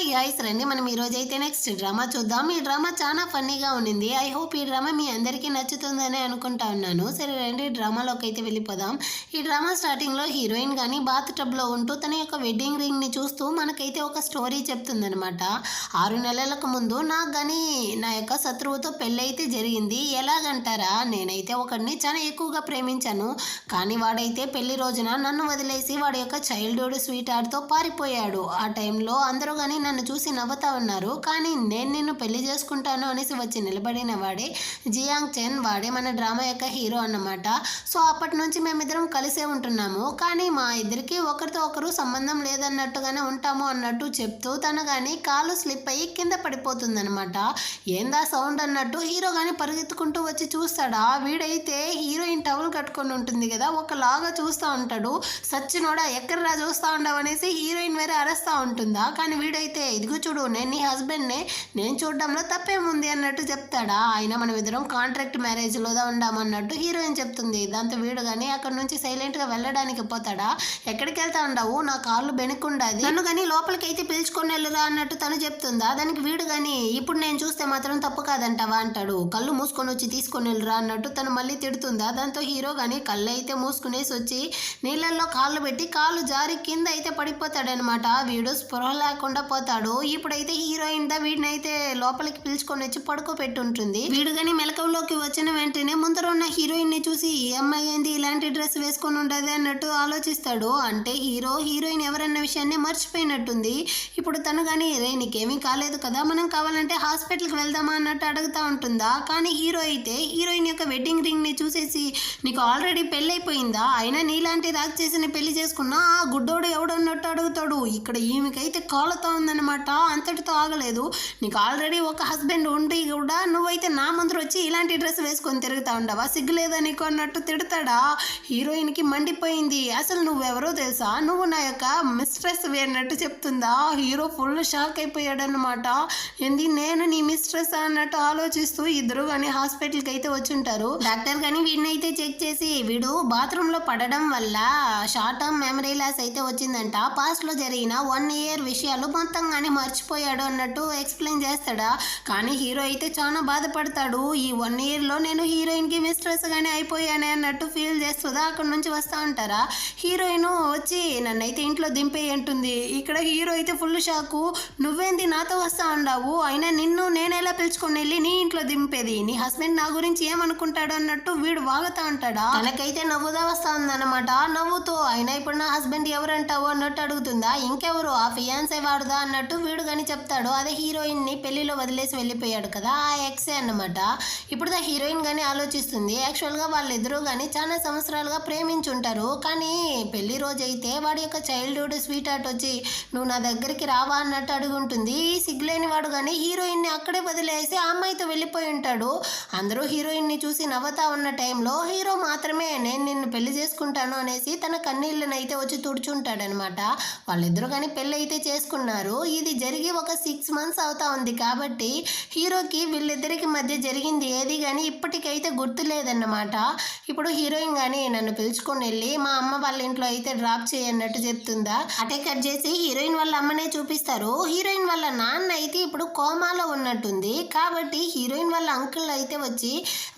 Hi guys, రండి మనం ఈరోజు అయితే నెక్స్ట్ డ్రామా చూద్దాం. ఈ డ్రామా చాలా ఫన్నీగా ఉండింది. ఐ హోప్ ఈ డ్రామా మీ అందరికీ నచ్చుతుందని అనుకుంటా ఉన్నాను. సరే రండి డ్రామాలోకి అయితే వెళ్ళిపోదాం. ఈ డ్రామా స్టార్టింగ్లో హీరోయిన్ కానీ బాత్ టబ్లో ఉంటూ తన యొక్క వెడ్డింగ్ రింగ్ని చూస్తూ మనకైతే ఒక స్టోరీ చెప్తుందనమాట. 6 నెలలకు ముందు నాకు కానీ నా యొక్క శత్రువుతో పెళ్ళైతే జరిగింది. ఎలాగంటారా, నేనైతే ఒకడిని చాలా ఎక్కువగా ప్రేమించాను. కానీ వాడైతే పెళ్లి రోజున నన్ను వదిలేసి వాడి యొక్క చైల్డ్హుడ్ స్వీట్ హార్ట్తో పారిపోయాడు. ఆ టైంలో అందరూ కానీ నన్ను చూసి నవ్వుతా ఉన్నారు. కానీ నేను నిన్ను పెళ్లి చేసుకుంటాను అనేసి వచ్చి నిలబడిన వాడే జియాంగ్ చెన్. వాడే మన డ్రామా యొక్క హీరో అన్నమాట. సో అప్పటి నుంచి మేమిద్దరం కలిసే ఉంటున్నాము. కానీ మా ఇద్దరికి ఒకరితో ఒకరు సంబంధం లేదన్నట్టుగానే ఉంటాము అన్నట్టు చెప్తూ తను కానీ కాలు స్లిప్ అయ్యి కింద పడిపోతుందనమాట. ఏందా సౌండ్ అన్నట్టు హీరో కానీ పరిగెత్తుకుంటూ వచ్చి చూస్తాడా. వీడైతే హీరోయిన్ టవల్ కట్టుకొని ఉంటుంది కదా, ఒకలాగా చూస్తూ ఉంటాడు. సచ్చినోడా ఎక్కడరా చూస్తూ ఉండవు అనేసి హీరోయిన్ వేరే అరుస్తూ ఉంటుందా. కానీ వీడైతే ఇదిగో చూడు, నేను నీ హస్బెండ్నే, నేను చూడడంలో తప్పేముంది అన్నట్టు చెప్తాడా. అయినా మనం ఇద్దరం కాంట్రాక్ట్ మ్యారేజ్లో ఉండామన్నట్టు హీరోయిన్ చెప్తుంది. దాంతో వీడు కానీ అక్కడ నుంచి సైలెంట్గా వెళ్ళడానికి పోతాడా. ఎక్కడికి వెళ్తా ఉండవు, నా కాళ్ళు బెనుకుండాది, నన్ను కానీ లోపలికి అయితే పిలుచుకొని వెళ్ళరా అన్నట్టు తను చెప్తుందా. దానికి వీడు కానీ ఇప్పుడు నేను చూస్తే మాత్రం తప్పు కాదంటావా అంటాడు. కళ్ళు మూసుకొని వచ్చి తీసుకొని వెళ్ళరా అన్నట్టు తను మళ్ళీ తిడుతుందా. దాంతో హీరో కానీ కళ్ళు అయితే మూసుకునేసి వచ్చి నీళ్ళల్లో కాళ్ళు పెట్టి కాళ్ళు జారి కింద అయితే పడిపోతాడనమాట. వీడు స్పృహ లేకుండా పోతాడు. ఇప్పుడైతే హీరోయిన్ వీడిని అయితే లోపలికి పిలుచుకొని వచ్చి పడుకోబెట్టి ఉంటుంది. వీడు కానీ మెలకువలోకి వచ్చిన వెంటనే ముందర ఉన్న హీరోయిన్ ని చూసి ఈ అమ్మాయి ఏంది ఇలాంటి డ్రెస్ వేసుకొని ఉండదు అన్నట్టు ఆలోచిస్తాడు. అంటే హీరోయిన్ ఎవరన్న విషయాన్ని మర్చిపోయినట్టుంది. ఇప్పుడు తను కానీ రే నీకేమీ కాలేదు కదా, మనం కావాలంటే హాస్పిటల్కి వెళ్దామా అన్నట్టు అడుగుతా ఉంటుందా. కానీ హీరో అయితే హీరోయిన్ యొక్క వెడ్డింగ్ రింగ్ ని చూసేసి నీకు ఆల్రెడీ పెళ్ళైపోయిందా, అయినా నీలాంటి రాక్ చేసిన పెళ్లి చేసుకున్నా ఆ గుడ్డోడు ఎవడన్నట్టు అడుగుతాడు. ఇక్కడ ఈమెకైతే కాలుతో ఉందన్నమాట. అంతటితో ఆగలేదు. నీకు ఆల్రెడీ ఒక హస్బెండ్ ఉండి కూడా నువ్వైతే నా ముందర వచ్చి ఇలాంటి డ్రెస్ వేసుకొని తిరుగుతా ఉండవా, సిగ్గులేదా నీకు అన్నట్టు తిడతాడా. హీరోయిన్కి మండిపోయింది. అసలు నువ్వెవరో తెలుసా, నువ్వు నా యొక్క మిస్ట్రెస్ అన్నట్టు చెప్తుందా. హీరో ఫుల్ షాక్ అయిపోయాడనమాట. ఏంది నేను నీ మిస్ట్రెస్ అన్నట్టు ఆలోచిస్తూ ఇద్దరు కానీ హాస్పిటల్కి అయితే వచ్చి ఉంటారు. డాక్టర్ కానీ వీడిని అయితే చెక్ చేసి వీడు బాత్రూంలో పడడం వల్ల షార్ట్ టర్మ్ మెమరీ లాస్ అయితే వచ్చిందంట. పాస్ట్లో జరిగిన 1 ఇయర్ విషయాలు మొత్తంగానే మర్చిపోయాడు అన్నట్టు ఎక్స్ప్లెయిన్ చేస్తాడా. కానీ హీరో అయితే చాలా బాధపడతాడు. ఈ 1 ఇయర్లో నేను హీరోయిన్కి మిస్ట్రెస్ గానే అయిపోయానే అన్నట్టు ఫీల్ చేస్తుందా. అక్కడ నుంచి వస్తూ ఉంటారా. హీరోయిన్ వచ్చి నన్నైతే ఇంట్లో దింపేయి అంటుంది. ఇక్కడ హీరో అయితే ఫుల్ షాకు. నువ్వేంది నాతో వస్తా ఉండవు, అయినా నిన్ను నేను ఎలా పిలుచుకొని వెళ్ళి నీ ఇంట్లో దింపేది, నీ హస్బెండ్ నా గురించి ఏమనుకుంటాడు అన్నట్టు వీడు వాగుతా ఉంటాడా. తనకైతే నవ్వుదా వస్తా ఉందన్నమాట. నవ్వుతూ అయినా ఇప్పుడు నా హస్బెండ్ ఎవరంటావు అన్నట్టు అడుగుతుందా. ఇంకెవరు, ఆ ఫియాన్సే వాడుదా అన్నట్టు వీడు కానీ చెప్తాడు. అదే హీరోయిన్ ని పెళ్లిలో వదిలేసి వెళ్ళిపోయాడు కదా, ఆ ఎక్సే అన్నమాట. ఇప్పుడు హీరోయిన్ కానీ ఆలోచిస్తుంది. యాక్చువల్గా వాళ్ళిద్దరూ కానీ చాలా సంవత్సరాలుగా ప్రేమించుంటారు. కానీ పెళ్లి రోజు అయితే వాడి యొక్క చైల్డ్హుడ్ స్వీట్ హార్ట్ వచ్చి నువ్వు నా దగ్గరికి రావా అన్నట్టు అడుగుంటుంది. సిగ్గులేని వాడు కానీ హీరోయిన్ ని అక్కడే వదిలేసి ఆ అమ్మాయితో వెళ్ళిపోయి ఉంటాడు. అందరూ హీరోయిన్ ని చూసి నవ్వుతా ఉన్న టైంలో హీరో మాత్రమే నేను నిన్ను పెళ్లి చేసుకుంటాను అనేసి తన కన్నీళ్ళని అయితే వచ్చి తుడుచుంటాడనమాట. వాళ్ళిద్దరూ కానీ పెళ్ళి అయితే చేసుకున్నారు. ఇది జరిగి ఒక 6 months అవుతా ఉంది. కాబట్టి హీరోకి వీళ్ళిద్దరికి మధ్య జరిగింది ఏది కానీ ఇప్పటికైతే గుర్తు లేదన్నమాట. ఇప్పుడు హీరోయిన్ కానీ నన్ను పిలుచుకొని వెళ్ళి మా అమ్మ వాళ్ళ ఇంట్లో అయితే డ్రాప్ చేయన్నట్టు చెప్తుందా. అటే కట్ చేసి హీరోయిన్ వాళ్ళ అమ్మనే చూపిస్తారు. హీరోయిన్ వాళ్ళ నాన్న అయితే ఇప్పుడు కోమాలో ఉన్నట్టుంది. కాబట్టి హీరోయిన్ వాళ్ళ అంకుల్ అయితే వచ్చి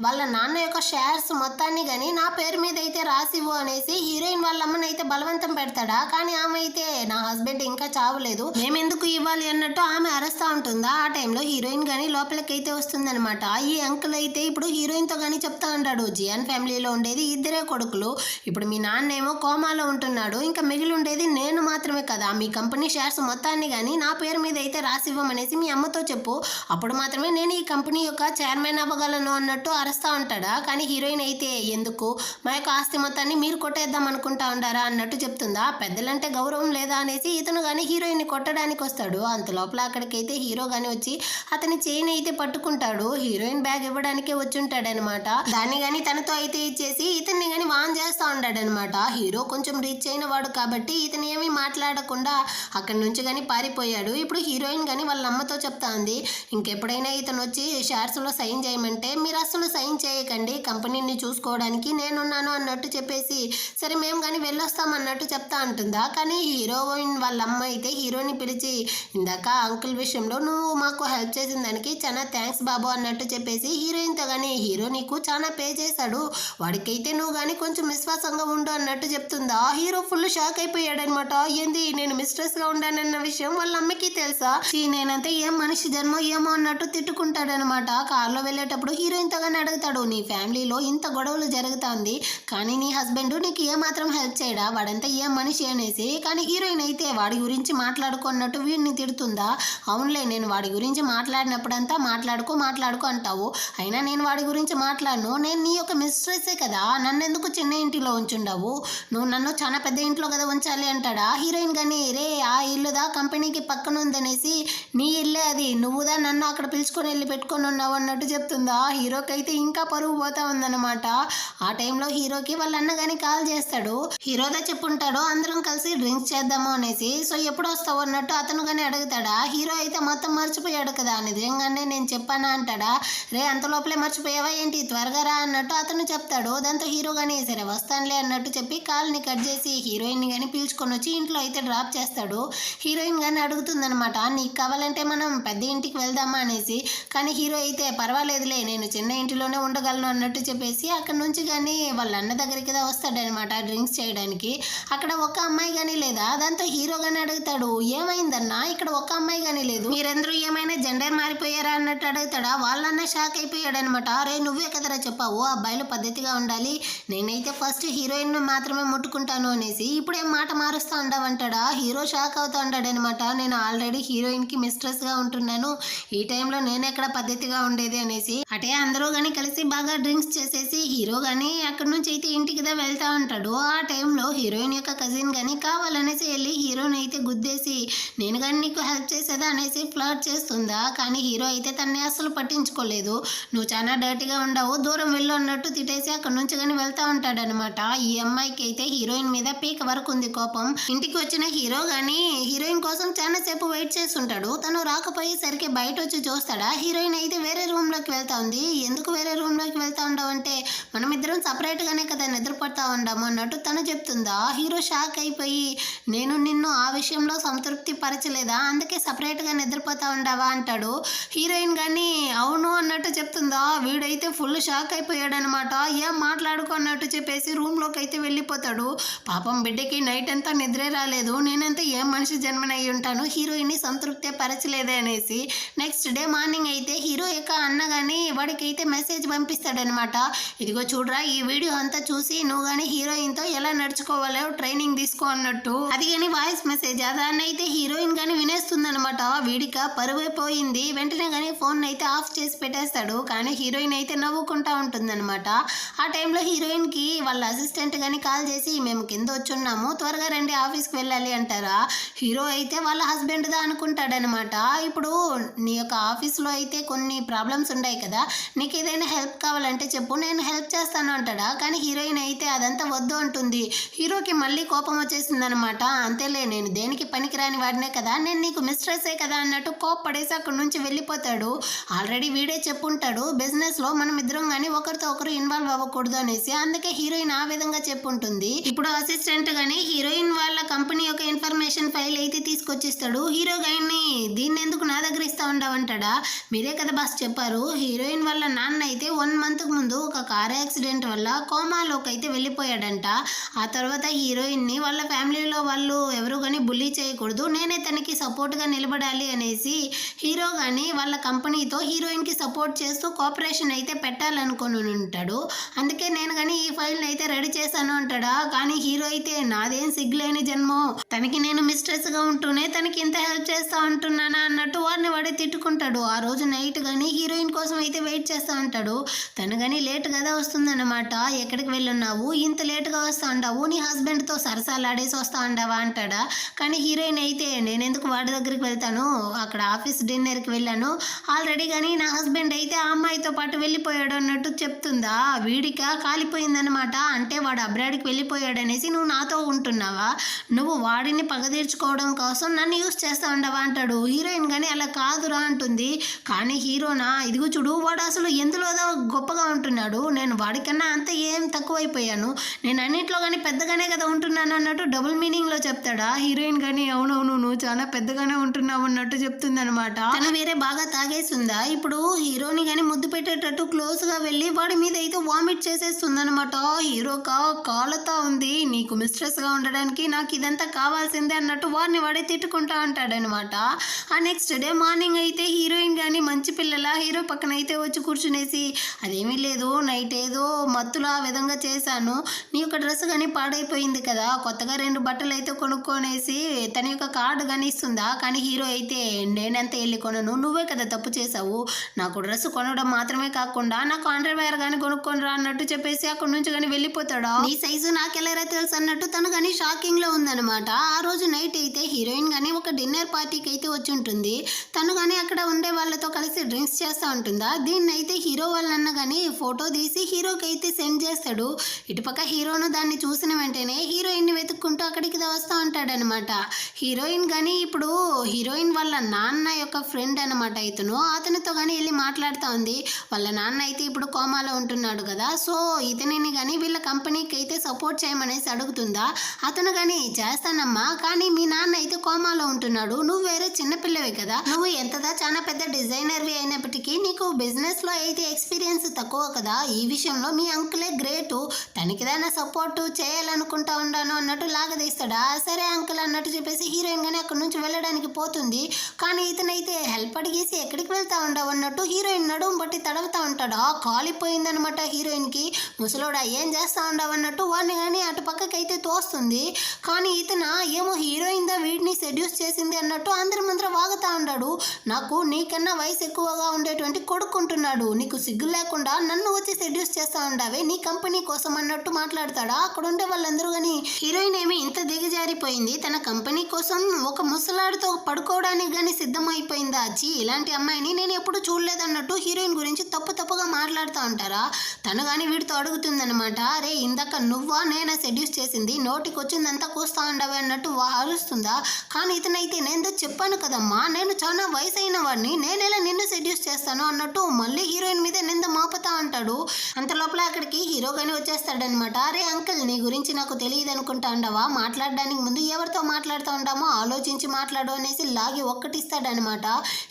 వాళ్ళ నాన్న యొక్క షేర్స్ మొత్తాన్ని కానీ నా పేరు మీద అయితే రాసివ్వు అనేసి హీరోయిన్ వాళ్ళ అమ్మని అయితే బలవంతం పెడతాడా. కానీ ఆమె అయితే నా హస్బెండ్ ఇంకా చావలేదు, మేమెందుకు ఇవ్వాలి అన్నట్టు ఆమె అరుస్తూ ఉంటుందా. ఆ టైంలో హీరోయిన్ కానీ లోపలికి అయితే వస్తుందనమాట. ఈ అంకుల్ అయితే ఇప్పుడు హీరోయిన్తో కానీ చెప్తా ఉంటాడు, జియాన్ ఫ్యామిలీలో ఉండేది 2 కొడుకులు, ఇప్పుడు మీ నాన్నేమో కోమాలో ఉంటున్నాడు, ఇంకా మిగిలి ఉండేది నేను మాత్రమే కదా, మీ కంపెనీ షేర్స్ మొత్తాన్ని కానీ నా పేరు మీద అయితే రాసివ్వమనేసి మీ అమ్మతో చెప్పు, అప్పుడు మాత్రమే నేను ఈ కంపెనీ యొక్క చైర్మన్ అవ్వగలను అన్నట్టు అరుస్తూ ఉంటాడా. కానీ హీరోయిన్ అయితే ఎందుకు మా యొక్క ఆస్తి మొత్తాన్ని మీరు కొట్టేద్దాం అనుకుంటా ఉండారా అన్నట్టు చెప్తుందా. పెద్దలంటే గౌరవం లేదా అనేసి ఇతను కానీ హీరోయిన్ని కొట్టడానికి వస్తాడు. అంత లోపల అక్కడికైతే హీరో కానీ వచ్చి అతని చైన్ అయితే పట్టుకుంటాడు. హీరోయిన్ బ్యాగ్ ఇవ్వడానికే వచ్చి ఉంటాడనమాట. దాన్ని కానీ తనతో అయితే ఇచ్చేసి ఇతన్ని కానీ వాన్ చేస్తూ ఉంటాడనమాట. హీరో కొంచెం రిచ్ అయిన వాడు కాబట్టి ఇతను ఏమీ మాట్లాడకుండా అక్కడి నుంచి కానీ పారిపోయాడు. ఇప్పుడు హీరోయిన్ కానీ వాళ్ళ అమ్మతో చెప్తా ఉంది, ఇంకెప్పుడైనా ఇతను వచ్చి షేర్స్లో సైన్ చేయమంటే మీరు అసలు సైన్ చేయకండి, కంపెనీని చూసుకోవడానికి నేనున్నాను అన్నట్టు చెప్పేసి సరే మేము కానీ వెళ్ళొస్తాం అన్నట్టు చెప్తా అంటుందా. కానీ హీరోయిన్ వాళ్ళ అమ్మ అయితే హీరోని పిలిచి ఇందాక అంకుల్ విషయంలో నువ్వు మాకు హెల్ప్ చేసిన దానికి చాలా థ్యాంక్స్ బాబు అన్నట్టు చెప్పేసి హీరోయిన్తో కానీ హీరో నీకు చాలా పే చేశాడు, వాడికైతే నువ్వు కానీ కొంచెం విశ్వాసంగా ఉండు అన్నట్టు చెప్తుందా. హీరో ఫుల్ షాక్ అయిపోయాడనమాట. ఏంది నేను మిస్ట్రెస్గా ఉండానన్న విషయం వాళ్ళ అమ్మకి తెలుసా, నేనంతా ఏం మనిషి జన్మ ఏమో అన్నట్టు తిట్టుకుంటాడనమాట. కార్లో వెళ్ళేటప్పుడు హీరోయిన్తో కానీ అడుగుతాడు, నీ ఫ్యామిలీలో ఇంత గొడవలు జరుగుతుంది కానీ నీ హస్బెండ్ నీకు ఏమాత్రం హెల్ప్ చేయడా, వాడంతా ఏం మనిషి అనేసి. కానీ హీరోయిన్ అయితే వాడి గురించి మాట్లాడుకున్నట్టు వీడిని తిడుతుందా. అవునులే నేను వాడి గురించి మాట్లాడినప్పుడంతా మాట్లాడుకో అంటావు, అయినా నేను వాడి గురించి మాట్లాడను, నేను నీ యొక్క మిస్ట్రెస్సే కదా, నన్ను ఎందుకు చిన్న ఇంటిలో ఉంచుండవు, నువ్వు నన్ను చాలా పెద్ద ఇంట్లో కదా ఉంచాలి అంటాడా. హీరోయిన్ కానీ రే ఆ ఇల్లుదా కంపెనీకి పక్కన ఉందనేసి నీ ఇల్లే అది, నువ్వుదా నన్ను అక్కడ పిలుచుకొని వెళ్ళి పెట్టుకొని ఉన్నావు అన్నట్టు చెప్తుందా. హీరోకి అయితే ఇంకా పరుగు పోతా ఉందన్నమాట. ఆ టైంలో హీరోకి వాళ్ళ అన్న కానీ కాల్ చేస్తాడు, హీరోదా చెప్పుంటాడు అందరం కలిసి డ్రింక్స్ చేద్దాము అనేసి. సో ఎప్పుడు వస్తావు అన్నట్టు అతను కానీ అడుగుతాడా. హీరో అయితే మొత్తం మర్చిపోయాడు కదా, నిజంగానే నేను చెప్పానా అంటాడా. రే అంత లోపలే మర్చిపోయావా ఏంటి, త్వరగా రా అన్నట్టు అతను చెప్తాడు. దాంతో హీరో కానీ సరే వస్తానులే అన్నట్టు చెప్పి కాల్ని కట్ చేసి హీరోయిన్ కానీ పిలుచుకొని వచ్చి ఇంట్లో అయితే డ్రాప్ చేస్తాడు. హీరోయిన్ కానీ అడుగుతుందనమాట, నీకు కావాలంటే మనం పెద్ద ఇంటికి వెళ్దామా అనేసి. కానీ హీరో అయితే పర్వాలేదులే నేను చిన్న ఇంటిలోనే ఉండగలను అన్నట్టు చెప్పేసి అక్కడ నుంచి కానీ వాళ్ళ అన్న దగ్గరికి వస్తాడనమాట డ్రింక్స్ చేయడానికి. అక్కడ ఒక అమ్మాయి కానీ లేదా. దాంతో హీరో కానీ అడుగుతాడు, ఏమైందన్నా ఇక్కడ ఒక అమ్మాయి కానీ లేదు, మీరందరూ ఏమైనా జెండర్ మారిపోయారా అన్నట్టు అడుగుతాడా. వాళ్ళన్న షాక్ అయిపోయాడనమాట. రే నువ్వే కదరా చెప్పావు అబ్బాయిలు పద్ధతిగా ఉండాలి, నేనైతే ఫస్ట్ హీరోయిన్ మాత్రమే ముట్టుకుంటాను అనేసి, ఇప్పుడేం మాట మారుస్తూ ఉండవంటాడా. హీరో షాక్ అవుతా ఉంటాడనమాట. నేను ఆల్రెడీ హీరోయిన్కి మిస్ట్రెస్గా ఉంటున్నాను, ఈ టైంలో నేను ఎక్కడ పద్ధతిగా ఉండేది అనేసి. అటే అందరూ కానీ కలిసి బాగా డ్రింక్స్ చేసేసి హీరో కానీ అక్కడి నుంచి అయితే ఇంటికి వెళ్తా ఉంటాడు. ఆ టైంలో హీరోయిన్ యొక్క కజిన్ కానీ కావాలనేసి వెళ్ళి హీరోని అయితే గుద్దేసి నేను కానీ నీకు హెల్ప్ చేసేదా అనేసి ఫ్లర్ట్ చేస్తుందా. కానీ హీరో అయితే తన్ని అసలు పట్టించుకోలేదు. నువ్వు చాలా డర్టీగా ఉండవు, దూరం వెళ్ళు అన్నట్టు తిట్టేసి అక్కడ నుంచి కానీ వెళ్తా ఉంటాడనమాట. ఈ అమ్మాయికి అయితే హీరోయిన్ మీద పీక వరకు ఉంది కోపం. ఇంటికి వచ్చిన హీరో కానీ హీరోయిన్ కోసం చాలా సేపు వెయిట్ చేస్తుంటాడు. తను రాకపోయేసరికి బయట వచ్చి చూస్తాడా. హీరోయిన్ అయితే వేరే రూమ్ లోకి వెళ్తా ఉంది. ఎందుకు వేరే రూమ్ లోకి వెళ్తా ఉండవు అంటే మనం ఇద్దరం సపరేట్ గానే కదా నిద్రపడతా ఉండము అన్నట్టు తను చెప్తుందా. హీరో షాక్ అయిపోయి నేను నిన్ను ఆ విషయంలో సంతృప్తి పరచలేదా, అందుకే సపరేట్ గా నిద్రపోతా ఉండవా అంటాడు. హీరోయిన్ కానీ అవును అన్నట్టు చెప్తుందా. వీడైతే ఫుల్ షాక్ అయిపోయాడనమాట. ఏం మాట్లాడుకున్నట్టు చెప్పేసి రూమ్ లోకి అయితే వెళ్ళిపోతాడు. పాపం బిడ్డకి నైట్ అంతా నిద్రే రాలేదు, నేనంతా ఏం మనిషి జన్మనయ్యి ఉంటాను, హీరోయిన్ ని సంతృప్తి పరచలేదే అనేసి. నెక్స్ట్ డే మార్నింగ్ అయితే హీరో యొక్క అన్న కానీ వాడికి అయితే మెసేజ్ పంపిస్తాడనమాట. ఇదిగో చూడరా ఈ వీడియో అంతా చూసి నువ్వు కానీ హీరోయిన్ తో ఎలా నడుచుకోవాలో ట్రైనింగ్ తీసుకో అన్నట్టు. అది కానీ వాయిస్ మెసేజ్. దాన్ని అయితే హీరోయిన్ కానీ వినేస్తుందనమాట. వీడిక పరువైపోయింది. వెంటనే కానీ ఫోన్ అయితే ఆఫ్ చేసి పెట్టేస్తాడు. కానీ హీరోయిన్ అయితే నవ్వుకుంటా ఉంటుందన్నమాట. ఆ టైంలో హీరోయిన్ కి వాళ్ళ అసిస్టెంట్ కానీ కాల్ చేసి మేము కింద వచ్చున్నాము, త్వరగా రండి ఆఫీస్కి వెళ్ళాలి అంటారా. హీరో అయితే వాళ్ళ హస్బెండ్ దా అనుకుంటాడనమాట. ఇప్పుడు నీ యొక్క ఆఫీస్లో అయితే కొన్ని ప్రాబ్లమ్స్ ఉన్నాయి కదా, నీకు ఏదైనా హెల్ప్ కావాలంటే చెప్పు నేను హెల్ప్ చేస్తాను అంటాడా. కానీ హీరోయిన్ అయితే అదంతా వద్దు అంటుంది. హీరోకి మళ్ళీ కోపం వచ్చేసింది అనమాట. అంతేలే నేను దేనికి పనికిరాని వాడినే కదా, నేను నీకు మిస్ట్రెస్సే కదా అన్నట్టు కోప్పడేసి అక్కడి నుంచి వెళ్ళిపోతాడు. ఆల్రెడీ వీడే చెప్పుంటాడు బిజినెస్లో మనం ఇద్దరం కానీ ఒకరితో ఒకరు ఇన్వాల్వ్ అవ్వకూడదు అనేసి, అందుకే హీరోయిన్ ఆ విధంగా చెప్పుంటుంది. ఇప్పుడు అసిస్టెంట్ గానీ హీరోయిన్ వాళ్ళ కంపెనీ యొక్క ఇన్ఫర్మేషన్ ఫైల్ అయితే తీసుకొచ్చిస్తాడు. హీరో గాయన్ని దీన్ని ఎందుకు నా దగ్గర ఇస్తా ఉండవంటాడా. మీరే కదా బాస్ చెప్పారు, హీరోయిన్ వాళ్ళ నాన్న అయితే 1 month ముందు ఒక కార్ యాక్సిడెంట్ వల్ల కోమాలోకి అయితే వెళ్ళిపోయాడంట. ఆ తర్వాత హీరోయిన్ ని వాళ్ళ ఫ్యామిలీలో వాళ్ళు ఎవరు కానీ బుల్లీ చేయకూడదు, నేనే తనకి సపోర్ట్గా నిలబడాలి అనేసి హీరో కానీ వాళ్ళ కంపెనీతో హీరోయిన్కి సపోర్ట్ చేస్తూ కోఆపరేషన్ అయితే పెట్టాలనుకుని ఉంటాడు. అందుకే నేను కానీ ఈ ఫైల్ని అయితే రెడీ చేశాను అంటాడా. కానీ హీరో అయితే నాదేం సిగ్గులేని జన్మో, తనకి నేను మిస్ట్రెస్గా ఉంటూనే తనకి ఇంత హెల్ప్ చేస్తా ఉంటున్నానా అన్నట్టు వాడిని వాడే తిట్టుకుంటాడు. ఆ రోజు నైట్ కానీ హీరోయిన్ కోసం అయితే వెయిట్ చేస్తూ ఉంటాడు. తను కానీ లేట్ కదా వస్తుందన్నమాట. ఎక్కడికి వెళ్ళున్నావు, ఇంత లేట్గా వస్తా ఉంటావు, నీ హస్బెండ్తో సరసాలాడేసి వస్తా ఉండవా అంటాడా. కానీ హీరోయిన్ అయితే నేనెందుకు వాడి దగ్గరికి వెళ్తాను, అక్కడ ఆఫీస్ డిన్నర్కి వెళ్ళాను ఆల్రెడీ, కానీ నా హస్బెండ్ అయితే ఆ అమ్మాయితో పాటు వెళ్ళిపోయాడు అన్నట్టు చెప్తుందా. వీడిక కాలిపోయిందనమాట. అంటే వాడు అబ్రాడ్కి వెళ్ళిపోయాడనేసి నువ్వు నాతో ఉంటున్నావా, నువ్వు వాడిని పగ తీర్చుకోవడం కోసం నన్ను యూస్ చేస్తా ఉండవా అంటాడు. హీరోయిన్ కానీ అలా కాదురా అంటుంది. కానీ హీరోనా, ఇదిగో చూడు వాడు అసలు ఎందులోదో గొప్పగా ఉంటున్నాడు, నేను వాడికన్నా అంత ఏం తక్కువైపోయాను, నేను అన్నింటిలో కానీ పెద్దగానే కదా ఉంటున్నాను అన్నట్టు డబుల్ మీనింగ్లో చెప్తాడా. హీరోయిన్ కానీ అవునవును నువ్వు చాలా పెద్దగానే ఉంటున్నావు అన్నట్టు చెప్తుంది అనమాట. తను వేరే బాగా తాగేస్తుందా. ఇప్పుడు హీరోని కానీ ముద్దు పెట్టేటట్టు క్లోజ్గా వెళ్ళి వాడి మీద అయితే వామిట్ చేసేస్తుంది అనమాట. హీరోకా కాలుతా ఉంది, నీకు మిస్ట్రెస్గా ఉండడానికి నాకు ఇదంతా కావాల్సిందే అన్నట్టు వాడిని వాడే తిట్టుకుంటా ఉంటాడనమాట. ఆ నెక్స్ట్ డే మార్నింగ్ అయితే హీరోయిన్ కానీ మంచి పిల్లల హీరో పక్కన అయితే వచ్చి కూర్చునేసి, అదేమీ లేదు నైట్ ఏదో మత్తులో ఆ విధంగా చేశాను, నీ యొక్క డ్రెస్ కానీ పాడైపోయింది కదా, కొత్తగా 2 బట్టలు అయితే కొనుక్కొనేసి తన యొక్క కార్డు కానీ ఇస్తుందా. కానీ హీరో అయితే నేనంతా వెళ్ళి కొనను, నువ్వే కదా తప్పు చేసావు, నాకు డ్రెస్ కొనడం మాత్రమే కాకుండా నాకు అండర్వేర్ కానీ కొనుక్కొనిరా అన్నట్టు చెప్పేసి అక్కడి నుంచి కానీ వెళ్ళిపోతాడా. నీ సైజు నాకెళ్ళరా తెలుసు అన్నట్టు తను కానీ షాకింగ్లో ఉందనమాట. ఆ రోజు నైట్ అయితే హీరోయిన్ కానీ ఒక డిన్నర్ పార్టీకి అయితే వచ్చి ఉంటుంది. తను కానీ అక్కడ ఉండే వాళ్ళతో కలిసి డ్రింక్స్ చేస్తూ ఉంటుందా. దీన్ని అయితే హీరో వాళ్ళన్న కానీ ఫోటో తీసి హీరోకి అయితే సెండ్ చేస్తాడు. ఇటుపక్క హీరోను దాన్ని చూసిన వెంటనే హీరోయిన్ని వెతుక్కుంటూ అక్కడికి వస్తూ ఉంటాడనమాట. హీరోయిన్ కానీ ఇప్పుడు హీరోయిన్ వాళ్ళ నాన్న యొక్క ఫ్రెండ్ అనమాట ఇతను, అతనితో కానీ వెళ్ళి మాట్లాడుతూ ఉంది. వాళ్ళ నాన్న అయితే ఇప్పుడు కోమాలో ఉంటున్నాడు కదా, సో ఇతనిని కానీ వీళ్ళ కంపెనీకి అయితే సపోర్ట్ చేయమనేసి అడుగుతుందా. అతను కానీ చేస్తానమ్మా, కానీ మీ నాన్న అయితే కోమాలో ఉంటున్నాడు, నువ్వు వేరే చిన్నపిల్లవే కదా, నువ్వు ఎంతదా చాలా పెద్ద డిజైనర్వి అయినప్పటికీ నీకు బిజినెస్లో అయితే ఎక్స్పీరియన్స్ తక్కువ కదా, ఈ విషయంలో మీ అంకులే గ్రేటు, తనకిదైనా సపోర్ట్ చేయాలనుకుంటా ఉన్నాను అన్నట్టు లాగదీస్తాడా. సరే అంకుల్ అన్నట్టు చెప్పేసి హీరోయిన్ కానీ అక్కడి నుంచి వెళ్ళడానికి పోతుంది. కానీ ఇతనైతే హెల్ప్ అడిగేసి ఎక్కడికి వెళ్తా ఉండవు అన్నట్టు హీరోయిన్ నడుము బట్టి తడవుతా ఉంటాడా. కాలిపోయిందనమాట హీరోయిన్కి. ముసలోడా ఏం చేస్తా ఉండవు అన్నట్టు వాడిని కానీ అటు పక్కకైతే తోస్తుంది. కానీ ఇతను ఏమో హీరోయిన్ దా వీడిని సెడ్యూస్ చేసింది అన్నట్టు అందరి ముందర వాగుతా ఉన్నాడు. నాకు నీకన్నా వయసు ఎక్కువగా ఉండేటువంటి కొడుకుంటున్నాడు, నీకు సిగ్గు లేకుండా నన్ను వచ్చి సెడ్యూస్ చేస్తా ఉండవే నీ కంపెనీ కోసం అన్నట్టు మాట్లాడతాడా. అక్కడ ఉండే వాళ్ళందరూ కానీ హీరోయిన్ ఏమి ఇంత దిగజారిపోయింది, తన కంపెనీ కోసం ఒక ముసలాడితో పడుకోవడానికి కానీ సిద్ధమైపోయిందా, వచ్చి ఇలాంటి అమ్మాయిని నేను ఎప్పుడు చూడలేదన్నట్టు హీరోయిన్ గురించి తప్పుగా మాట్లాడుతూ ఉంటారా. తను కానీ వీడితో అడుగుతుందనమాట, అరే ఇందాక నువ్వా నేనా సెడ్యూస్ చేసింది, నోటికి వచ్చిందంతా కూస్తా ఉండవే అన్నట్టు అరుస్తుందా. కానీ ఇతనైతే నేను చెప్పాను కదమ్మా, నేను చాలా వయసు అయిన వాడిని, నేనెలా నిన్ను సెడ్యూస్ చేస్తాను అన్నట్టు మళ్ళీ హీరోయిన్ మీద నింద మోపుతా అంటాడు. అంత లోపల అక్కడికి హీరో కానీ వచ్చేస్తాడనమాట. అరే అంకుల్ నీ గురించి నాకు తెలియదు అనుకుంటా ఉండవా, మాట్లాడడానికి ముందు ఎవరితో మాట్లాడుతూ ఉంటామో ఆలోచించి మాట్లాడు అనేసి లాగి ఒక్కటిస్తాడనమాట.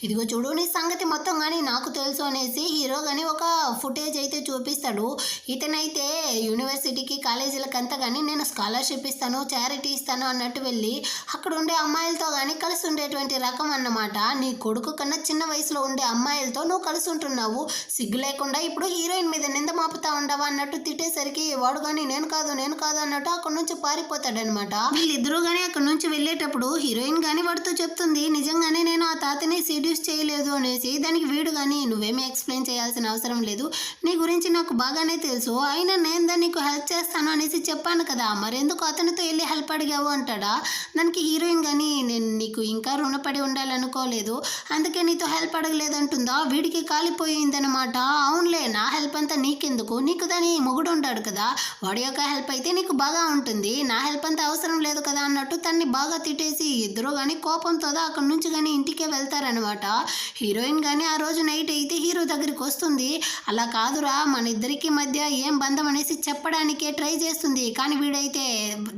ఇదిగో చూడు నీ సంగతి మొత్తం కానీ నాకు తెలుసు అనేసి హీరో కానీ ఒక ఫుటేజ్ అయితే చూపిస్తాడు. ఇతనైతే యూనివర్సిటీకి కాలేజీలకంతా కానీ నేను స్కాలర్షిప్ ఇస్తాను, చారిటీ ఇస్తాను అన్నట్టు వెళ్ళి అక్కడ ఉండే అమ్మాయిలతో కానీ కలిసి ఉండేటువంటి రకం అన్నమాట. నీ కొడుకు కన్నా చిన్న వయసులో ఉండే అమ్మాయిలతో నువ్వు కలిసి ఉంటున్నావు, సిగ్గు లేకుండా ఇప్పుడు హీరోయిన్ మీద నింద మాపుతా ఉండవా అన్నట్టు తిట్టేసరికి వాడు కానీ నేను కాదు అన్నట్టు అక్కడ నుంచి పారిపోతాడనమాట. వీళ్ళిద్దరూ కానీ అక్కడ నుంచి వెళ్ళేటప్పుడు హీరోయిన్ కానీ వాడితో చెప్తుంది, నిజంగానే నేను ఆ తాతని సెడ్యూస్ చేయలేదు అనేసి. దానికి వీడు కానీ నువ్వేమీ ఎక్స్ప్లెయిన్ చేయాల్సిన అవసరం లేదు, నీ గురించి నాకు బాగానే తెలుసు, అయినా నేను దాన్ని నీకు హెల్ప్ చేస్తాను అనేసి చెప్పాను కదా, మరెందుకు అతనితో వెళ్ళి హెల్ప్ అడిగావు అంటాడా. దానికి హీరోయిన్ కానీ నేను నీకు ఇంకా రుణపడి ఉండాలనుకోలేదు, అందుకే నీతో హెల్ప్ అడగలేదంటుందా. వీడికి కాలిపోయిందనమాట. అవునులే నా హెల్ప్ అంతా నీకెందుకు, నీకు దాని మొగుడు ఉంటాడు కదా, వాడి యొక్క హెల్ప్ అయితే నీకు బాగా ఉంటుంది, నా హెల్ప్ అంతా అవసరం లేదు కదా అన్నట్టు తన్ని బాగా తిట్టేసి ఇద్దరు కానీ కోపంతో అక్కడి నుంచి కానీ ఇంటికే వెళ్తారనమాట. హీరోయిన్ కానీ ఆ రోజు నైట్ అయితే హీరో దగ్గరికి వస్తుంది. అలా కాదురా మన ఇద్దరికి మధ్య ఏం బంధం అనేసి చెప్పడానికే ట్రై చేస్తుంది. కానీ వీడైతే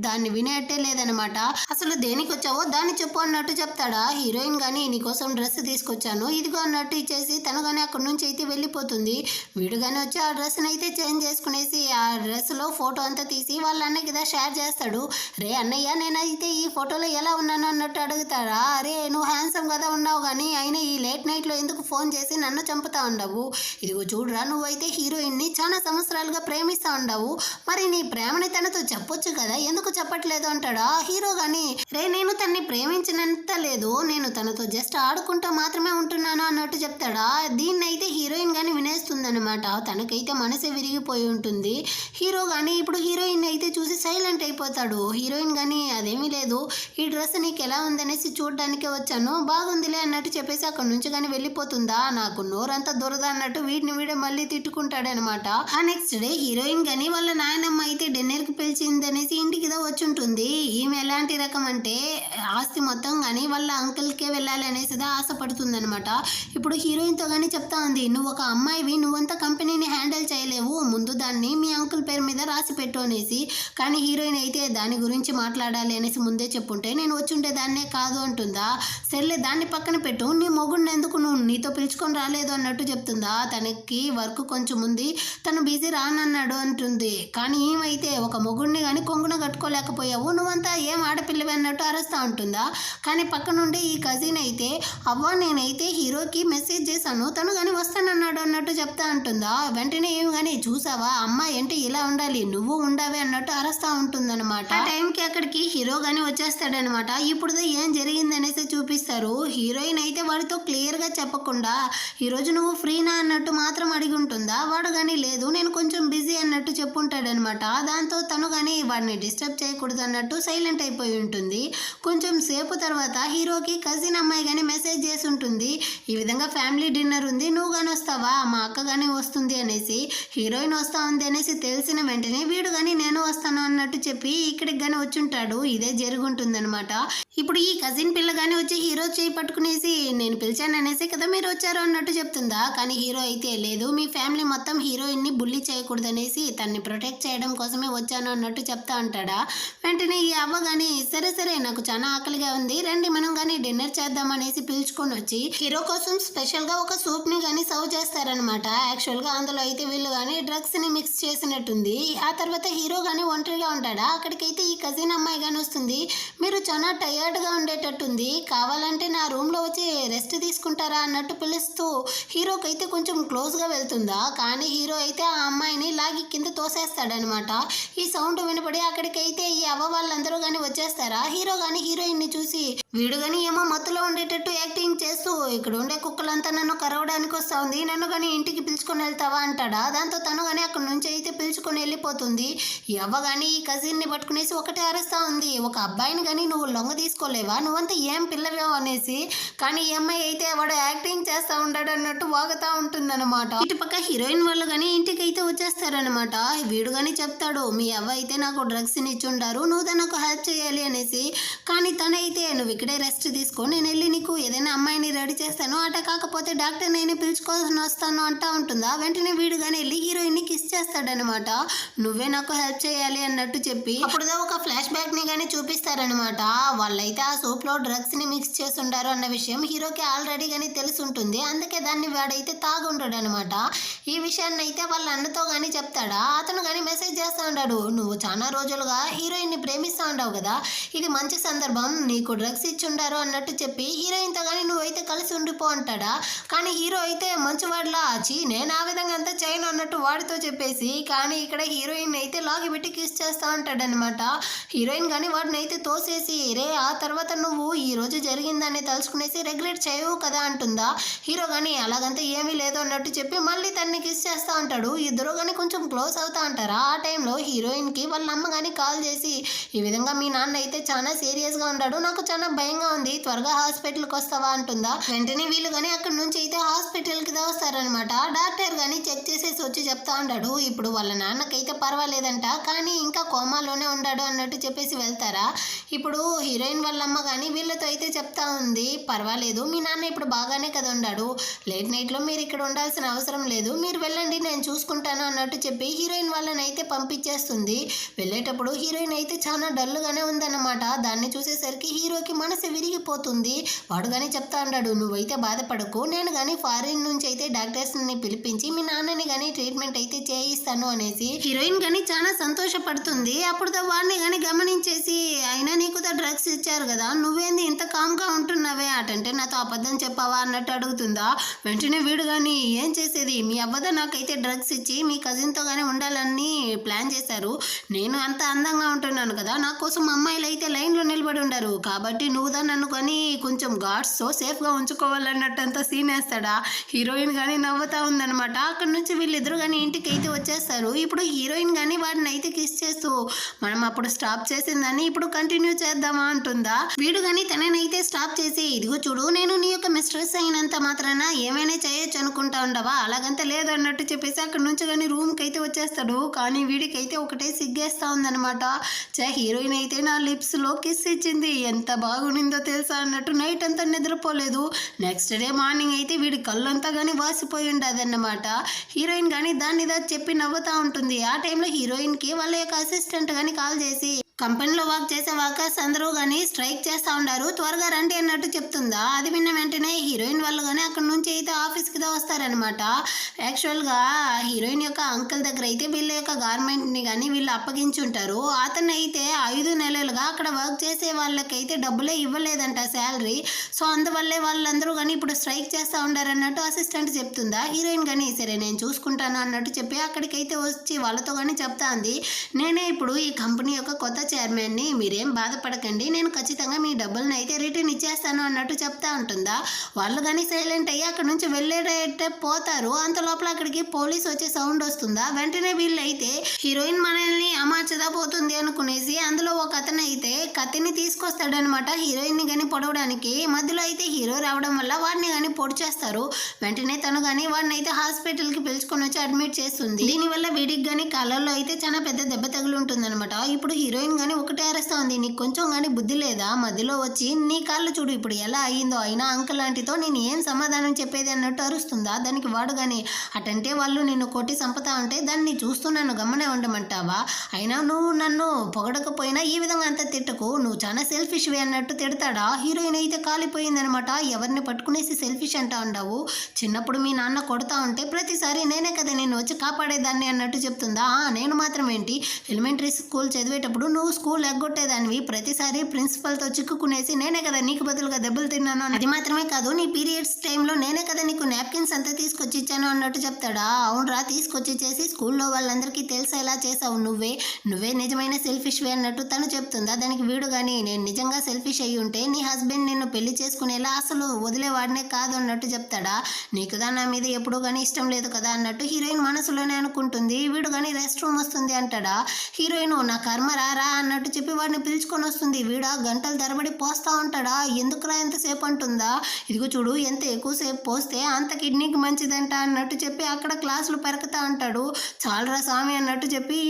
దాన్ని వినేట్టే లేదనమాట. అసలు దేనికి వచ్చావో దాన్ని చెప్పు అన్నట్టు చెప్తాడా. హీరోయిన్ కానీ నీకోసం డ్రెస్ తీసుకొచ్చాను ఇదిగో అన్నట్టు ఇచ్చేసి తను కానీ అక్కడి నుంచి అయితే వెళ్ళిపోతుంది. వీడు కానీ వచ్చి ఆ డ్రెస్ని అయితే చేంజ్ చేసుకునేసి ఆ డ్రెస్లో ఫోటో అంతా తీసి వాళ్ళ అన్నయ్య కదా షేర్ చేస్తాడు. రే అన్నయ్య నేనైతే ఈ ఫోటోలో ఎలా ఉన్నాను అన్నట్టు అడుగుతాడా. అరే నువ్వు హ్యాండ్సమ్ కదా ఉన్నావు కానీ అయినా ఈ లేట్ నైట్లో ఎందుకు ఫోన్ చేసి నన్ను చంపుతా ఉండవు, ఇదిగో చూడరా నువ్వైతే హీరోయిన్ని చాలా సంవత్సరాలుగా ప్రేమిస్తూ ఉండవు, మరి నీ ప్రేమని తనతో చెప్పొచ్చు కదా ఎందుకు చెప్పట్లేదు అంటాడా. హీరో కానీ రే నేను తన్ని ప్రేమించినంత లేదు, నేను తనతో జస్ట్ ఆడుకుంటూ మాత్రమే ఉంటున్నాను అన్నట్టు చెప్తాడా. దీన్నైతే హీరోయిన్ కానీ వినేస్తుందనమాట. తనకైతే మనసే విరిగిపోయి ఉంటుంది. హీరో కానీ ఇప్పుడు హీరోయిన్ అయితే చూసి సైలెంట్ అయిపోతాడు. హీరోయిన్ కానీ అదేమీ లేదు, ఈ డ్రెస్ నీకు ఎలా ఉందనేసి చూడడానికే వచ్చాను, బాగుందిలే అన్నట్టు చెప్పేసి అక్కడ నుంచి కానీ వెళ్ళిపోతుందా. నాకు నోరంతా దొరద అన్నట్టు వీడే మళ్ళీ తిట్టుకుంటాడనమాట. ఆ నెక్స్ట్ డే హీరోయిన్ కానీ వాళ్ళ నాయనమ్మ అయితే డిన్నర్ కి పిలిచింది అనేసి ఇంటికి వచ్చి ఉంటుంది. ఈమె ఎలాంటి రకం అంటే ఆస్తి మొత్తం కానీ వాళ్ళ అంకుల్కే వెళ్ళాలి అనేసి ఆశపడుతుంది అనమాట. ఇప్పుడు హీరోయిన్ తో కానీ చెప్తా ఉంది, నువ్వు ఒక అమ్మాయివి, నువ్వంతా కంపెనీని హ్యాండిల్ చేయలేవు, ముందు దాన్ని మీ అంకుల్ పేరు మీద రాసి పెట్టు అనేసి. కానీ హీరోయిన్ అయితే దాని గురించి మాట్లాడాలి అనేసి ముందే చెప్పుంటే నేను వచ్చుంటే దాన్నే కాదు అంటుందా. సర్లే దాన్ని పక్కన పెట్టు, నీ మొగుడిని ఎందుకు నువ్వు నీతో పిలుచుకొని రాలేదు అన్నట్టు చెప్తుందా. తనకి వర్క్ కొంచెం ఉంది, తను బిజీ రానన్నాడు అంటుంది. కానీ ఏమైతే ఒక మొగుడిని కానీ కొంగున కట్టుకోలేకపోయావు, నువ్వంతా ఏం ఆడపిల్లవి అన్నట్టు అరుస్తూ ఉంటుందా. కానీ పక్క నుండి ఈ కజిన్ అయితే అవ్వ నేనైతే హీరోకి మెసేజ్ చేశాను, తను కానీ వస్తానన్నాడు అన్నట్టు చెప్తా ఉంటుందా. వెంటనే ఏమి కానీ చూసావా అమ్మాయి అంటే ఇలా ఉండాలి, నువ్వు ఉండవే అన్నట్టు అరుస్తూ ఉంటుందన్నమాట. ఆ టైంకి అక్కడికి హీరో కానీ వచ్చేస్తాడనమాట. ఇప్పుడు ఏం జరిగింది అనేసి చూపిస్తారు. హీరోయిన్ అయితే వాడితో క్లియర్గా చెప్పకుండా ఈరోజు నువ్వు ఫ్రీనా అన్నట్టు మాత్రం అడిగి ఉంటుందా. వాడు కానీ లేదు నేను కొంచెం బిజీ అన్నట్టు చెప్పుంటాడనమాట. దాంతో తను కానీ వాడిని డిస్టర్బ్ చేయకూడదు అన్నట్టు సైలెంట్ అయిపోయి ఉంటుంది. కొంచెం సేపు తర్వాత హీరోకి కజిన్ అమ్మాయి కానీ మెసేజ్ చేసి ఉంటుంది, ఈ విధంగా ఫ్యామిలీ డిన్నర్ ఉంది, నువ్వు కానీ వస్తావా, మా అక్క కానీ వస్తుంది అనేసి. హీరోయిన్ వస్తా ఉంది అనేసి తెలిసిన వెంటనే వీడు కానీ నేను వస్తాను అన్నట్టు చెప్పి ఇక్కడికి కానీ వచ్చుంటాడు. ఇదే జరుగుంటుందన్నమాట. ఇప్పుడు ఈ కజిన్ పిల్ల కానీ వచ్చి హీరో చేయి పట్టుకునేసి నేను పిలిచాను అనేసి కదా మీరు వచ్చారు అన్నట్టు చెప్తుందా. కానీ హీరో అయితే లేదు, మీ ఫ్యామిలీ మొత్తం హీరోయిన్ని బుల్లి చేయకూడదు అనేసి తన్ని ప్రొటెక్ట్ చేయడం కోసమే వచ్చాను అన్నట్టు చెప్తా ఉంటాడా. వెంటనే ఈ అవ్వ కానీ సరే నాకు చాలా ఆకలిగా ఉంది, రండి మనం కానీ డిన్నర్ చేద్దాం అనేసి పిలుచుకొని వచ్చి హీరో కోసం స్పెషల్ గా ఒక సూప్ ని కానీ సర్వ్ చేస్తారనమాట. యాక్చువల్ గా అందులో అయితే వీళ్ళు కానీ డ్రగ్స్ ని మిక్స్ చేసినట్టుంది. ఆ తర్వాత హీరో కానీ ఒంటరిగా ఉంటాడా. అక్కడికైతే ఈ కజిన్ అమ్మాయి కానీ వస్తుంది, మీరు చాలా టయర్డ్ గా ఉండేటట్టుంది, కావాలంటే నా రూమ్ లో వచ్చి రెస్ట్ తీసుకుంటారా అన్నట్టు పిలుస్తూ హీరోకి అయితే కొంచెం క్లోజ్ గా వెళ్తుందా. కానీ హీరో అయితే ఆ అమ్మాయిని లాగి కింద తోసేస్తాడనమాట. ఈ సౌండ్ వినపడి అక్కడికైతే ఈ అవ్వ వాళ్ళందరూ కానీ వచ్చేస్తారా. హీరో కానీ హీరోయిన్ ని చూసి వీడు కానీ ఏమో మత్తులో ఉండేటట్టు యాక్టింగ్ చేస్తూ ఇక్కడ ఉండే కుక్కలంతా నన్ను కరవడానికి వస్తా ఉంది, నన్ను కానీ ఇంటికి పిలుచుకొని వెళ్తావా అంటాడా. దాంతో తను కానీ అక్కడ నుంచి అయితే పిలుచుకొని వెళ్ళిపోతుంది. అవ్వ కానీ ఈ కజిన్ ని పట్టుకునేసి ఒకటే అరుస్తా ఉంది, ఒక అబ్బాయిని కానీ నువ్వు లొంగ తీసుకోలేవా, నువ్వంతా ఏం పిల్లవో అనేసి. కానీ ఈ అమ్మాయి అయితే వాడు యాక్టింగ్ చేస్తా ఉంటాడు అన్నట్టు వాగుతా ఉంటుందన్నమాట. ఇటుపక్క హీరోయిన్ వాళ్ళు కానీ ఇంటికి అయితే వచ్చేస్తారనమాట. వీడు కానీ చెప్తాడు, మీ అవ్వ అయితే నాకు డ్రగ్స్ ని ఇచ్చుంటారు, నువ్వు తనకు హెల్ప్ చేయాలి అనేసి. కానీ తనైతే నువ్వు ఇక్కడే రెస్ట్ తీసుకో, నేను వెళ్ళి నీకు ఏదైనా అమ్మాయిని రెడీ చేస్తాను, అట కాకపోతే డాక్టర్ నేను పిలుచుకోవాల్సి వస్తాను అంటా ఉంటుందా. వెంటనే వీడు కానీ వెళ్ళి హీరోయిన్ ని కిస్ చేస్తాడనమాట. నువ్వే నాకు హెల్ప్ చేయాలి అన్నట్టు చెప్పి అప్పుడుదా ఒక ఫ్లాష్ బ్యాక్ ని కానీ చూపిస్తారనమాట. వాళ్ళైతే ఆ సూప్ లో డ్రగ్స్ ని మిక్స్ చేసి ఉండారు అన్న విషయం హీరోకి ఆల్రెడీ కానీ తెలిసి ఉంటుంది. అందుకే దాన్ని వాడైతే తాగుంటాడు అనమాట. ఈ విషయాన్ని అయితే వాళ్ళ అన్నతో కానీ చెప్తాడా. అతను కానీ మెసేజ్ చేస్తా ఉంటాడు, నువ్వు చాలా రోజులుగా హీరోయిన్ ని ప్రేమిస్తా ఉంటావు కదా, ఇది మంచి సందర్భం, నీకు డ్రగ్స్ ఇచ్చి ఉండారు అన్నట్టు చెప్పి హీరోయిన్ తో కానీ నువ్వైతే కలిసి ఉండిపో అంటాడా. కానీ హీరో అయితే మంచివాడిలా ఆచి నేను ఆ విధంగా అంతా చేయను అన్నట్టు వాడితో చెప్పేసి, కానీ ఇక్కడ హీరోయిన్ అయితే లాగి పెట్టి కిస్ చేస్తా ఉంటాడనమాట. హీరోయిన్ కానీ వాడిని అయితే తోసేసి రే ఆ తర్వాత నువ్వు ఈ రోజు జరిగిందని తలుచుకునేసి రెగ్రెట్ చేయవు కదా అంటుందా. హీరో కానీ అలాగంతా ఏమీ లేదు అన్నట్టు చెప్పి మళ్ళీ తన్ని కిస్ చేస్తా ఉంటాడు. ఇద్దరు కానీ కొంచెం క్లోజ్ అవుతా ఉంటారా. ఆ టైంలో హీరోయిన్ కి వాళ్ళ అమ్మ కానీ కాల్ చేసి ఈ విధంగా మీ నాన్న అయితే చాలా సీరియస్ గా ఉన్నాడు, నాకు చాలా భయంగా ఉంది, త్వరగా హాస్పిటల్కి వస్తావా అంటుందా. వెంటనే వీళ్ళు కానీ అక్కడ నుంచి అయితే హాస్పిటల్కి వస్తారనమాట. డాక్టర్ కానీ చెక్ చేసేసి వచ్చి చెప్తా ఉంటాడు, ఇప్పుడు వాళ్ళ నాన్నకైతే పర్వాలేదంట, కానీ ఇంకా కోమాలోనే ఉన్నాడు అన్నట్టు చెప్పేసి వెళ్తారా. ఇప్పుడు హీరోయిన్ వాళ్ళ అమ్మ కానీ వీళ్ళతో అయితే చెప్తా ఉంది, పర్వాలేదు మీ నాన్న ఇప్పుడు బాగానే కదా ఉన్నాడు, లేట్ నైట్లో మీరు ఇక్కడ ఉండాల్సిన అవసరం లేదు, మీరు వెళ్ళండి నేను చూసుకుంటాను అన్నట్టు చెప్పి హీరోయిన్ వాళ్ళని అయితే పంపించేస్తుంది. వెళ్ళేటప్పుడు హీరోయిన్ అయితే చాలా డల్గానే ఉందన్నమాట. దాన్ని చూసేసరికి హీరోకి మనసు విరిగిపోతుంది. వాడు కానీ చెప్తా ఉన్నాడు, నువ్వైతే బాధపడకు, నేను కానీ ఫారిన్ నుంచి అయితే డాక్టర్స్ ని పిలిపించి మీ నాన్నని కానీ ట్రీట్మెంట్ అయితే చేయిస్తాను అనేసి. హీరోయిన్ కానీ చాలా సంతోషపడుతుంది. అప్పుడు వాడిని కానీ గమనించేసి అయినా నీకు డ్రగ్స్ ఇచ్చారు కదా, నువ్వేంది ఇంత కామ్గా ఉంటున్నావే, అటంటే నాతో అబద్ధం చెప్పావా అన్నట్టు అడుగుతుందా. వెంటనే వీడు కానీ ఏం చేసేది, మీ అబ్బద నాకైతే డ్రగ్స్ ఇచ్చి మీ కజిన్తో కానీ ఉండాలని ప్లాన్ చేశారు, నేను అంత అందంగా ఉంటున్నాను కదా, నా కోసం అమ్మాయిలు అయితే లైన్లో నిలబడి ఉండరు, కాబట్టి నువ్వుదా నన్ను కానీ కొంచెం గార్డ్స్తో సేఫ్గా ఉంచుకోవాలన్నట్టు అంతా సీన్ వేస్తాడా. హీరోయిన్ కానీ నవ్వుతా ఉందనమాట. అక్కడ నుంచి వీళ్ళిద్దరు కానీ ఇంటికి అయితే వచ్చేస్తారు. ఇప్పుడు హీరోయిన్ కానీ వాడిని అయితే కిస్ చేస్తూ మనం అప్పుడు స్టాప్ చేసిందని ఇప్పుడు కంటిన్యూ చేద్దామా అంటుందా. వీడు కానీ తననైతే స్టాప్ చేసి, ఇదిగో చూడు నేను నీ యొక్క మిస్ట్రెస్ అయినంత మాత్రాన ఏమైనా చేయొచ్చు అనుకుంటా ఉండవా, అలాగంత లేదు అన్నట్టు చెప్పేసి అక్కడి నుంచి కానీ రూమ్కి అయితే వచ్చేస్తాడు. కానీ వీడికైతే ఒకటే సిగ్గేస్తా ఉందనమాట. హీరోయిన్ అయితే నా లిప్స్లో కిస్ ఇచ్చింది, ఎంత బాగునిందో తెలుసా అన్నట్టు నైట్ అంతా నిద్రపోలేదు. నెక్స్ట్ డే మార్నింగ్ అయితే వీడి కళ్ళంతా కానీ వాసిపోయి ఉండదన్నమాట. హీరోయిన్ కానీ దాన్ని చెప్పి నవ్వుతూ ఉంటుంది. ఆ టైంలో హీరోయిన్కి వాళ్ళ యొక్క అసిస్టెంట్ కానీ కాల్ చేసి, కంపెనీలో వర్క్ చేసే వర్కర్స్ అందరూ కానీ స్ట్రైక్ చేస్తూ ఉన్నారు, త్వరగా రండి అన్నట్టు చెప్తుందా. అది విన్న వెంటనే హీరోయిన్ వాళ్ళు కానీ అక్కడ నుంచి అయితే ఆఫీస్కి వస్తారనమాట. యాక్చువల్గా హీరోయిన్ యొక్క అంకుల్ దగ్గర అయితే వీళ్ళ యొక్క గార్మెంట్ని కానీ వీళ్ళు అప్పగించి ఉంటారు. అతను అయితే 5 నెలలుగా అక్కడ వర్క్ చేసే వాళ్ళకైతే డబ్బులే ఇవ్వలేదంట శాలరీ. సో అందువల్లే వాళ్ళందరూ కానీ ఇప్పుడు స్ట్రైక్ చేస్తూ ఉండారన్నట్టు అసిస్టెంట్ చెప్తుందా. హీరోయిన్ కానీ సరే నేను చూసుకుంటాను అన్నట్టు చెప్పి అక్కడికైతే వచ్చి వాళ్ళతో కానీ చెప్తా ఉంది, నేనే ఇప్పుడు ఈ కంపెనీ యొక్క కొత్త చైర్మన్ని, మీరేం బాధపడకండి, నేను ఖచ్చితంగా మీ డబ్బులను అయితే రిటర్న్ ఇచ్చేస్తాను అన్నట్టు చెప్తా ఉంటుందా. వాళ్ళు కానీ సైలెంట్ అయ్యి అక్కడ నుంచి వెళ్ళేటట్టే పోతారు. అంత లోపల అక్కడికి పోలీస్ వచ్చే సౌండ్ వస్తుందా. వెంటనే వీళ్ళు అయితే హీరోయిన్ మనల్ని అమార్చదా పోతుంది అనుకునేసి అందులో ఒక అతను అయితే కత్తిని తీసుకొస్తాడనమాట హీరోయిన్ ని కానీ పొడవడానికి. మధ్యలో అయితే హీరో రావడం వల్ల వాడిని కానీ పొడి చేస్తారు. వెంటనే తను కానీ వాడిని అయితే హాస్పిటల్కి పిలుచుకొని వచ్చి అడ్మిట్ చేస్తుంది. దీనివల్ల వీడికి కానీ కాళ్ళల్లో అయితే చాలా పెద్ద దెబ్బ తగిలి ఉంటుంది అనమాట. ఇప్పుడు హీరోయిన్ కానీ ఒకటే అరేస్తా ఉంది, నీకు కొంచెం కానీ బుద్ధి లేదా, మధ్యలో వచ్చి నీ కాళ్ళు చూడు ఇప్పుడు ఎలా అయ్యిందో, అయినా అంకుల్ ఆంటీతో నేను ఏం సమాధానం చెప్పేది అన్నట్టు అరుస్తుందా. దానికి వాడు కానీ, అటంటే వాళ్ళు నిన్ను కొట్టి చంపుతా ఉంటే దాన్ని చూస్తూ నన్ను గమ్మనే ఉండమంటావా, అయినా నువ్వు నన్ను పొగడకపోయినా ఈ విధంగా అంత తిట్టకు, నువ్వు చాలా సెల్ఫిష్వి అన్నట్టు తిడతాడా. హీరోయిన్ అయితే కాలిపోయిందనమాట. ఎవరిని పట్టుకునేసి సెల్ఫిష్ అంటా ఉండవు, చిన్నప్పుడు మీ నాన్న కొడతా ఉంటే ప్రతిసారి నేనే కదా నేను వచ్చి కాపాడేదాన్ని అన్నట్టు చెప్తుందా. నేను మాత్రం ఏంటి, ఎలిమెంటరీ స్కూల్ చదివేటప్పుడు నువ్వు స్కూల్ ఎగ్గొట్టేదానివి, ప్రతిసారి ప్రిన్సిపల్తో చిక్కుకునేసి నేనే కదా నీకు బదులుగా దెబ్బలు తిన్నాను, అది మాత్రమే కాదు నీ పీరియడ్స్ టైంలో నేనే కదా నీకు నాప్కిన్స్ అంతా తీసుకొచ్చి ఇచ్చాను అన్నట్టు చెప్తాడా. అవునరా తీసుకొచ్చి చేసి స్కూల్లో వాళ్ళందరికీ తెలిసేలా చేసావు, నువ్వే నిజమైన సెల్ఫిష్వే అన్నట్టు తను చెప్తుందా. దానికి వీడు కానీ, నేను నిజంగా సెల్ఫిష్ అయ్యి ఉంటే నీ హస్బెండ్ నిన్ను పెళ్లి చేసుకునేలా అసలు వదిలేవాడినే కాదు అన్నట్టు చెప్తాడా. నీకు దా నా మీద ఎప్పుడూ కానీ ఇష్టం లేదు కదా అన్నట్టు హీరోయిన్ మనసులోనే అనుకుంటుంది. వీడు కానీ రెస్ట్ రూమ్ వస్తుంది అంటాడా. హీరోయిన్ నా కర్మ రా అన్నట్టు చెప్పి వాడిని పిలుచుకొని వస్తుంది. వీడా గంటలు తరబడి పోస్తా ఉంటాడా. ఎందుకురా ఎంతసేపు అంటుందా. ఇదిగో చూడు ఎంత ఎక్కువసేపు పోస్తే అంత కిడ్నీకి మంచిదంట అన్నట్టు చెప్పి అక్కడ క్లాసులు పెరకుతా ఉంటాడు. చాలరా స్వామి అన్నట్టు చెప్పి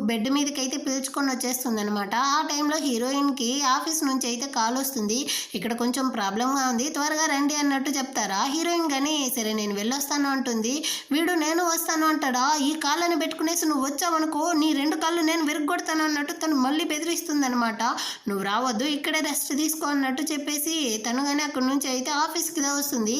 బెడ్ మీదకి అయితే పిలుచుకొని వచ్చేస్తుంది అనమాట. ఆ టైంలో హీరోయిన్కి ఆఫీస్ నుంచి అయితే కాల్ వస్తుంది, ఇక్కడ కొంచెం ప్రాబ్లంగా ఉంది త్వరగా రండి అన్నట్టు చెప్తారా. హీరోయిన్ కానీ సరే నేను వెళ్ళొస్తాను అంటుంది. వీడు నేను వస్తాను అంటాడా. ఈ కాళ్ళని పెట్టుకునేసి నువ్వు వచ్చావనుకో నీ 2 కాళ్ళు నేను విరగొడతాను అన్నట్టు తను మళ్ళీ బెదిరిస్తుంది అనమాట. నువ్వు రావద్దు ఇక్కడే రెస్ట్ తీసుకో అన్నట్టు చెప్పేసి తను కానీ అక్కడి నుంచి అయితే ఆఫీస్కి వస్తుంది.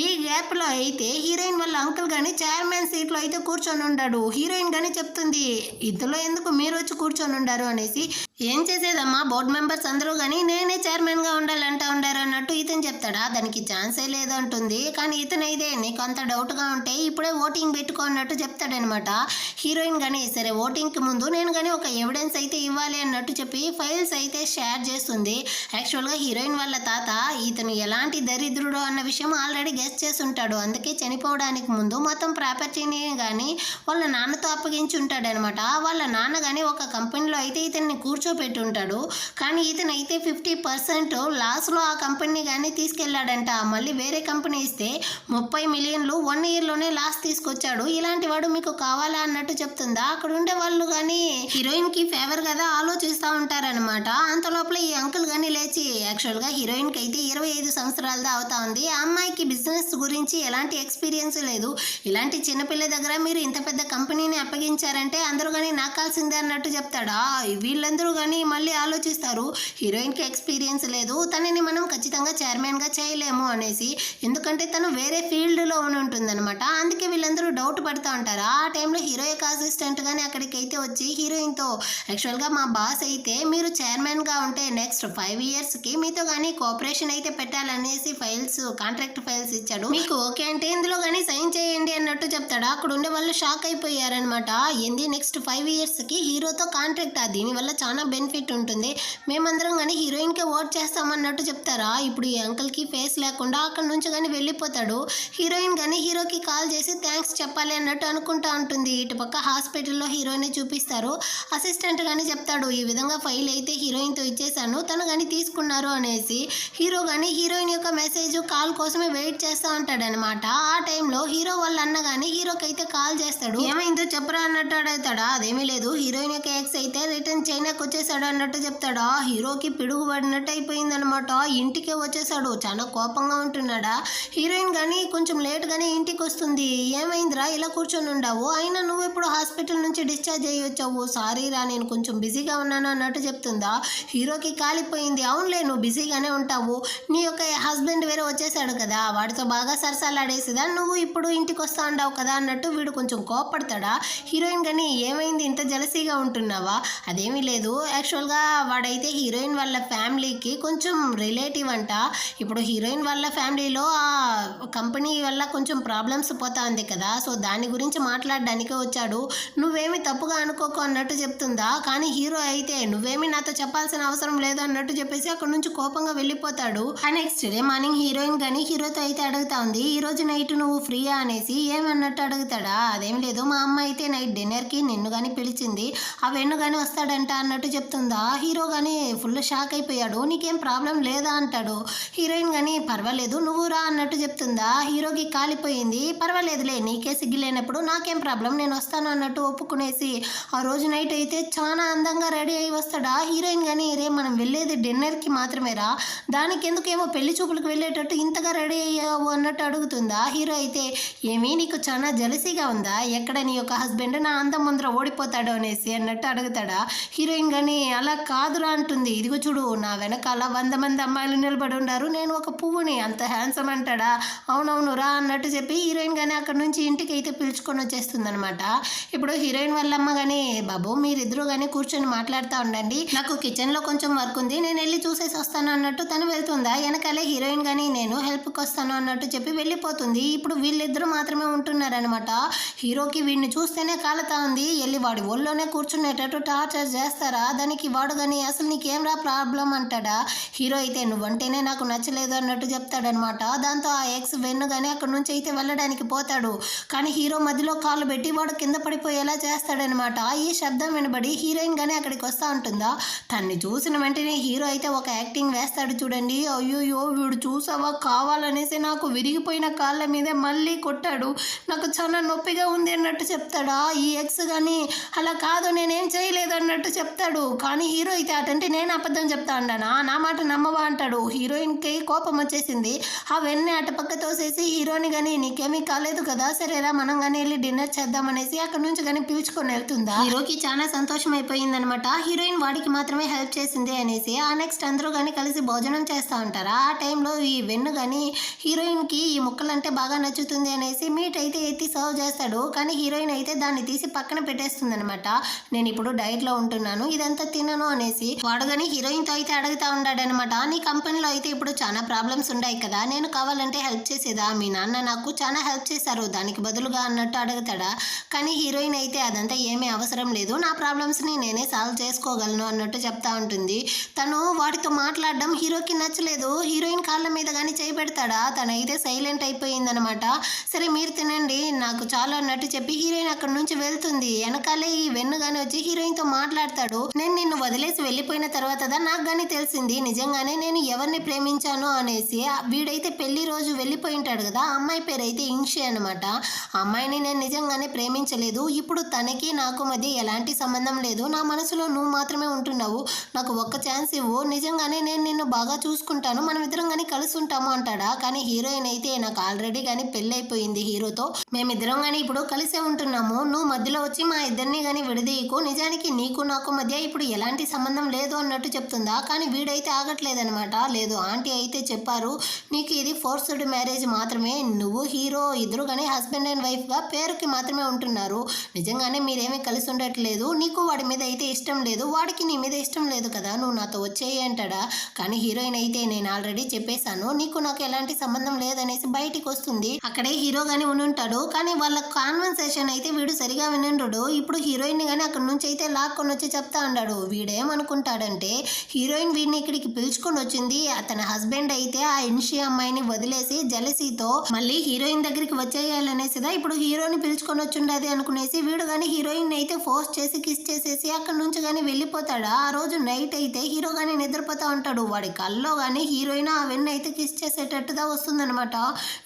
ఈ గ్యాప్లో అయితే హీరోయిన్ వాళ్ళ అంకుల్ కానీ చైర్మన్ సీట్లో అయితే కూర్చొని ఉంటాడు. హీరోయిన్ కానీ చెప్తుంది, ఇందులో ఎందుకు మీరు వచ్చి కూర్చొని ఉండారు అనేసి. ఏం చేసేదమ్మా, బోర్డు మెంబర్స్ అందరూ కానీ నేనే చైర్మన్గా ఉండాలంటా ఉండారు అన్నట్టు ఇతను చెప్తాడా. దానికి ఛాన్సే లేదు అంటుంది. కానీ ఇతను అయితే నీకు అంత డౌట్గా ఉంటే ఇప్పుడే ఓటింగ్ పెట్టుకో అన్నట్టు చెప్తాడనమాట. హీరోయిన్ కానీ సరే ఓటింగ్కి ముందు నేను కానీ ఒక ఎవిడెన్స్ అయితే ఇవ్వాలి అన్నట్టు చెప్పి ఫైల్స్ అయితే షేర్ చేస్తుంది. యాక్చువల్గా హీరోయిన్ వాళ్ళ తాత ఇతను ఎలాంటి దరిద్రుడు అన్న విషయం ఆల్రెడీ గెస్ చేసి ఉంటాడు. అందుకే చనిపోవడానికి ముందు మొత్తం ప్రాపర్టీని కానీ వాళ్ళ నాన్నతో అప్పగించి ఉంటాడనమాట. వాళ్ళ నాన్న కానీ ఒక కంపెనీలో అయితే ఇతన్ని కూర్చోపెట్టి ఉంటాడు. కానీ ఇతను అయితే 50% లాస్లో ఆ కంపెనీ కానీ తీసుకెళ్ళాడంట. మళ్ళీ వేరే కంపెనీ ఇస్తే 30 మిలియన్లు 1 ఇయర్లోనే లాస్ తీసుకొచ్చాడు. ఇలాంటి వాడు మీకు కావాలా అన్నట్టు చెప్తుందా. అక్కడ ఉండే వాళ్ళు కానీ హీరోయిన్కి ఫేవర్ కదా ఆలోచిస్తూ ఉంటారనమాట. అంత లోపల ఈ అంకుల్ కానీ లేచి, యాక్చువల్గా హీరోయిన్కి అయితే 25 సంవత్సరాలదా అవుతా ఉంది. ఆ అమ్మాయికి బిజినెస్ గురించి ఎలాంటి ఎక్స్పీరియన్స్ లేదు. ఇలాంటి చిన్నపిల్ల దగ్గర మీరు ఇంత పెద్ద కంపెనీని అప్పగించారంటే అందరూ కానీ నాకాల్సిందే అన్నట్టు చెప్తాడా. వీళ్ళందరూ కానీ మళ్ళీ ఆలోచిస్తారు, హీరోయిన్కి ఎక్స్పీరియన్స్ లేదు, తనని మనం ఖచ్చితంగా చైర్మన్గా చేయలేము అనేసి. ఎందుకంటే తను వేరే ఫీల్డ్లో ఉంటుందన్నమాట. అందుకే వీళ్ళందరూ డౌట్ పడుతూ ఉంటారు. ఆ టైంలో హీరో యొక్క అసిస్టెంట్ కానీ అక్కడికి అయితే వచ్చి హీరోయిన్తో, యాక్చువల్గా మా బాస్ అయితే మీరు చైర్మన్గా ఉంటే నెక్స్ట్ 5 ఇయర్స్కి మీతో కానీ కోఆపరేషన్ అయితే పెట్టాలనేసి కాంట్రాక్ట్ ఫైల్స్ ఇచ్చాడు, మీకు ఓకే అంటే ఇందులో కానీ సైన్ చేయండి అన్నట్టు చెప్తాడు. అక్కడ ఉండే వాళ్ళు షాక్ అయిపోయారనమాట. ఏంది నెక్స్ట్ 5 ఇయర్స్కి హీరోతో కాంట్రాక్ట్, దీనివల్ల చాలా బెనిఫిట్ ఉంటుంది, మేమందరం కానీ హీరోయిన్కే ఓట్ చేస్తామన్నట్టు చెప్తారా. ఇప్పుడు ఈ అంకుల్కి ఫేస్ లేకుండా అక్కడ నుంచి కానీ వెళ్ళిపోతాడు. హీరోయిన్ కానీ హీరోకి కాల్ చేసి థ్యాంక్స్ చెప్పాలి అన్నట్టు అనుకుంటా ఉంటుంది. ఇటుపక్క హాస్పిటల్లో హీరోయిన్ చూపిస్తారు. అసిస్టెంట్ కానీ చెప్తాడు, ఈ విధంగా ఫైల్ అయితే హీరోయిన్తో ఇచ్చేసాను, తను కానీ తీసుకున్నారు అనేసి. హీరో కానీ హీరోయిన్ యొక్క మెసేజ్ కాల్ కోసమే వెయిట్ చేస్తూ ఉంటాడనమాట. ఆ టైంలో హీరో వాళ్ళ అన్న కానీ హీరోకి అయితే కాల్ చేస్తాడు. ఏమైందో చెప్పరా అన్నట్టు అడుగుతాడా. అదేమీ లేదు, హీరోయిన్ యొక్క ఎక్స్ అయితే రిటర్న్ చైనాకి వచ్చేసాడు అన్నట్టు చెప్తాడా. హీరోకి పిడుగు పడినట్టు అయిపోయిందనమాట. ఇంటికే వచ్చేసాడు, చాలా కోపంగా ఉంటున్నాడా. హీరోయిన్ కానీ కొంచెం లేట్గానే ఇంటికి వస్తుంది. ఏమైందిరా ఇలా కూర్చొని ఉండవు, అయినా నువ్వు ఇప్పుడు హాస్పిటల్ నుంచి డిశ్చార్జ్ అయ్యి వచ్చావు, సారీ రా నేను కొంచెం బిజీగా ఉన్నాను అన్నట్టు చెప్తుందా. హీరోకి కాలిపోయింది. అవునులే నువ్వు బిజీగానే ఉంటావు, నీ యొక్క హస్బెండ్ వేరే వచ్చేసాడు కదా, వాడితో బాగా సరసాలాడేసిదా, నువ్వు ఇప్పుడు ఇంటికి వస్తా ఉండవు కదా అన్నట్టు వీడు కొంచెం కోపడతాడా. హీరోయిన్ కానీ ఏమైంది ఇంత జలసీగా ఉంటున్నావా. అదేమీ లేదు, యాక్చువల్గా వాడైతే హీరోయిన్ వాళ్ళ ఫ్యామిలీకి కొంచెం రిలేటివ్ అంట. ఇప్పుడు హీరోయిన్ వాళ్ళ ఫ్యామిలీలో ఆ కంపెనీ వల్ల కొంచెం ప్రాబ్లమ్స్ పోతా ఉంది కదా, సో దాని గురించి మాట్లాడడానికే వచ్చాడు, నువ్వేమీ తప్పుగా అనుకోకు అన్నట్టు చెప్తుందా. కానీ హీరో అయితే నువ్వేమీ నాతో చెప్పాల్సిన అవసరం లేదు అన్నట్టు చెప్పేసి అక్కడ నుంచి కోపంగా వెళ్ళిపోతాడు. నెక్స్ట్ డే మార్నింగ్ హీరోయిన్ కానీ హీరోతో అయితే అడుగుతా ఉంది, ఈ రోజు నైట్ నువ్వు ఫ్రీయా అనేసి. ఏమన్నట్టు అడుగుతాడా. అదేం లేదు, మా అమ్మ అయితే నైట్ డిన్నర్కి నిన్ను కానీ పిలిచింది, ఆ వెన్ను కానీ వస్తాడంట అన్నట్టు చెప్తుందా. హీరో కానీ ఫుల్ షాక్ అయిపోయాడు, నీకేం ప్రాబ్లం లేదా అంటాడు. హీరోయిన్ కానీ పర్వాలేదు నువ్వు రా అన్నట్టు చెప్తుందా. హీరోకి కాలిపోయింది, పర్వాలేదులే నీకే సిగ్గులేనప్పుడు నాకేం ప్రాబ్లం నేను వస్తాను అన్నట్టు ఒప్పుకునేసి ఆ రోజు నైట్ అయితే చాలా అందంగా రెడీ అయి వస్తాడా. హీరోయిన్ కానీ రే మనం వెళ్ళేది డిన్నర్కి మాత్రమే రా, దానికి ఎందుకేమో పెళ్లి చూపులకు వెళ్ళేటట్టు ఇంతగా రెడీ అయ్యావు అన్నట్టు అడుగుతుందా. హీరో అయితే ఏమీ నీకు చాలా జలసీగా ఉందా, ఎక్కడ నీ యొక్క హస్బెండ్ నా అందం ముందర ఓడిపోతాడు అనేసి అన్నట్టు అడుగుతాడా. హీరోయిన్ కానీ అలా కాదురా అంటుంది, ఇదిగో చూడు నా వెనకాల 100 మంది అమ్మాయిలు నిలబడి ఉన్నారు, నేను ఒక పువ్వుని అంత హ్యాండ్సమ్ అంటాడా. అవునవును రా అన్నట్టు చెప్పి హీరోయిన్ కానీ అక్కడ నుంచి ఇంటికి అయితే పిలుచుకొని వచ్చేస్తుంది అనమాట. ఇప్పుడు హీరోయిన్ వాళ్ళ అమ్మ కానీ బాబు మీరిద్దరూ కానీ కూర్చొని మాట్లాడుతూ ఉండండి, నాకు కిచెన్లో కొంచెం వర్క్ ఉంది నేను వెళ్ళి చూసేసి వస్తాను అన్నట్టు తను వెళ్తుందా. వెనకాలే హీరోయిన్ కానీ నేను హెల్ప్కి వస్తాను అన్నట్టు చెప్పి వెళ్ళిపోతుంది. ఇప్పుడు వీళ్ళిద్దరూ మాత్రమే ఉంటున్నారనమాట. హీరోకి వీడిని చూస్తేనే కాలుతా ఉంది, వెళ్ళి వాడి ఒళ్ళోనే కూర్చునేటట్టు టార్చర్ చేస్తారా. దానికి వాడు కానీ అసలు నీకేం రా ప్రాబ్లం అంటాడా. హీరో అయితే నువ్వంటేనే నాకు నచ్చలేదు అన్నట్టు చెప్తాడనమాట. దాంతో ఆ ఎక్స్ వెన్ను కానీ అక్కడ నుంచి అయితే వెళ్ళడానికి పోతాడు, కానీ హీరో మధ్యలో కాళ్ళు పెట్టి వాడు కింద పడిపోయేలా చేస్తాడనమాట. ఈ శబ్దం వినబడి హీరోయిన్ కానీ అక్కడికి వస్తూ ఉంటుందా. తన్ని చూసిన వెంటనే హీరో అయితే ఒక యాక్టింగ్ వేస్తాడు చూడండి. అయ్యోయ్యో వీడు చూసావా కావాలనేసి నాకు విరిగిపోయిన కాళ్ళ మీదే మళ్ళీ కొట్టాడు, నాకు చాలా నొప్పిగా ఉంది అన్నట్టు చెప్తాడా. ఈ ఎక్స్ కానీ అలా కాదు నేనేం చేయలేదు అన్నట్టు చెప్తాడు. కానీ హీరో అయితే అటంటే నేను అబద్ధం చెప్తా అన్నానా, నా మాట నమ్మవా అంటాడు. హీరోయిన్కి కోపం వచ్చేసింది, ఆ వెన్ను అటుపక్క తోసేసి హీరోని కానీ నీకేమీ కాలేదు కదా సరేరా మనం కానీ వెళ్ళి డిన్నర్ చేద్దామనేసి అక్కడ నుంచి కానీ పిలుచుకొని వెళ్తుందా. హీరోకి చాలా సంతోషం అయిపోయిందనమాట, హీరోయిన్ వాడికి మాత్రమే హెల్ప్ చేసింది అనేసి. ఆ నెక్స్ట్ అందరూ కానీ కలిసి భోజనం చేస్తూ ఉంటారా. ఆ టైంలో ఈ వెన్ను కానీ హీరోయిన్కి ఈ ముక్కలంటే బాగా నచ్చుతుంది అనేసి మీట్ అయితే ఎత్తి సర్వ్ చేస్తాడు, కానీ హీరోయిన్ అయితే దాన్ని తీసి పక్కన పెట్టేస్తుంది అనమాట. నేను ఇప్పుడు డైట్లో ఉంటున్నాను ఇదంతా తినను అనేసి. వాడు కానీ హీరోయిన్తో అయితే అడుగుతా ఉన్నాడనమాట, నీ కంపెనీలో అయితే ఇప్పుడు చాలా ప్రాబ్లమ్స్ ఉన్నాయి కదా, నేను కావాలంటే హెల్ప్ చేసేదా, మీ నాన్న నాకు చాలా హెల్ప్ చేశారు దానికి బదులుగా అన్నట్టు అడుగుతాడా. కానీ హీరోయిన్ అయితే అదంతా ఏమీ అవసరం లేదు, నా ప్రాబ్లమ్స్ని నేనే సాల్వ్ చేసుకోగలను అన్నట్టు చెప్తా ఉంటుంది. తను వాడితో మాట్లాడడం హీరోకి నచ్చలేదు, హీరోయిన్ కాళ్ళ మీద కానీ చేయి పెడతాడా. తనైతే సైలెంట్ అయిపోయిందనమాట. సరే మీరు తినండి నాకు చాలు అన్నట్టు చెప్పి హీరోయిన్ అక్కడ నుంచి వెళ్తుంది. వెనకాలే ఈ వెన్ను కానీ వచ్చి హీరోయిన్తో మాట్లాడతాడు, నేను నిన్ను వదిలేసి వెళ్ళిపోయిన తర్వాత నాకు కానీ తెలిసింది నిజంగానే నేను ఎవరిని ప్రేమించాను అనేసి. వీడైతే పెళ్లి రోజు వెళ్ళిపోయి ఉంటాడు కదా, ఆ అమ్మాయి పేరు అయితే ఇంషి అనమాట. ఆ అమ్మాయిని నేను నిజంగానే ప్రేమించలేదు, ఇప్పుడు తనకి నాకు మధ్య ఎలాంటి సంబంధం లేదు, నా మనసులో నువ్వు మాత్రమే ఉంటున్నావు, నాకు ఒక్క ఛాన్స్ ఇవ్వు, నిజంగానే నేను నిన్ను బాగా చూసుకుంటాను, మనం ఇద్దరం కానీ కలిసి ఉంటాము అంటాడా. కానీ హీరోయిన్ అయితే నాకు ఆల్రెడీ కానీ పెళ్ళి అయిపోయింది హీరోతో, మేమిద్దరం కానీ ఇప్పుడు కలిసే ఉంటున్నాము, నువ్వు మధ్యలో వచ్చి మా ఇద్దరిని కానీ విడదీయకు, నిజానికి నీకు నాకు మధ్య ఇప్పుడు ఎలాంటి సంబంధం లేదు అన్నట్టు చెప్తుందా. కానీ వీడైతే ఆగట్లేదనమాట. లేదు ఆంటీ అయితే చెప్పారు నీకు ఇది ఫోర్స్డ్ మ్యారేజ్ మాత్రమే, నువ్వు హీరో ఇద్దరు కానీ హస్బెండ్ అండ్ వైఫ్గా పేరుకి మాత్రమే ఉంటున్నారు, నిజంగానే మీరేమీ కలిసి ఉండట్లేదు, నీకు వాడి మీద అయితే ఇష్టం లేదు, వాడికి నీ మీద ఇష్టం లేదు కదా, నువ్వు నాతో వచ్చేయి అంటాడా. కానీ హీరోయిన్ అయితే నేను ఆల్రెడీ చెప్పేశాను నీకు నాకు ఎలాంటి సంబంధం లేదనేసి బయటికి వస్తుంది. అక్కడే హీరో కానీ ఉంటాడు, కానీ వాళ్ళ కాన్వర్సేషన్ అయితే వీడు సరిగా వినండు. ఇప్పుడు హీరోయిన్ కానీ అక్కడ నుంచి అయితే లాక్కొని వచ్చి చెప్తా ఉన్నాడు. వీడేమనుకుంటాడంటే హీరోయిన్ వీడిని ఇక్కడికి పిలుచుకొని వచ్చింది తన హస్బెండ్ అయితే ఆ ఇన్షి అమ్మాయిని వదిలేసి జెలసీతో మళ్ళీ హీరోయిన్ దగ్గరికి వచ్చేయాలనేసిదా ఇప్పుడు హీరోని పిలుచుకొని వచ్చిండది అనుకునేసి వీడు కానీ హీరోయిన్ అయితే ఫోర్స్ చేసి కిస్ చేసేసి అక్కడ నుంచి కానీ వెళ్ళిపోతాడా. ఆ రోజు నైట్ అయితే హీరో కానీ నిద్రపోతా ఉంటాడు. వాడి కల్లో కానీ హీరోయిన్ ఆ వెన్ను అయితే కిస్ చేసేటట్టుగా వస్తుందనమాట.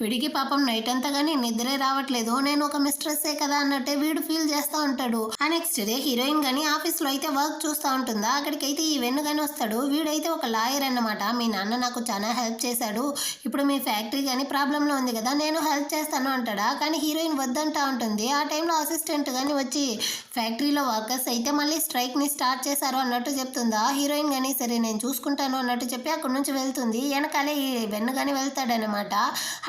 వీడికి పాపం నైట్ అంతా కానీ నిద్రే రావట్లేదు. నేను ఒక మిస్ట్రెస్సే కదా అన్నట్టే వీడు ఫీల్ చేస్తూ ఉంటాడు. ఆ నెక్స్ట్ డే హీరోయిన్ కానీ ఆఫీస్లో అయితే వర్క్ చూస్తూ ఉంటుందా. అక్కడికైతే ఈ వెన్ను కానీ వస్తాడు. వీడైతే ఒక లాయర్ అన్నమాట. మీ నాన్న నాకు చాలా హెల్ప్ చేశాడు, ఇప్పుడు మీ ఫ్యాక్టరీ కానీ ప్రాబ్లంలో ఉంది కదా, నేను హెల్ప్ చేస్తాను అంటాడా. కానీ హీరోయిన్ వద్దంటా ఉంటుంది. ఆ టైంలో అసిస్టెంట్ కానీ వచ్చి ఫ్యాక్టరీలో వర్కర్స్ అయితే మళ్ళీ స్ట్రైక్ని స్టార్ట్ చేశారు అన్నట్టు చెప్తుందా. హీరోయిన్ కానీ సరే నేను చూసుకుంటాను అన్నట్టు చెప్పి అక్కడి నుంచి వెళ్తుంది. వెనకాలే ఈ వెన్ను కానీ వెళ్తాడనమాట.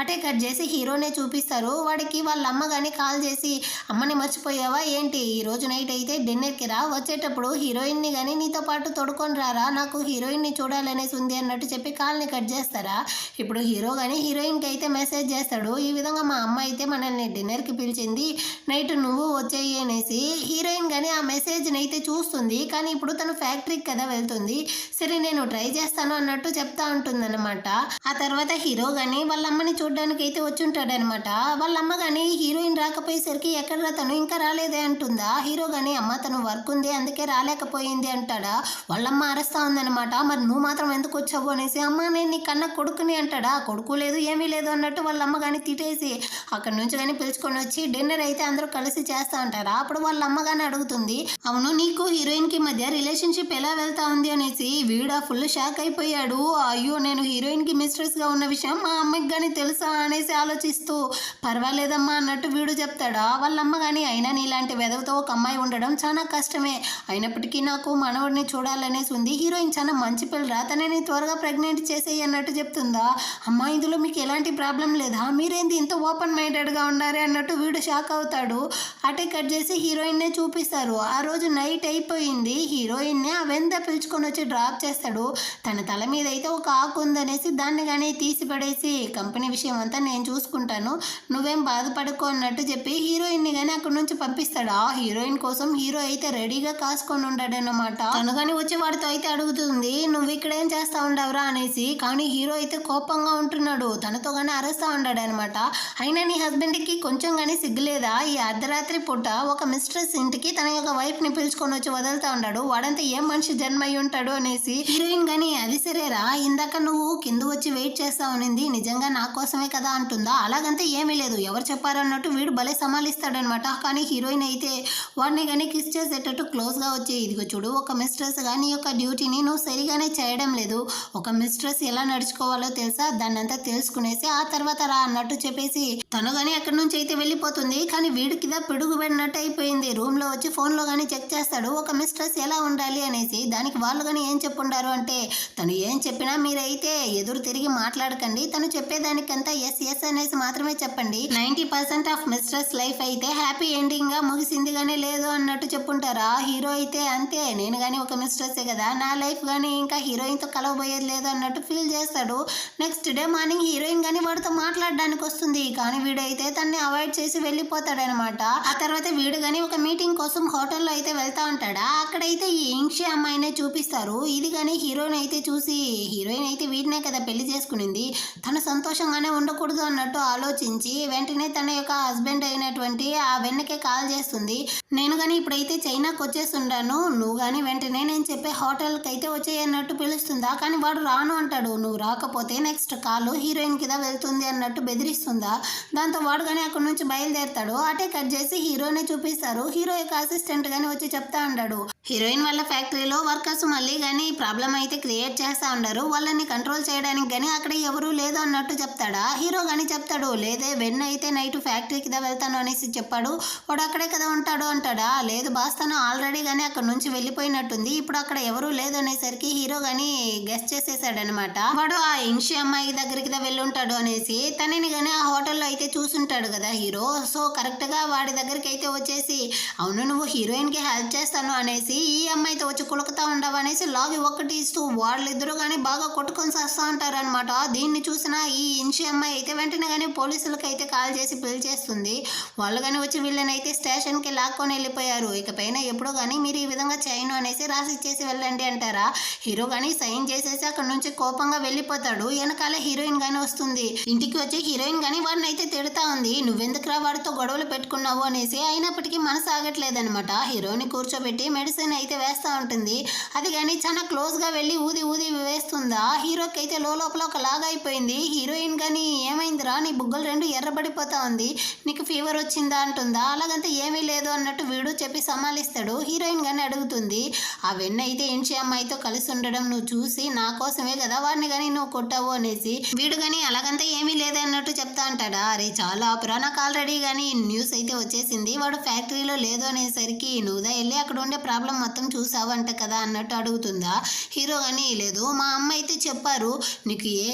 అటే కట్ చేసి హీరోనే చూపిస్తారు. వాడికి వాళ్ళ అమ్మ కానీ కాల్ చేసి అమ్మని మర్చిపోయావా ఏంటి, ఈ రోజు నైట్ అయితే డిన్నర్కి రా, వచ్చేటప్పుడు హీరోయిన్ని కానీ నీతో పాటు తొడుకొని రారా, నాకు హీరోయిన్ని చూడాలనేసి ఉంది అన్నట్టు చెప్పి కాల్ని కట్ చేస్తారా. ఇప్పుడు హీరో కానీ హీరోయిన్కి అయితే మెసేజ్ చేస్తాడు. ఈ విధంగా మా అమ్మ అయితే మనల్ని డిన్నర్కి పిలిచింది, నైట్ నువ్వు వచ్చేయి అనేసి. హీరోయిన్ కానీ ఆ మెసేజ్ని అయితే చూస్తుంది. కానీ ఇప్పుడు తను ఫ్యాక్టరీకి కదా వెళ్తుంది. సరే నేను ట్రై చేస్తాను అన్నట్టు చెప్తా ఉంటుందన్నమాట. ఆ తర్వాత హీరో కానీ వాళ్ళ అమ్మని చూడడానికి అయితే వచ్చి ఉంటాడనమాట. వాళ్ళ అమ్మ కానీ హీరోయిన్ రాకపోయేసరికి ఎక్కడరా తను ఇంకా రాలేదే అంటుందా. హీరో కానీ అమ్మ తను వర్క్ ఉంది అందుకే రాలేకపోయింది అంటాడా. వాళ్ళమ్మ అరుస్తా ఉందనమాట. మరి నువ్వు మాత్రం ఎందుకు వచ్చావు అనేసి. అమ్మ నేను నీ కన్నా కొడుకుని అంటాడా. కొడుకు లేదు ఏమీ లేదు అన్నట్టు వాళ్ళ అమ్మ కానీ తిట్టేసి అక్కడి నుంచి కానీ పిలుచుకొని వచ్చి డిన్నర్ అయితే అందరూ కలిసి చేస్తా ఉంటారా. అప్పుడు వాళ్ళ అమ్మ కానీ అడుగుతుంది, అవును నీకు హీరోయిన్కి మధ్య రిలేషన్షిప్ ఎలా వెళ్తా ఉంది అనేసి. వీడా ఫుల్ షాక్ అయిపోయాడు. అయ్యో నేను హీరోయిన్కి మిస్ట్రెస్గా ఉన్న విషయం మా అమ్మకి కానీ తెలుసా అనేసి ఆలోచిస్తూ పర్వాలేదమ్మా అన్నట్టు వీడు చెప్తాడా. వాళ్ళ అమ్మ కానీ అయినా నీలాంటి వెదవతో ఒక అమ్మాయి ఉండడం చాలా కష్టమే, అయినప్పటికీ నాకు మనవడిని చూడాలనేసి ఉంది. హీరోయిన్ చాలా మంచి పిల్లరా, తనని త్వరగా ప్రెగ్నెంట్ చేసేయి అన్నట్టు చెప్తుందా. అమ్మా ఇందులో మీకు ఎలాంటి ప్రాబ్లం లేదా, మీరేంది ఇంత ఓపెన్ మైండెడ్గా ఉన్నారే అన్నట్టు వీడు షాక్ అవుతాడు. అటే కట్ చేసి హీరోయిన్నే చూపిస్తారు. ఆ రోజు నైట్ అయిపోయింది. హీరోయిన్నే ఆ వెంద పిలుచుకొని వచ్చి డ్రాప్ చేస్తాడు. తన తల మీద అయితే ఒక ఆకు ఉందనేసి దాన్ని కానీ తీసి పడేసి కంపెనీ విషయం అంతా నేను చూసుకుంటాను, నువ్వేం బాధపడుకో అన్నట్టు చెప్పి హీరోయిన్ని కానీ అక్కడి నుంచి పంపిస్తాడు. ఆ హీరోయిన్ కోసం హీరో అయితే రెడీగా కాసుకొని ఉంటాడనమాట. తను కానీ వచ్చి వాడితో అయితే అడుగుతుంది, నువ్వు ఇక్కడ ఏం చేస్తా ఉండవురా అనేసి. కానీ హీరో అయితే కోపంగా ఉంటున్నాడు. తనతో కానీ అరుస్తా ఉన్నాడు అనమాట. అయినా నీ హస్బెండ్కి కొంచెం కానీ సిగ్గులేదా, ఈ అర్ధరాత్రి పూట ఒక మిస్ట్రెస్ ఇంటికి తన యొక్క వైఫ్ ని పిలుచుకొని వచ్చి వదులుతా ఉన్నాడు, వాడంతా ఏం మనిషి జన్మ అయి ఉంటాడు అనేసి. హీరోయిన్ కానీ అది సరేరా, ఇందాక నువ్వు కింద వచ్చి వెయిట్ చేస్తా ఉనింది నిజంగా నా కోసమే కదా అంటుందా. అలాగంటే ఏమీ లేదు, ఎవరు చెప్పారు అన్నట్టు వీడు భలే సమాలిస్తాడనమాట. కానీ హీరోయిన్ అయితే వాడిని కానీ కిస్ చేసేటట్టు క్లోజ్గా వచ్చి, ఇదిగో చూడు ఒక మిస్ట్రెస్ కానీ యొక్క డ్యూటీని నువ్వు సరిగానే చేయడం లేదు, ఒక మిస్ట్రెస్ ఎలా నడుచుకోవాలో తెలుసా, దాన్నంతా తెలుసుకునేసి ఆ తర్వాత రా అన్నట్టు చెప్పేసి తను కానీ అక్కడి నుంచి అయితే వెళ్ళిపోతుంది. కానీ వీడికిదా పిడుగు పడినట్టు అయిపోయింది. రూమ్లో వచ్చి ఫోన్లో కానీ చెక్ చేస్తాడు ఒక మిస్ట్రెస్ ఎలా ఉండాలి అనేసి. దానికి వాళ్ళు కానీ ఏం చెప్పుండారు అంటే, తను ఏం చెప్పినా మీరైతే ఎదురు తిరిగి మాట్లాడకండి, తను చెప్పేదానికంతా ఎస్ ఎస్ అనేసి మాత్రమే చెప్పండి, 90% ఆఫ్ మిస్ట్రెస్ లైఫ్ అయితే హ్యాపీ ఎండింగ్ గా ముగిసింది కానీ లేదు అన్నట్టు చెప్పుంటారా. హీరో అయితే అంతే, నేను కానీ ఒక మిస్ట్రెస్సే కదా, నా లైఫ్ కానీ ఇంకా హీరోయిన్తో కలవబోయేది లేదు అన్నట్టు ఫీల్ చేస్తాడు. నెక్స్ట్ డే మార్నింగ్ హీరోయిన్ కానీ వాడితో మాట్లాడడానికి వస్తుంది. కానీ వీడైతే తన్ని అవాయిడ్ చేసి వెళ్ళిపోతాడనమాట. ఆ తర్వాత వీడు కానీ ఒక మీటింగ్ కోసం హోటల్లో అయితే వెళ్తా ఉంటాడా. అక్కడైతే ఈ ఇంక్షి అమ్మాయినే చూపిస్తారు. ఇది కానీ హీరోయిన్ అయితే చూసి, హీరోయిన్ అయితే వీడినే కదా పెళ్లి చేసుకునింది, తను సంతోషంగానే ఉండకూడదు అన్నట్టు ఆలోచించి వెంటనే తన యొక్క హస్బెండ్ అయినటువంటి ఆ వెన్నకే కాల్ చేస్తుంది. నేను కానీ ఇప్పుడైతే చైనాకు వచ్చేస్తుంటాను, నువ్వు కానీ వెంటనే నేను చెప్పే హోటల్కి అయితే వచ్చేయన్నట్టు పిలుస్తుందా. కానీ వాడు రాను అంటాడు. నువ్వు రాకపోతే నెక్స్ట్ కాల్ హీరోయిన్ కింద వెళ్తుంది అన్నట్టు బెదిరిస్తుందా. దాంతో వాడు కానీ అక్కడి నుంచి బయలుదేరుతాడు. అటే కట్ చేసి హీరోనే చూపిస్తారు. హీరో యొక్క అసిస్టెంట్ కానీ వచ్చి చెప్తా ఉన్నాడు, హీరోయిన్ వాళ్ళ ఫ్యాక్టరీలో వర్కర్స్ మళ్ళీ కానీ ప్రాబ్లం అయితే క్రియేట్ చేస్తూ ఉన్నారు, వాళ్ళని కంట్రోల్ చేయడానికి కానీ అక్కడ ఎవరూ లేదు అన్నట్టు చెప్తాడా. హీరో కానీ చెప్తాడు, లేదే వెన్న అయితే నైట్ ఫ్యాక్టరీకి దా వెళ్తాను అనేసి చెప్పాడు, వాడు అక్కడే కదా ఉంటాడు అంటాడా. లేదు బాస్ తను ఆల్రెడీ కానీ అక్కడ నుంచి వెళ్ళిపోయినట్టుంది, ఇప్పుడు అక్కడ ఎవరూ లేదు అనేసరికి హీరో కానీ గెస్ చేసేసాడనమాట. వాడు ఆ ఇంషి అమ్మాయి దగ్గరికి దా వెళ్ళి ఉంటాడు అనేసి. తనని కానీ ఆ హోటల్లో అయితే చూసుంటాడు కదా హీరో. సో కరెక్ట్గా వాడి దగ్గరికి అయితే వచ్చేసి, అవును నువ్వు హీరోయిన్కి హెల్ప్ చేస్తాను అనేసి అనేసి ఈ అమ్మాయితో వచ్చి కులుకుతా ఉండవు అనేసి లాగి ఒక్కటి ఇస్తూ వాళ్ళిద్దరూ కానీ బాగా కొట్టుకొని చేస్తూ ఉంటారనమాట. దీన్ని చూసిన ఈ ఇన్షి అమ్మాయి అయితే వెంటనే కానీ పోలీసులకు అయితే కాల్ చేసి పిలిచేస్తుంది. వాళ్ళు కానీ వచ్చి వీళ్ళనైతే స్టేషన్కి లాక్కొని వెళ్ళిపోయారు. ఇకపైన ఎప్పుడో కానీ మీరు ఈ విధంగా చేయను అనేసి రాసి ఇచ్చేసి వెళ్ళండి అంటారా. హీరో కానీ సైన్ చేసేసి అక్కడ నుంచి కోపంగా వెళ్ళిపోతాడు. వెనకాల హీరోయిన్ కానీ వస్తుంది. ఇంటికి వచ్చి హీరోయిన్ కానీ వాడిని అయితే తిడతా ఉంది. నువ్వెందుకురా వాడితో గొడవలు పెట్టుకున్నావు అనేసి. అయినప్పటికీ మనసు ఆగట్లేదనమాట. హీరోని కూర్చోబెట్టి మెడిసిన్ అయితే వేస్తూ ఉంటుంది. అది కానీ చాలా క్లోజ్గా వెళ్ళి ఊది ఊది వేస్తుందా. హీరోకి అయితే లోపల ఒక లాగా అయిపోయింది. హీరోయిన్ కానీ ఏమైందిరా నీ బుగ్గలు రెండు ఎర్రబడిపోతా ఉంది, నీకు ఫీవర్ వచ్చిందా అంటుందా. అలాగంతా ఏమీ లేదు అన్నట్టు వీడు చెప్పి సమాలిస్తాడు. హీరోయిన్ కానీ అడుగుతుంది, ఆ వెన్న అయితే ఇన్షి అమ్మాయితో కలిసి ఉండడం నువ్వు చూసి నా కోసమే కదా వాడిని కానీ నువ్వు కొట్టావు అనేసి. వీడు కానీ అలాగంతా ఏమీ లేదన్నట్టు చెప్తా అంటాడా. అరే చాలా ఆపురా, నాకు ఆల్రెడీ కానీ న్యూస్ అయితే వచ్చేసింది, వాడు ఫ్యాక్టరీలో లేదు అనేసరికి నువ్వుదా వెళ్ళి అక్కడ ఉండే ప్రాబ్లం మొత్తం చూసావంట కదా అన్నట్టు అడుగుతుందా. హీరో కానీ లేదు మా అమ్మ అయితే చెప్పారు నీకు ఏ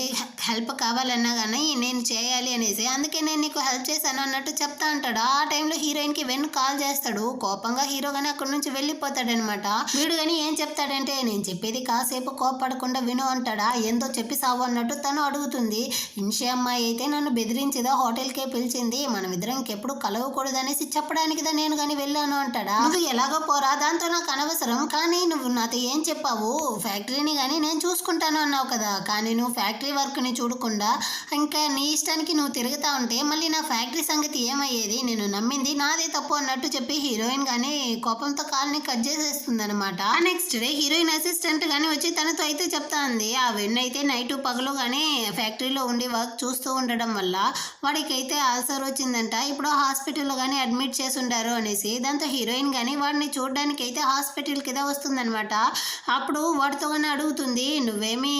హెల్ప్ కావాలన్నా కానీ నేను చేయాలి అనేసి, అందుకే నేను నీకు హెల్ప్ చేశాను అన్నట్టు చెప్తా అంటాడు. ఆ టైంలో హీరోయిన్కి వెన్ను కాల్ చేస్తాడు. కోపంగా హీరో కానీ అక్కడ నుంచి వెళ్ళిపోతాడనమాట. వీడు కానీ ఏం చెప్తాడంటే నేను చెప్పేది కాసేపు కోపడకుండా విను అంటాడా. ఏందో చెప్పి సావు అన్నట్టు తను అడుగుతుంది. ఇన్షి అమ్మాయి అయితే నన్ను బెదిరించిదా హోటల్కే పిలిచింది, మనం ఇద్దరం ఇంకెప్పుడు కలవకూడదు అనేసి చెప్పడానికిదా నేను కానీ వెళ్ళాను అంటాడా. నువ్వు ఎలాగో పోరా, దాంతో నాకు అనవసరం, కానీ నువ్వు నాతో ఏం చెప్పావు ఫ్యాక్టరీని కానీ నేను చూసుకుంటాను అన్నావు కదా, కానీ నువ్వు ఫ్యాక్టరీ వర్క్ని చూడకుండా ఇంకా నీ ఇష్టానికి నువ్వు తిరుగుతా ఉంటే మళ్ళీ నా ఫ్యాక్టరీ సంగతి ఏమయ్యేది, నేను నమ్మింది నాదే తప్పు అన్నట్టు చెప్పి హీరోయిన్ కానీ కోపంతో కాల్ని కట్ చేసేస్తుంది అనమాట. నెక్స్ట్ డే హీరోయిన్ అసిస్టెంట్ కానీ వచ్చి తనతో అయితే చెప్తా ఉంది, ఆ వెన్న అయితే నైట్ పగలు కానీ ఫ్యాక్టరీలో ఉండి వర్క్ చూస్తూ ఉండడం వల్ల వాడికి అయితే అల్సర్ వచ్చిందంట, ఇప్పుడు హాస్పిటల్లో కానీ అడ్మిట్ చేసి ఉండారు అనేసి. దాంతో హీరోయిన్ కానీ వాడిని చూడడానికి అయితే హాస్పిటల్కి ఇదే వస్తుందనమాట. అప్పుడు వాడితో కానీ అడుగుతుంది, నువ్వేమీ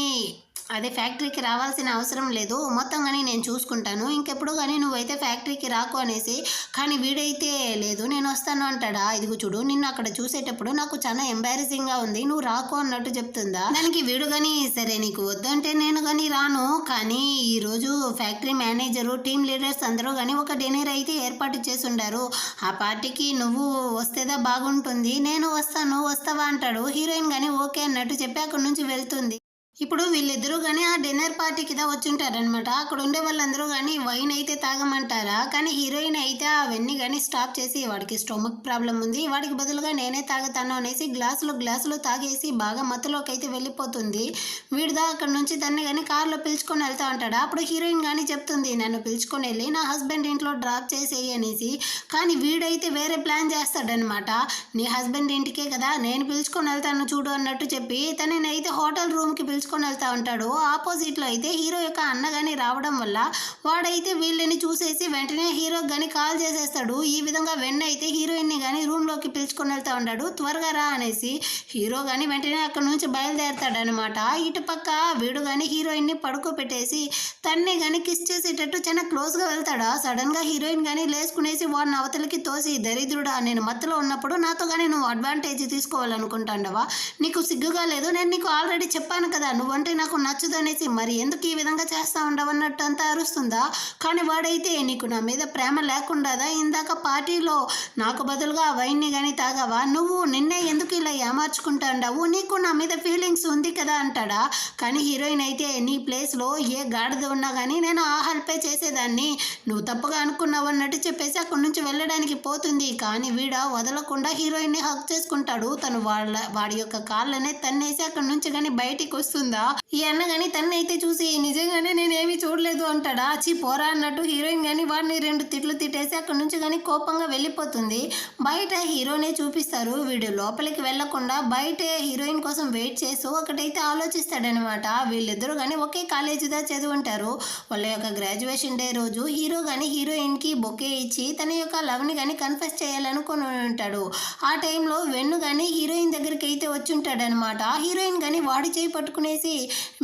అదే ఫ్యాక్టరీకి రావాల్సిన అవసరం లేదు, మొత్తం కానీ నేను చూసుకుంటాను, ఇంకెప్పుడు కానీ నువ్వైతే ఫ్యాక్టరీకి రాకు అనేసి. కానీ వీడైతే లేదు నేను వస్తాను అంటాడా. ఇదిగో చూడు నిన్ను అక్కడ చూసేటప్పుడు నాకు చాలా ఎంబారసింగ్గా ఉంది, నువ్వు రాకు అన్నట్టు చెప్తుందా. దానికి వీడు కానీ సరే నీకు వద్దంటే నేను కానీ రాను, కానీ ఈరోజు ఫ్యాక్టరీ మేనేజరు టీమ్ లీడర్స్ అందరూ కానీ ఒక డిన్నర్ అయితే ఏర్పాటు చేసి ఉండారు, ఆ పార్టీకి నువ్వు వస్తేదా బాగుంటుంది, నేను వస్తాను వస్తావా అంటాడు. హీరోయిన్ కానీ ఓకే అన్నట్టు చెప్పి అక్కడ నుంచి వెళ్తుంది. ఇప్పుడు వీళ్ళిద్దరూ కానీ ఆ డిన్నర్ పార్టీకి దా వచ్చుంటారనమాట. అక్కడ ఉండే వాళ్ళందరూ కానీ వైన్ అయితే తాగమంటారా, కానీ హీరోయిన్ అయితే అవన్నీ కానీ స్టాప్ చేసి వాడికి స్టొమక్ ప్రాబ్లం ఉంది, వాడికి బదులుగా నేనే తాగుతాను అనేసి గ్లాసులు తాగేసి బాగా మత్తులోకి అయితే వెళ్ళిపోతుంది. వీడిదా అక్కడ నుంచి దాన్ని కానీ కార్లో పిలుచుకొని వెళ్తా ఉంటాడా. అప్పుడు హీరోయిన్ కానీ చెప్తుంది నన్ను పిలుచుకొని వెళ్ళి నా హస్బెండ్ ఇంట్లో డ్రాప్ చేసేయి అనేసి. కానీ వీడైతే వేరే ప్లాన్ చేస్తాడనమాట. నీ హస్బెండ్ ఇంటికే కదా నేను పిలుచుకొని వెళ్తాను చూడు అన్నట్టు చెప్పి తనని అయితే హోటల్ రూమ్కి పిలుచుకొని వెళ్తా ఉంటాడు. ఆపోజిట్లో అయితే హీరో యొక్క అన్న కానీ రావడం వల్ల వాడైతే వీళ్ళని చూసేసి వెంటనే హీరోకి కానీ కాల్ చేసేస్తాడు. ఈ విధంగా వెన్న అయితే హీరోయిన్ని కానీ రూమ్లోకి పిలుచుకొని వెళ్తా ఉంటాడు, త్వరగా రా అనేసి. హీరో కానీ వెంటనే అక్కడ నుంచి బయలుదేరతాడు అనమాట. ఇటు పక్క వీడు కానీ హీరోయిన్ని పడుకోబెట్టేసి తన్ని కానీ కిస్ చేసేటట్టు చాలా క్లోజ్గా వెళ్తాడా. సడన్గా హీరోయిన్ కానీ లేసుకునేసి వాడిని అవతలకి తోసి, దరిద్రుడా నేను మత్తులో ఉన్నప్పుడు నాతో కానీ నువ్వు అడ్వాంటేజ్ తీసుకోవాలనుకుంటాండవా, నీకు సిగ్గుగా లేదు, నేను నీకు ఆల్రెడీ చెప్పాను కదా నువ్వంటే నాకు నచ్చదు అనేసి, మరి ఎందుకు ఈ విధంగా చేస్తా ఉండవన్నట్టు అంతా అరుస్తుందా. కానీ వాడైతే నీకు నా మీద ప్రేమ లేకుండాదా, ఇందాక పార్టీలో నాకు బదులుగా వైన్ని కానీ తాగావా, నువ్వు నిన్నే ఎందుకు ఇలా ఏమార్చుకుంటాండావు, నీకు నా మీద ఫీలింగ్స్ ఉంది కదా అంటాడా. కానీ హీరోయిన్ అయితే నీ ప్లేస్లో ఏ గాడిద ఉన్నా కానీ నేను ఆ హెల్పే చేసేదాన్ని, నువ్వు తప్పుగా అనుకున్నావు అన్నట్టు చెప్పేసి అక్కడి నుంచి వెళ్ళడానికి పోతుంది. కానీ వీడ వదలకుండా హీరోయిన్ని హక్ చేసుకుంటాడు. తను వాడి యొక్క కాళ్ళనే తన్నేసి అక్కడి నుంచి కానీ బయటికి వస్తుందా. ఈ అన్న కానీ తన్నైతే చూసి నిజంగానే నేనేమి చూడలేదు అంటాడా. చీ పోరా అన్నట్టు హీరోయిన్ కానీ వాడిని 2 తిట్లు తిట్టేసి అక్కడి నుంచి కానీ కోపంగా వెళ్ళిపోతుంది. బయట హీరోనే చూపిస్తారు. వీడు లోపలికి వెళ్లకుండా బయటే హీరోయిన్ కోసం వెయిట్ చేస్తూ ఒకటైతే ఆలోచిస్తాడనమాట. వీళ్ళిద్దరూ కానీ ఒకే కాలేజీదా చదువుంటారు. వాళ్ళ యొక్క గ్రాడ్యుయేషన్ డే రోజు హీరో కానీ హీరోయిన్కి బొకే ఇచ్చి తన యొక్క లవ్ని కానీ కన్ఫెస్ చేయాలనుకుని ఉంటాడు. ఆ టైంలో వెన్ను కానీ హీరోయిన్ దగ్గరికి అయితే వచ్చి ఉంటాడనమాట. హీరోయిన్ కానీ వాడి చేయి పట్టుకునేసి అనేసి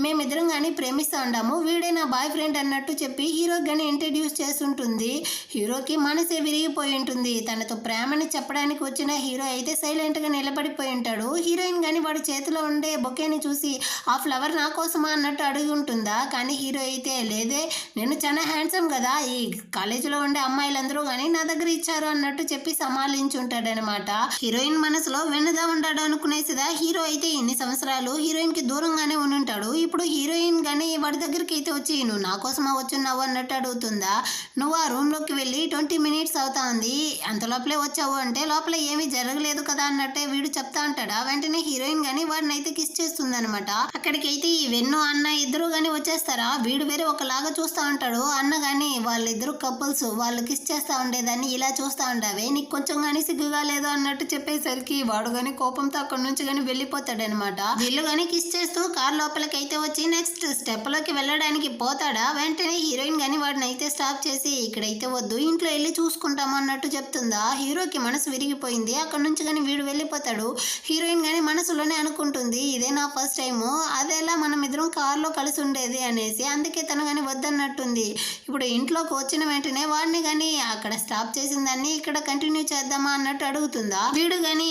మేమిద్దరం కానీ ప్రేమిస్తూ ఉండాము, వీడే నా బాయ్ ఫ్రెండ్ అన్నట్టు చెప్పి హీరోకి కానీ ఇంట్రడ్యూస్ చేస్తుంటుంది. హీరోకి మనసే విరిగిపోయి ఉంటుంది. తనతో ప్రేమని చెప్పడానికి వచ్చిన హీరో అయితే సైలెంట్గా నిలబడిపోయి ఉంటాడు. హీరోయిన్ కానీ వాడి చేతిలో ఉండే బొకేని చూసి ఆ ఫ్లవర్ నా కోసమా అన్నట్టు అడిగి ఉంటుందా, కానీ హీరో అయితే లేదే, నేను చాలా హ్యాండ్సమ్ కదా, ఈ కాలేజీలో ఉండే అమ్మాయిలందరూ కానీ నా దగ్గర ఇచ్చారు అన్నట్టు చెప్పి సమాలించుంటాడనమాట. హీరోయిన్ మనసులో వెన్నుదా ఉంటాడు అనుకునేసిదా హీరో అయితే ఇన్ని సంవత్సరాలు హీరోయిన్ కి దూరంగానే ఉంటాడు. ఇప్పుడు హీరోయిన్ గానీ వాడి దగ్గరికి అయితే వచ్చి నువ్వు నా కోసమా వచ్చున్నావు అన్నట్టు అడుగుతుందా. నువ్వు ఆ రూమ్ లోకి వెళ్ళి 20 minutes అవుతా ఉంది, అంత లోపలే వచ్చావు అంటే లోపల ఏమీ జరగలేదు కదా అన్నట్టే వీడు చెప్తా ఉంటాడా. వెంటనే హీరోయిన్ గానీ వాడిని అయితే కిస్ చేస్తుంది అనమాట. అక్కడికైతే ఈ వెన్ను అన్న ఇద్దరు గానీ వచ్చేస్తారా. వీడు వేరే ఒకలాగా చూస్తా ఉంటాడు, అన్న గానీ వాళ్ళిద్దరు కపుల్స్, వాళ్ళు కిస్ చేస్తా ఉండేదాన్ని ఇలా చూస్తా ఉండవే, నీకు కొంచెం గానీ సిగ్గుగా లేదు అన్నట్టు చెప్పేసరికి వాడు గానీ కోపంతో అక్కడి నుంచి గానీ వెళ్ళిపోతాడనమాట. వీళ్ళు గానీ కిస్ చేస్తూ కార్ లోపలికైతే వచ్చి నెక్స్ట్ స్టెప్ లోకి వెళ్ళడానికి పోతాడా. వెంటనే హీరోయిన్ గానీ వాడిని అయితే స్టాప్ చేసి ఇక్కడైతే వద్దు, ఇంట్లో వెళ్ళి చూసుకుంటాము అన్నట్టు చెప్తుందా. హీరోకి మనసు విరిగిపోయింది. అక్కడి నుంచి గానీ వీడు వెళ్ళిపోతాడు. హీరోయిన్ గానీ మనసులోనే అనుకుంటుంది ఇదే నా ఫస్ట్ టైము, అదేలా మనం ఇద్దరం కార్లో కలిసి ఉండేది అనేసి, అందుకే తను కానీ వద్దన్నట్టుంది. ఇప్పుడు ఇంట్లోకి వచ్చిన వెంటనే వాడిని కానీ అక్కడ స్టాప్ చేసిన దాన్ని ఇక్కడ కంటిన్యూ చేద్దామా అన్నట్టు అడుగుతుందా. వీడు కానీ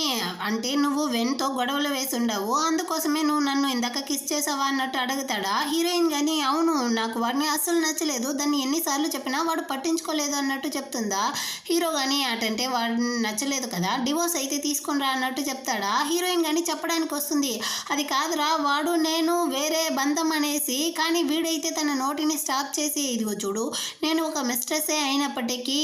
అంటే నువ్వు వెన్తో గొడవలు వేసి ఉండవు, అందుకోసమే నువ్వు నన్ను ఇందాక కిస్ చేసావా అన్నట్టు అడుగుతాడా. హీరోయిన్ కానీ అవును నాకు వాడిని అస్సలు నచ్చలేదు, దాన్ని ఎన్నిసార్లు చెప్పినా వాడు పట్టించుకోలేదు అన్నట్టు చెప్తుందా. హీరో కానీ అటంటే వాడిని నచ్చలేదు కదా, డివోర్స్ అయితే తీసుకుని రా అన్నట్టు చెప్తాడా. హీరోయిన్ కానీ చెప్పడానికి వస్తుంది, అది కాదురా వాడు నేను వేరే బంధం అనేసి, కానీ వీడైతే తన నోటిని స్టాప్ చేసి ఇదిగో చూడు నేను ఒక మిస్ట్రెస్సే అయినప్పటికీ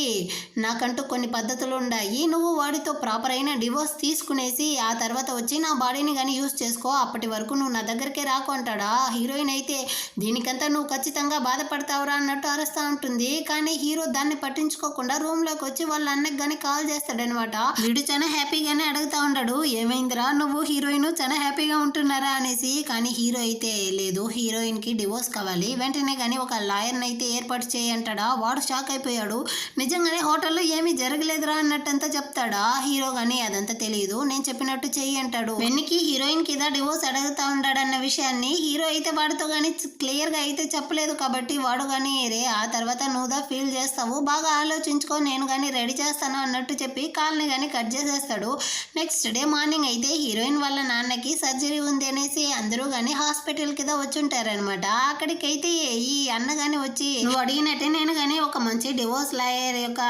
నాకంటూ కొన్ని పద్ధతులు ఉన్నాయి, నువ్వు వాడితో ప్రాపర్ అయిన డివోర్స్ తీసుకునేసి ఆ తర్వాత వచ్చి నా బాడీని కానీ యూజ్ చేసుకో, అప్పటి వరకు నువ్వు నా దగ్గరికే రాకు అంటాడా. హీరోయిన్ అయితే దీనికంతా నువ్వు ఖచ్చితంగా బాధపడతావురా అన్నట్టు అరుస్తూ ఉంటుంది. కానీ హీరో దాన్ని పట్టించుకోకుండా రూమ్ లోకి వచ్చి వాళ్ళ అన్నకి కానీ కాల్ చేస్తాడనమాట. వీడు చాలా హ్యాపీగానే అడుగుతా ఉంటాడు, ఏమైందిరా నువ్వు హీరోయిన్ చాలా హ్యాపీగా ఉంటున్నారా అనేసి. కానీ హీరో అయితే లేదు, హీరోయిన్ కి డివోర్స్ కావాలి, వెంటనే కానీ ఒక లాయర్ని అయితే ఏర్పాటు చేయంటాడా. వాడు షాక్ అయిపోయాడు, నిజంగానే హోటల్లో ఏమీ జరగలేదురా అన్నట్టంతా చెప్తాడా. హీరో కానీ అదంతా తెలియదు, నేను చెప్పినట్టు చెయ్యి అంటాడు. వెన్నికి హీరోయిన్ కింద డివోర్స్ అడుగుతా ఉంటాడన్న విషయాన్ని హీరో అయితే వాడితో కానీ క్లియర్ గా అయితే చెప్పలేదు కాబట్టి వాడు కానీ రే ఆ తర్వాత నువ్వుదా ఫీల్ చేస్తావు, బాగా ఆలోచించుకో, నేను కానీ రెడీ చేస్తాను అన్నట్టు చెప్పి కాల్ని కానీ కట్ చేసేస్తాడు. నెక్స్ట్ డే మార్నింగ్ అయితే హీరోయిన్ వాళ్ళ నాన్నకి సర్జరీ ఉంది అనేసి అందరూ కానీ హాస్పిటల్ కింద వచ్చి ఉంటారనమాట. అక్కడికైతే ఈ అన్న కానీ వచ్చి నువ్వు అడిగినట్టే నేను కానీ ఒక మంచి డివోర్స్ లాయర్ యొక్క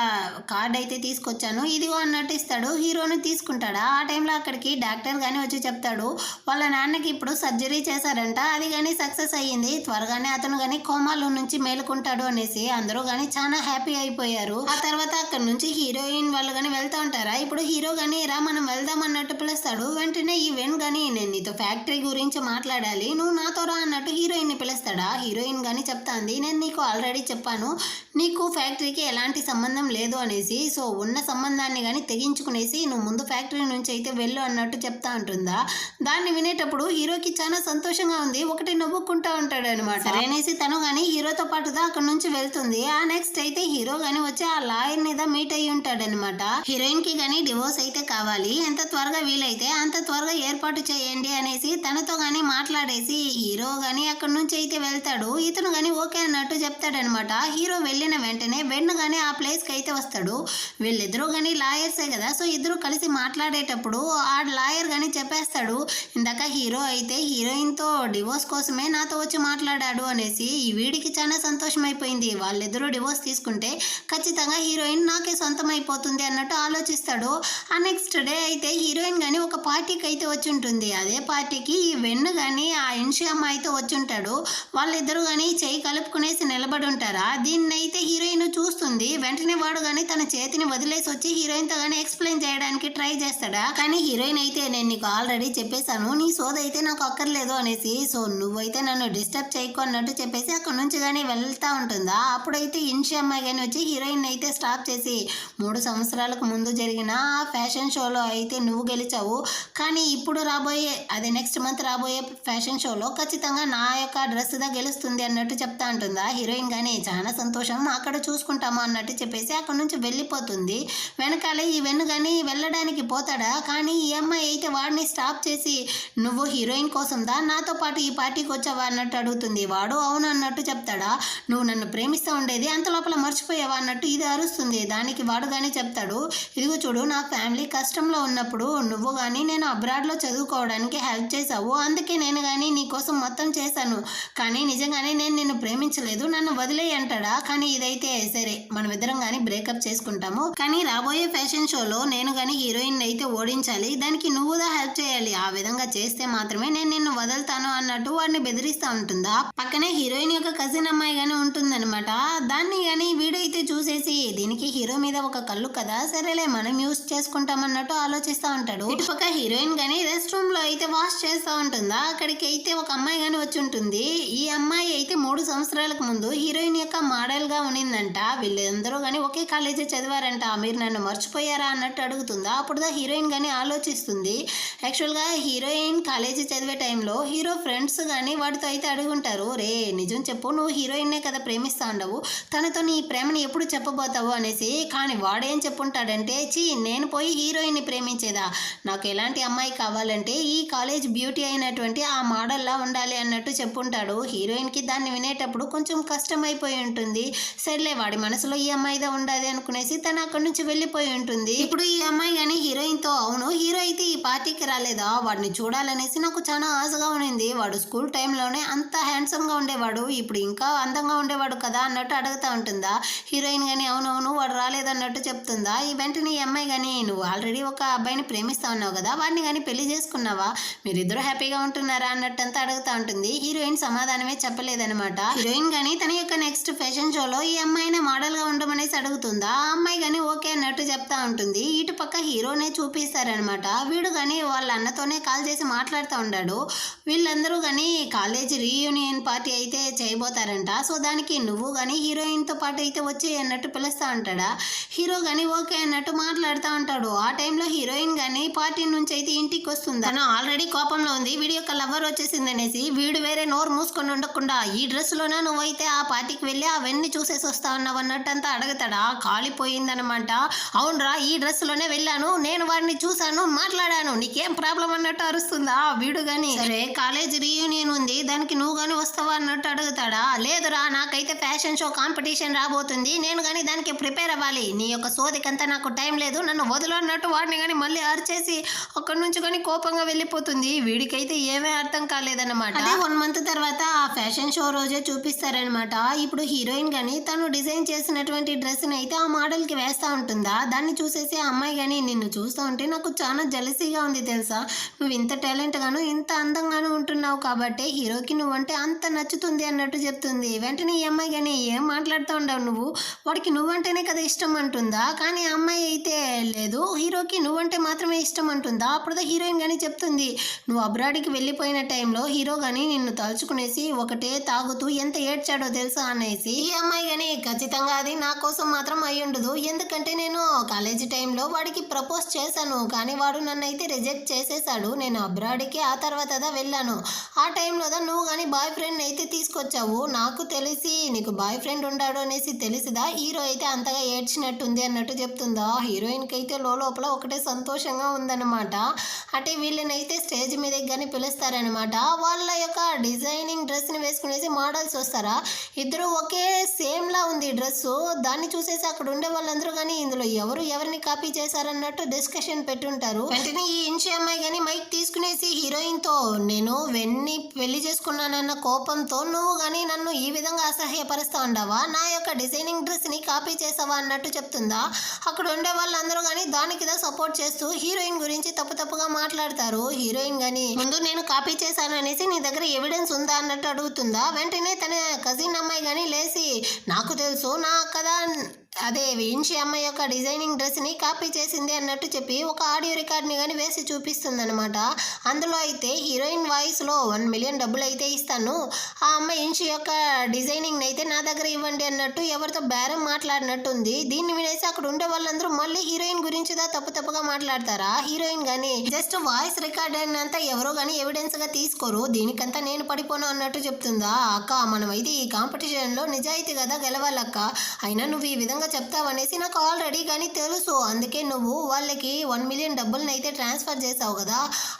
కార్డ్ అయితే తీసుకొచ్చాను, ఇదిగో అన్నట్టు ఇస్తాడు. హీరోని తీసుకుంటాడా. ఆ టైంలో అక్కడికి డాక్టర్ కానీ వచ్చి చెప్తాడు వాళ్ళ నాన్నకి ఇప్పుడు సర్జరీ చేశారంట, అది కానీ సక్సెస్ అయ్యింది, త్వరగానే అతను కానీ కోమాలో నుంచి మేలుకుంటాడు అనేసి అందరూ కానీ చాలా హ్యాపీ అయిపోయారు. ఆ తర్వాత అక్కడ నుంచి హీరోయిన్ వాళ్ళు కానీ వెళ్తా ఉంటారా. ఇప్పుడు హీరో కానీ రా మనం వెళ్దాం అన్నట్టు పిలుస్తాడు. వెంటనే ఈ వెన్ కానీ నేను నీతో ఫ్యాక్టరీ గురించి మాట్లాడాలి, నువ్వు నాతో రా అన్నట్టు హీరోయిన్ ని పిలుస్తాడా. హీరోయిన్ కానీ చెప్తాంది నేను నీకు ఆల్రెడీ చెప్పాను నీకు ఫ్యాక్టరీకి ఎలాంటి సంబంధం లేదు అనేసి, సో ఉన్న సంబంధాన్ని కానీ తెగించుకునేసి నువ్వు ముందు ఫ్యాక్టరీ నుంచి అయితే వెళ్ళు అన్నట్టు చెప్తా ఉంటుందా. దాన్ని వినేటప్పుడు హీరోకి చాలా సంతోషంగా ఉంది, ఒకటి నవ్వుకుంటా ఉంటాడు అనమాట. సరే అనేసి తను కానీ హీరోతో పాటుగా అక్కడ నుంచి వెళ్తుంది. ఆ నెక్స్ట్ అయితే హీరో కానీ వచ్చి ఆ లాయర్ మీద మీట్ అయ్యి ఉంటాడనమాట. హీరోయిన్ కి కానీ డివోర్స్ అయితే కావాలి, ఎంత త్వరగా వీలైతే అంత త్వరగా ఏర్పాటు చేయండి అనేసి తనతో కానీ మాట్లాడేసి హీరో కానీ అక్కడ నుంచి అయితే వెళ్తాడు. ఇతను కానీ ఓకే అన్నట్టు చెప్తాడనమాట. హీరో వెళ్ళిన వెంటనే వెన్ను కానీ ఆ ప్లేస్ కి అయితే వస్తాడు. వీళ్ళిద్దరూ కానీ లాయర్సే కదా, సో ఇద్దరు కలిసి మాట్లాడేటప్పుడు ఆ లాయర్ కానీ చెప్పేస్తాడు ఇందాక హీరో అయితే హీరోయిన్ తో డివోర్స్ కోసమే నాతో వచ్చి మాట్లాడాడు అనేసి. ఈ వీడికి చాలా సంతోషం అయిపోయింది, వాళ్ళిద్దరూ డివోర్స్ తీసుకుంటే ఖచ్చితంగా హీరోయిన్ నాకే సొంతం అయిపోతుంది అన్నట్టు ఆలోచిస్తాడు. ఆ నెక్స్ట్ డే అయితే హీరోయిన్ కానీ ఒక పార్టీకి అయితే వచ్చి ఉంటుంది. అదే పార్టీకి ఈ వెన్ను కానీ ఆ ఇన్షి అమ్మాయితో వచ్చి ఉంటాడు. వాళ్ళిద్దరూ కానీ చేయి కలుపుకునేసి నిలబడి ఉంటారా. దీన్ని అయితే హీరోయిన్ చూస్తుంది. వెంటనే వాడు కానీ తన చేతిని వదిలేసి వచ్చి హీరోయిన్ తో కానీ ఎక్స్ప్లెయిన్ చేయడానికి ట్రై చేస్తాడా. కానీ హీరోయిన్ అయితే నేను నీకు ఆల్రెడీ చెప్పేశాను, నీ సోదైతే నాకు అక్కర్లేదు అనేసి, సో నువ్వైతే నన్ను డిస్టర్బ్ చేయకు అన్నట్టు చెప్పేసి అక్కడ నుంచి కానీ వెళ్తా ఉంటుందా. అప్పుడైతే ఇన్షి అమ్మాయి కానీ వచ్చి హీరోయిన్ అయితే స్టాప్ చేసి 3 సంవత్సరాలకు ముందు జరిగిన ఆ ఫ్యాషన్ షోలో అయితే నువ్వు గెలిచావు, కానీ ఇప్పుడు రాబోయే అదే నెక్స్ట్ మంత్ రాబోయే ఫ్యాషన్ షోలో ఖచ్చితంగా నా యొక్క డ్రెస్ దా గెలుస్తుంది అన్నట్టు చెప్తా ఉంటుందా. హీరోయిన్ కానీ చాలా సంతోషం అక్కడ చూసుకుంటాము అన్నట్టు చెప్పేసి అక్కడ నుంచి వెళ్ళిపోతుంది. వెనకాలే ఈ వెన్ను కానీ వెళ్ళడానికి పోతాడా. కానీ ఈ అమ్మాయి అయితే వాడిని స్టాప్ చేసి నువ్వు హీరోయిన్ కోసం దా, నా నాతో పాటు ఈ పార్టీకి వచ్చావా అన్నట్టు అడుగుతుంది. వాడు అవును అన్నట్టు చెప్తాడా. నువ్వు నన్ను ప్రేమిస్తూ ఉండేది అంత లోపల మర్చిపోయావా అన్నట్టు ఇది అరుస్తుంది. దానికి వాడు కానీ చెప్తాడు, ఇదిగో చూడు నా ఫ్యామిలీ కష్టంలో ఉన్నప్పుడు నువ్వు కానీ నేను అబ్రాడ్లో చదువుకోవడానికి హెల్ప్ చేసావు, అందుకే నేను కానీ నీకోసం మొత్తం చేశాను, కానీ నిజంగానే నేను నిన్ను ప్రేమించలేదు, నన్ను వదిలేయి అంటాడా. కానీ ఇదైతే సరే మనం ఇద్దరం కానీ బ్రేకప్ చేసుకుంటాము, కానీ రాబోయే ఫ్యాషన్ షోలో నేను కానీ హీరోయిన్ అయితే ఓడించాలి, దానికి నువ్వుదా హెల్ప్ చేయాలి, ఆ విధంగా చేస్తే మాత్రమే నేను నిన్ను వదులుతాను అన్నట్టు వాడిని బెదిరిస్తూ ఉంటుందా. పక్కనే హీరోయిన్ యొక్క కజిన్ అమ్మాయి కానీ ఉంటుందన్నమాట. దాన్ని కానీ వీడైతే చూసేసి దీనికి హీరో మీద ఒక కళ్ళు కదా, సరేలే మనం యూస్ చేసుకుంటామన్నట్టు ఆలోచిస్తూ ఉంటాడు. ఇటుపక్క హీరోయిన్ కానీ రెస్ట్ రూమ్ లో అయితే వాష్ చేస్తూ ఉంటుందా. అక్కడికి అయితే ఒక అమ్మాయి కానీ వచ్చి ఉంటుంది. ఈ అమ్మాయి అయితే 3 సంవత్సరాలకు ముందు హీరోయిన్ యొక్క మోడల్ గా ఉండిందంట. వీళ్ళందరూ కానీ ఒకే కాలేజీ చదివారంట. మీరు నన్ను మర్చిపోయారా అన్నట్టు అడుగుతుందా. అప్పుడు హీరోయిన్ కానీ ఆలోచిస్తుంది. యాక్చువల్గా హీరోయిన్ కాలేజీ చదివే టైంలో హీరో ఫ్రెండ్స్ కానీ వాడితో అయితే అడుగుంటారు, రే నిజం చెప్పు నువ్వు హీరోయిన్నే కదా ప్రేమిస్తా ఉండవు, తనతో నీ ప్రేమని ఎప్పుడు చెప్పబోతావు అనేసి. కానీ వాడేం చెప్పుంటాడంటే, నేను పోయి హీరోయిన్ని ప్రేమించేదా, నాకు ఎలాంటి అమ్మాయి కావాలంటే ఈ కాలేజ్ బ్యూటీ అయినటువంటి ఆ మోడల్లా ఉండాలి అన్నట్టు చెప్పుంటాడు. హీరోయిన్కి దాన్ని వినేటప్పుడు కొంచెం కష్టమైపోయి ఉంటుంది. సర్లే వాడి మనసులో ఈ అమ్మాయిదా ఉండాలి అనుకునేసి తను అక్కడి నుంచి వెళ్ళిపోయి ఉంటుంది. ఇప్పుడు ఈ అమ్మాయి కానీ హీరోయిన్తో, అవును హీరో అయితే ఈ పార్టీకి రాలేదా, వాడిని చూడాలనేసి నాకు చాలా ఆశగా ఉండింది, వాడు స్కూల్ టైంలోనే అంత హ్యాండ్సమ్గా ఉండేవాడు, ఇప్పుడు ఇంకా అందంగా ఉండేవాడు కదా అన్నట్టు అడుగుతూ ఉంటుందా. హీరోయిన్ కానీ అవునవును వాడు రాలేదన్నట్టు చెప్తుందా. ఈ వెంటనే ఈ అమ్మాయి కానీ, నువ్వు ఆల్రెడీ ఒక అబ్బాయిని ప్రేమిస్తా ఉన్నావు కదా, వాడిని కానీ పెళ్లి చేసుకున్నావా, మీరిద్దరూ హ్యాపీగా ఉంటున్నారా అన్నట్టంతా అడుగుతూ ఉంటుంది. హీరోయిన్ సమాధానమే చెప్పలేదనమాట. హీరోయిన్ కానీ తన యొక్క నెక్స్ట్ ఫ్యాషన్ షోలో ఈ అమ్మాయిని మోడల్గా ఉండమనేసి అడుగుతుందా. ఆ అమ్మాయి కానీ ఓకే అన్నట్టు చెప్తా ఉంటుంది. ఇటు పక్క హీరోనే చూపిస్తారనమాట. వీడు కానీ వాళ్ళ అన్నతోనే కాల్ చేసి మాట్లాడుతూ ఉన్నాడు. వీళ్ళందరూ కానీ కాలేజ్ రీయూనియన్ పార్టీ అయితే చేయబోతారంట. సో దానికి నువ్వు కానీ హీరోయిన్తో పాటు అయితే వచ్చి అన్నట్టు పిలుస్తూ ఉంటాడా. హీరో కానీ ఓకే అన్నట్టు మాట్లాడుతూ ఉంటాడు. ఆ టైంలో హీరోయిన్ కానీ పార్టీ నుంచి అయితే ఇంటికి వస్తుంది. తను ఆల్రెడీ కోపంలో ఉంది, వీడి యొక్క లవర్ వచ్చేసింది అనేసి. వీడు వేరే నోరు మూసుకొని ఉండకుండా, ఈ డ్రెస్లోనే నువ్వైతే ఆ పార్టీకి వెళ్ళి అవన్నీ చూసేసి వస్తా ఉన్నావు అన్నట్టు అంతా అడుగుతాడా. కాలిపోయిందనమాట. అవునరా ఈ డ్రెస్లోనే వెళ్ళాను, నేను వాడిని చూశాను, మాట్లాడాను, నీకేం ప్రాబ్లం అన్నట్టు అరుస్తుందా. వీడు కానీ సరే కాలేజ్ రీయూనియన్ ఉంది, దానికి నువ్వు కానీ వస్తావా అన్నట్టు అడుగుతాడా. లేదురా నాకైతే ఫ్యాషన్ షో కాంపిటీషన్ రాబోతుంది, నేను కానీ దానికి ప్రిపేర్ అవ్వాలి, నీ యొక్క సోదికంతా నాకు టైం లేదు, నన్ను వదులు అన్నట్టు వాడిని కానీ మళ్ళీ అరిచేసి అక్కడి నుంచి కానీ కోపంగా వెళ్ళిపోతుంది. వీడికైతే ఏమీ అర్థం కాలేదన్నమాట. అదే 1 మంత్ తర్వాత ఆ ఫ్యాషన్ షో రోజే చూపిస్తారనమాట. ఇప్పుడు హీరోయిన్ కానీ తను డిజైన్ చేసినటువంటి డ్రెస్ని అయితే ఆ మోడల్కి వేస్తూ ఉంటుందా. దాన్ని చూసేసి ఆ అమ్మాయి కానీ, నిన్ను చూస్తూ ఉంటే నాకు చాలా జలసీగా ఉంది తెలుసా, నువ్వు ఇంత టాలెంట్గాను ఇంత అందంగాను ఉంటున్నావు కాబట్టి హీరోకి నువ్వంటే అంత నచ్చుతుంది అన్నట్టు చెప్తుంది. వెంటనే ఈ అమ్మాయి కానీ, ఏం మాట్లాడుతూ ఉండవు నువ్వు, వాడికి నువ్వంటేనే కదా ఇష్టం అంటుందా. కానీ ఆ అమ్మాయి అయితే లేదు హీరోకి నువ్వంటే మాత్రమే ఇష్టం అంటుందా. అప్పుడు హీరోయిన్ కానీ చెప్తుంది, నువ్వు అబ్రాడ్కి వెళ్ళిపోయిన టైంలో హీరో కానీ నిన్ను తలుచుకునేసి ఒకటే తాగుతూ ఎంత ఏడ్చాడో తెలుసా అనేసి. ఈ అమ్మాయి కానీ ఖచ్చితంగా అది నా కోసం మాత్రం అయి ఉండదు, ఎందుకంటే నేను కాలేజీ టైంలో వాడికి ప్రపోజ్ చేశాను, కానీ వాడు నన్ను అయితే రిజెక్ట్ చేసేసాడు, నేను అబ్రాడ్కి ఆ తర్వాత వెళ్ళాను, ఆ టైంలో నువ్వు కానీ బాయ్ ఫ్రెండ్ అయితే తీసుకొచ్చావు, నాకు తెలిసి నీకు బాయ్ ఫ్రెండ్ ఉన్నాడు అనేసి తెలిసిదా. హీరో అయితే అంతగా ఏడ్చినట్టుంది అన్నట్టు చెప్తుందా. హీరోయిన్కి అయితే లోపల ఒకటే సంతోషంగా ఉందన్నమాట. అంటే వీళ్ళనైతే స్టేజ్ మీదకి కానీ పిలుస్తారనమాట. వాళ్ళ యొక్క డిజైనింగ్ డ్రెస్ని వేసుకునేసి మోడల్స్ వస్తారా, ఇద్దరు ఒకే సేమ్లా ఉంది డ్రెస్సు. దాన్ని చూసేసి అక్కడ ఉండే వాళ్ళందరూ కానీ ఇందులో ఎవరిని కాపీ చేశారన్నట్టు డిస్కషన్ పెట్టుంటారు. వెంటనే ఈ ఇంచి అమ్మాయి కానీ మైక్ తీసుకునేసి హీరోయిన్తో, నేను వెన్ని పెళ్లి చేసుకున్నానన్న కోపంతో నువ్వు కానీ నన్ను ఈ విధంగా అసహ్యపరుస్తూ ఉండవా, నా యొక్క డిజైనింగ్ డ్రెస్ని కాపీ చేసావా అన్నట్టు చెప్తుందా. అక్కడ ఉండే వాళ్ళందరూ కానీ దానికి సపోర్ట్ చేస్తూ హీరోయిన్ గురించి తప్పుగా మాట్లాడతారు. హీరోయిన్ కానీ ముందు నేను కాపీ చేశాను అనేసి నీ దగ్గర ఎవిడెన్స్ ఉందా అన్నట్టు అడుగుతుందా. వెంటనే తన కజిన్ అమ్మాయి కానీ లేచి, నాకు తెలుసు నా కదా అదే వించి అమ్మాయి యొక్క డిజైనింగ్ డ్రెస్ని కాపీ చేసింది అన్నట్టు చెప్పి ఒక ఆడియో రికార్డ్ని కానీ వేసి చూపిస్తుంది అనమాట. అందులో అయితే హీరోయిన్ వాయిస్లో 1 మిలియన్ డబ్బులు అయితే ఇస్తాను, ఆ అమ్మాయి ఇంచి యొక్క డిజైనింగ్ అయితే నా దగ్గర ఇవ్వండి అన్నట్టు ఎవరితో బేరం మాట్లాడినట్టుంది. దీన్ని వినేసి అక్కడ ఉండే వాళ్ళందరూ మళ్ళీ హీరోయిన్ గురించి తప్పుగా మాట్లాడతారా. హీరోయిన్ కానీ జస్ట్ వాయిస్ రికార్డ్ అయినంత ఎవరో కానీ ఎవిడెన్స్గా తీసుకోరు, దీనికంతా నేను పడిపోను అన్నట్టు చెప్తుందా. అక్క మనమైతే ఈ కాంపిటీషన్లో నిజాయితీ కదా గెలవాలక్క, అయినా నువ్వు ఈ విధంగా విధంగా చెప్తావనేసి నాకు ఆల్రెడీ కానీ తెలుసు. అందుకే నువ్వు వాళ్ళకి 1 మిలియన్ డబ్బులను అయితే ట్రాన్స్ఫర్ చేసావు కదా,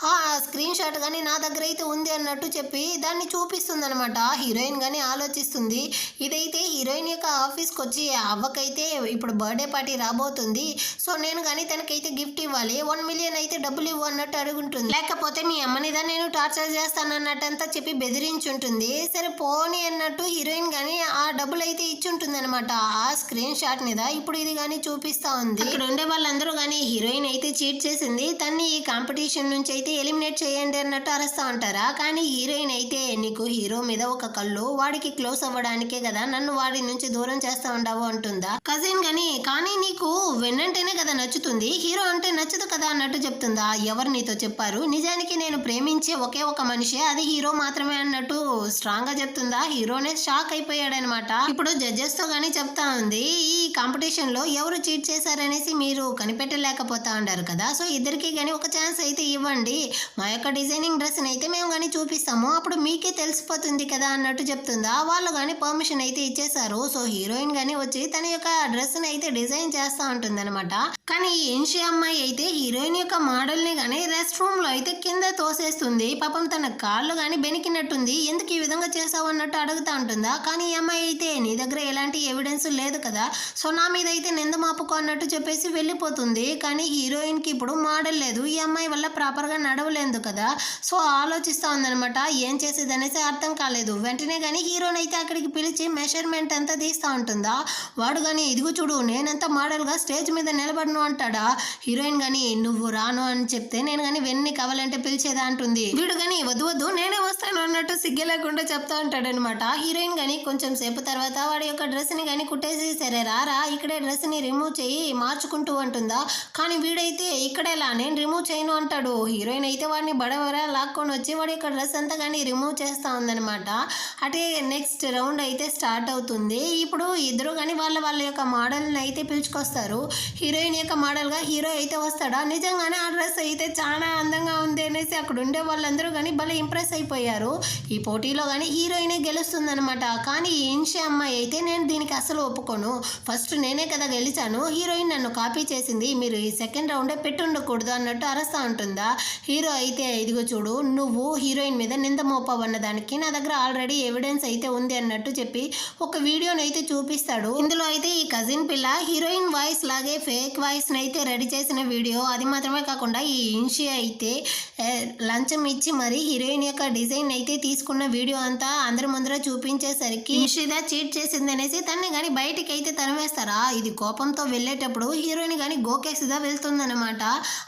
ఆ స్క్రీన్ షాట్ కానీ నా దగ్గర అయితే ఉంది అన్నట్టు చెప్పి దాన్ని చూపిస్తుందనమాట. హీరోయిన్ కానీ ఆలోచిస్తుంది. ఇదైతే హీరోయిన్ యొక్క ఆఫీస్కి వచ్చి అవ్వకైతే ఇప్పుడు బర్త్డే పార్టీ రాబోతుంది, సో నేను కానీ తనకైతే గిఫ్ట్ ఇవ్వాలి, 1 మిలియన్ అయితే డబ్బులు ఇవ్వు అన్నట్టు అడుగుంటుంది. లేకపోతే మీ అమ్మనిదా నేను టార్చర్ చేస్తాను అన్నట్టంతా చెప్పి బెదిరించుంటుంది. సరే పోనీ అన్నట్టు హీరోయిన్ కానీ ఆ డబ్బులు అయితే ఇచ్చుంటుంది అనమాట ఆ స్క్రీన్ షాట్ మీద. ఇప్పుడు ఇది కానీ చూపిస్తా ఉంది. ఇక్కడ ఉండే వాళ్ళందరూ కానీ హీరోయిన్ అయితే చీట్ చేసింది, తన్ని ఈ కాంపిటీషన్ నుంచి అయితే ఎలిమినేట్ చేయండి అన్నట్టు అరుస్తా ఉంటారా. కానీ హీరోయిన్ అయితే నీకు హీరో మీద ఒక కళ్ళు, వాడికి క్లోజ్ అవ్వడానికే కదా నన్ను వాడి నుంచి దూరం చేస్తా ఉండవు అంటుందా. కజిన్ కానీ నీకు వెన్నంటేనే కదా నచ్చుతుంది, హీరో అంటే నచ్చదు కదా అన్నట్టు చెప్తుందా. ఎవరు నీతో చెప్పారు, నిజానికి నేను ప్రేమించే ఒకే ఒక మనిషి, అది హీరో మాత్రమే అన్నట్టు స్ట్రాంగ్ గా చెప్తుందా. హీరోనే షాక్ అయిపోయాడనమాట. ఇప్పుడు జడ్జెస్ తో గానీ చెప్తా ఉంది, ఈ కాంపిటీషన్ లో ఎవరు చీట్ చేశారనేసి మీరు కనిపెట్టలేకపోతా ఉండారు కదా, సో ఇద్దరికి గానీ ఒక ఛాన్స్ అయితే ఇవ్వండి, మా యొక్క డిజైనింగ్ డ్రెస్ అయితే మేము కానీ చూపిస్తాము, అప్పుడు మీకే తెలిసిపోతుంది కదా అన్నట్టు చెప్తుందా. వాళ్ళు కానీ పర్మిషన్ అయితే ఇచ్చేసారు. సో హీరోయిన్ గానీ వచ్చి తన యొక్క డ్రెస్ అయితే డిజైన్ చేస్తా ఉంటుంది అనమాట. కానీ ఈ ఇన్షి అమ్మాయి అయితే హీరోయిన్ యొక్క మోడల్ ని గానీ రెస్ట్ రూమ్ లో అయితే కింద తోసేస్తుంది. పాపం తన కాళ్ళు గానీ బెనికినట్టుంది, ఎందుకు ఈ విధంగా చేసావు అన్నట్టు అడుగుతా ఉంటుందా. కానీ ఈ అమ్మాయి అయితే నీ దగ్గర ఎలాంటి ఎవిడెన్స్ లేదు కదా, సో నా మీద అయితే నింద మాపుకో అన్నట్టు చెప్పేసి వెళ్ళిపోతుంది. కానీ హీరోయిన్ కి ఇప్పుడు మోడల్ లేదు, ఈ అమ్మాయి వల్ల ప్రాపర్ గా నడవలేదు కదా, సో ఆలోచిస్తా ఉందనమాట ఏం చేసేది అనేసి అర్థం కాలేదు. వెంటనే కానీ హీరోని అయితే అక్కడికి పిలిచి మెషర్మెంట్ అంతా తీస్తా ఉంటుందా. వాడు కానీ ఇదిగో చూడు నేనంతా మోడల్ గా స్టేజ్ మీద నిలబడను అంటాడా. హీరోయిన్ గానీ నువ్వు రాను అని చెప్తే నేను కానీ వెన్ని కావాలంటే పిలిచేదా అంటుంది. వీడు కానీ వద్దు నేనే వస్తాను అన్నట్టు సిగ్గే లేకుండా చెప్తా ఉంటాడనమాట. హీరోయిన్ గానీ కొంచెం సేపు తర్వాత వాడి యొక్క డ్రెస్ ని కానీ కుట్టేసి సరే రారా ఇక్కడే డ్రెస్ ని రిమూవ్ చేయి మార్చుకుంటూ అంటుందా. కానీ వీడైతే ఇక్కడేలా నేను రిమూవ్ చేయను అంటాడు. హీరోయిన్ అయితే వాడిని బడబడ లాక్కొని వచ్చి వాడి యొక్క డ్రెస్ అంతా కానీ రిమూవ్ చేస్తా ఉందనమాట. అటే నెక్స్ట్ రౌండ్ అయితే స్టార్ట్ అవుతుంది. ఇప్పుడు ఇద్దరు కానీ వాళ్ళ యొక్క మోడల్ని అయితే పిలుచుకొస్తారు. హీరోయిన్ యొక్క మోడల్గా హీరో అయితే వస్తాడా. నిజంగానే ఆ డ్రెస్ అయితే చాలా అందంగా ఉంది అనేసి అక్కడ ఉండే వాళ్ళందరూ కానీ భలే ఇంప్రెస్ అయిపోయారు. ఈ పోటీలో కానీ హీరోయినే గెలుస్తుందనమాట. కానీ ఈ ఇన్షి అమ్మాయి అయితే నేను దీనికి అసలు ఒప్పుకోను, ఫస్ట్ నేనే కదా గెలిచాను, హీరోయిన్ నన్ను కాపీ చేసింది, మీరు ఈ సెకండ్ రౌండే పెట్టుండకూడదు అన్నట్టు అరస్తా ఉంటుందా. హీరో అయితే ఇదిగో చూడు నువ్వు హీరోయిన్ మీద నింద మోపవన్న దానికి నా దగ్గర ఆల్రెడీ ఎవిడెన్స్ అయితే ఉంది అన్నట్టు చెప్పి ఒక వీడియోని అయితే చూపిస్తాడు. ఇందులో అయితే ఈ కజిన్ పిల్ల హీరోయిన్ వాయిస్ లాగే ఫేక్ వాయిస్ అయితే రెడీ చేసిన వీడియో. అది మాత్రమే కాకుండా ఈ ఇన్షి అయితే లంచం ఇచ్చి మరి హీరోయిన్ యొక్క డిజైన్ అయితే తీసుకున్న వీడియో అంతా అందరి ముందర చూపించేసరికి ఇన్షిదా చీట్ చేసింది అనేసి తన్ని కానీ బయటికి అయితే తరిమేస్తారా. ఇది కోపంతో వెళ్ళేటప్పుడు హీరోయిన్ కానీ గోకేసిదా వెళ్తుందనమాట.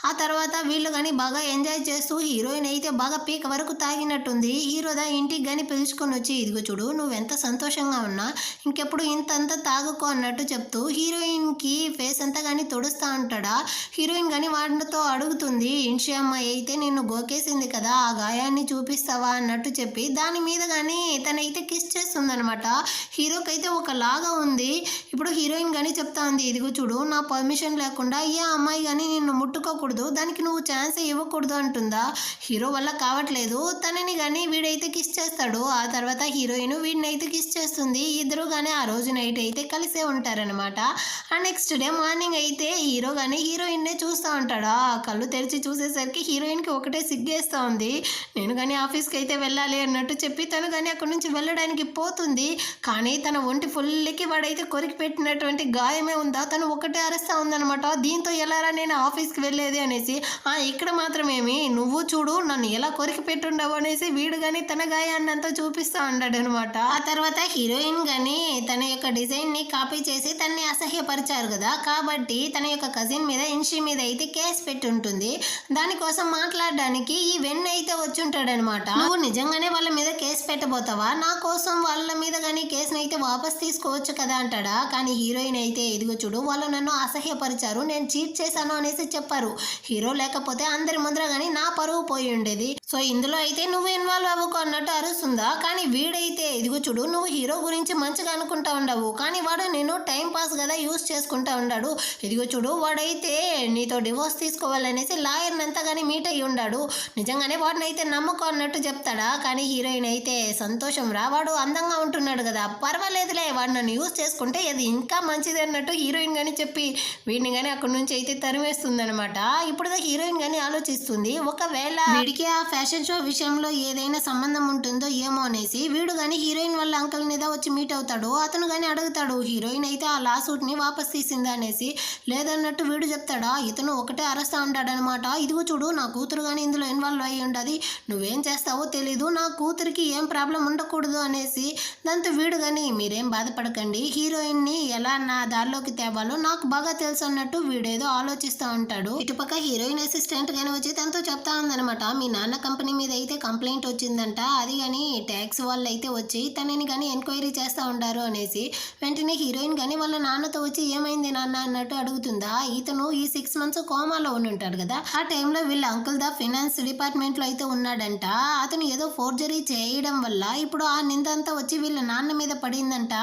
ఆ తర్వాత వీళ్ళు కానీ బాగా ఎంజాయ్ చేస్తూ హీరోయిన్ అయితే బాగా పీక వరకు తాగినట్టుంది. హీరోదా ఇంటికి కానీ పిలుచుకొని వచ్చి ఇదిగో చూడు నువ్వు ఎంత సంతోషంగా ఉన్నా ఇంకెప్పుడు ఇంతంతా తాగుకో అన్నట్టు చెప్తూ హీరోయిన్ కి ఫేస్ అంతా కానీ తొడుస్తూ ఉంటాడా. హీరోయిన్ కానీ వాటితో అడుగుతుంది ఇన్షి అమ్మాయి అయితే నిన్ను గోకేసింది కదా ఆ గాయాన్ని చూపిస్తావా అన్నట్టు చెప్పి దాని మీద కానీ తనైతే కిస్ చేస్తుందనమాట. హీరోకి అయితే ఒక లాగా ఉంది. ఇప్పుడు హీరోయిన్ కానీ చెప్తా ఉంది ఇదిగో చూడు నా పర్మిషన్ లేకుండా ఈ అమ్మాయి కానీ నిన్ను ముట్టుకోకూడదు, దానికి నువ్వు ఛాన్స్ ఇవ్వకూడదు అంటుందా. హీరో వల్ల కావట్లేదు, తనని కానీ వీడైతే కిస్ చేస్తాడు. ఆ తర్వాత హీరోయిన్ వీడిని అయితే కిస్ చేస్తుంది. ఇద్దరు కానీ ఆ రోజు నైట్ అయితే కలిసే ఉంటారనమాట. ఆ నెక్స్ట్ డే మార్నింగ్ అయితే హీరో కానీ హీరోయిన్నే చూస్తూ ఉంటాడు. ఆ కళ్ళు తెరిచి చూసేసరికి హీరోయిన్కి ఒకటే సిగ్గేస్తూ ఉంది. నేను కానీ ఆఫీస్కి అయితే వెళ్ళాలి అన్నట్టు చెప్పి తను కానీ అక్కడి నుంచి వెళ్ళడానికి పోతుంది. కానీ తన ఒంటి ఫుల్కి వాడైతే కొరికి పెట్టినటువంటి గాయమే ఉందా, తను ఒకటే అరుస్తూ ఉందనమాట. దీంతో ఎలారా నేను ఆఫీస్కి వెళ్ళేది అనేసి ఇక్కడ మాత్రమేమి నువ్వు చూడు నన్ను ఎలా కొరికి పెట్టుండవు అనేసి వీడు కానీ తన గాయాన్ని అంతా చూపిస్తూ ఉన్నాడు అనమాట. ఆ తర్వాత హీరోయిన్ కానీ తన యొక్క డిజైన్ ని కాపీ చేసి తనని అసహ్యపరిచారు కదా, కాబట్టి తన యొక్క కజిన్ మీద ఇన్షి మీద అయితే కేసు పెట్టి ఉంటుంది. దానికోసం మాట్లాడడానికి ఈ వెన్ అయితే వచ్చి ఉంటాడనమాట. నువ్వు నిజంగానే వాళ్ళ మీద కేసు పెట్టబోతావా, నా కోసం వాళ్ళ మీద కానీ కేసుని అయితే వాపస్ తీసుకోవచ్చు కదా అంటాడా. కానీ హీరోయిన్ అయితే ఇదిగో చూడు వాళ్ళు నన్ను అసహ్యపరిచారు, నేను చీట్ చేశాను అనేసి చెప్పారు. హీరో లేకపోతే అందరి ముందర కానీ నా పరువు పోయి ఉండేది, సో ఇందులో అయితే నువ్వు ఇన్వాల్వ్ అవ్వకు అన్నట్టు అరుస్తుందా. కానీ వీడైతే ఇదిగో చూడు నువ్వు హీరో గురించి మంచిగా అనుకుంటా ఉండవు, కానీ వాడు నేను టైం పాస్ కదా యూస్ చేసుకుంటా ఉన్నాడు. ఇదిగో చూడు వాడైతే నీతో డివోర్స్ తీసుకోవాలనేసి లాయర్ని అంతా కానీ మీట్ అయ్యి ఉన్నాడు, నిజంగానే వాడిని అయితే నమ్మకం అన్నట్టు చెప్తాడా. కానీ హీరోయిన్ అయితే సంతోషం రా వాడు అందంగా ఉంటున్నాడు కదా పర్వాలేదులే వాడు నన్ను యూస్ చేసుకుంటే అది ఇంకా మంచిది అన్నట్టు హీరోయిన్ కానీ చెప్పి వీడిని కానీ అక్కడి నుంచి అయితే తరిమేస్తుంది అనమాట. ఇప్పుడు హీరోయిన్ కానీ ఆలోచిస్తుంది, ఒకవేళ వీడికి ఆ ఫ్యాషన్ షో విషయంలో ఏదైనా సంబంధం ఉంటుందో ఏమో అనేసి. వీడు కానీ హీరోయిన్ వాళ్ళ అంకుల్ మీద వచ్చి మీట్ అవుతాడు. అతను కానీ అడుగుతాడు హీరోయిన్ అయితే ఆ లా సూట్ ని వాపస్ తీసిందా అనేసి. లేదన్నట్టు వీడు చెప్తాడా, ఇతను ఒకటే అరెస్ట్ ఉంటాడనమాట. ఇదిగో చూడు, నా కూతురు కానీ ఇందులో ఇన్వాల్వ్ అయ్యి ఉండదు, నువ్వేం చేస్తావో తెలీదు, నా కూతురికి ఏం ప్రాబ్లం ఉండకూడదు అనేసి. దాంతో వీడు కానీ మీరేం బాధపడకండి, హీరోయిన్ ని ఎలా నా దారిలోకి తేవాలో నాకు బాగా తెలుసు అన్నట్టు వీడేదో ఆలోచిస్తూ ఉంటాడు. ఇటుపక్క హీరోయిన్ అసిస్టెంట్ కానీ వచ్చి తనతో చెప్తా ఉందనమాట, మీ నాన్న కంపెనీ మీద అయితే కంప్లైంట్ వచ్చిందంట, అది కానీ ట్యాక్స్ వాళ్ళు అయితే వచ్చి తనని కానీ ఎంక్వైరీ చేస్తూ ఉంటారు అనేసి. వెంటనే హీరోయిన్ కానీ వాళ్ళ నాన్నతో వచ్చి ఏమైంది నాన్న అన్నట్టు అడుగుతుందా. ఇతను ఈ 6 months కోమాలో ఉండి ఉంటాడు కదా, ఆ టైంలో వీళ్ళ అంకుల్ ద ఫైనాన్స్ డిపార్ట్మెంట్ లో అయితే ఉన్నాడంట. అతను ఏదో ఫోర్జరీ చేయడం వల్ల ఇప్పుడు ఆ నిందంతా వచ్చి వీళ్ళ నాన్న మీద పడిందంట.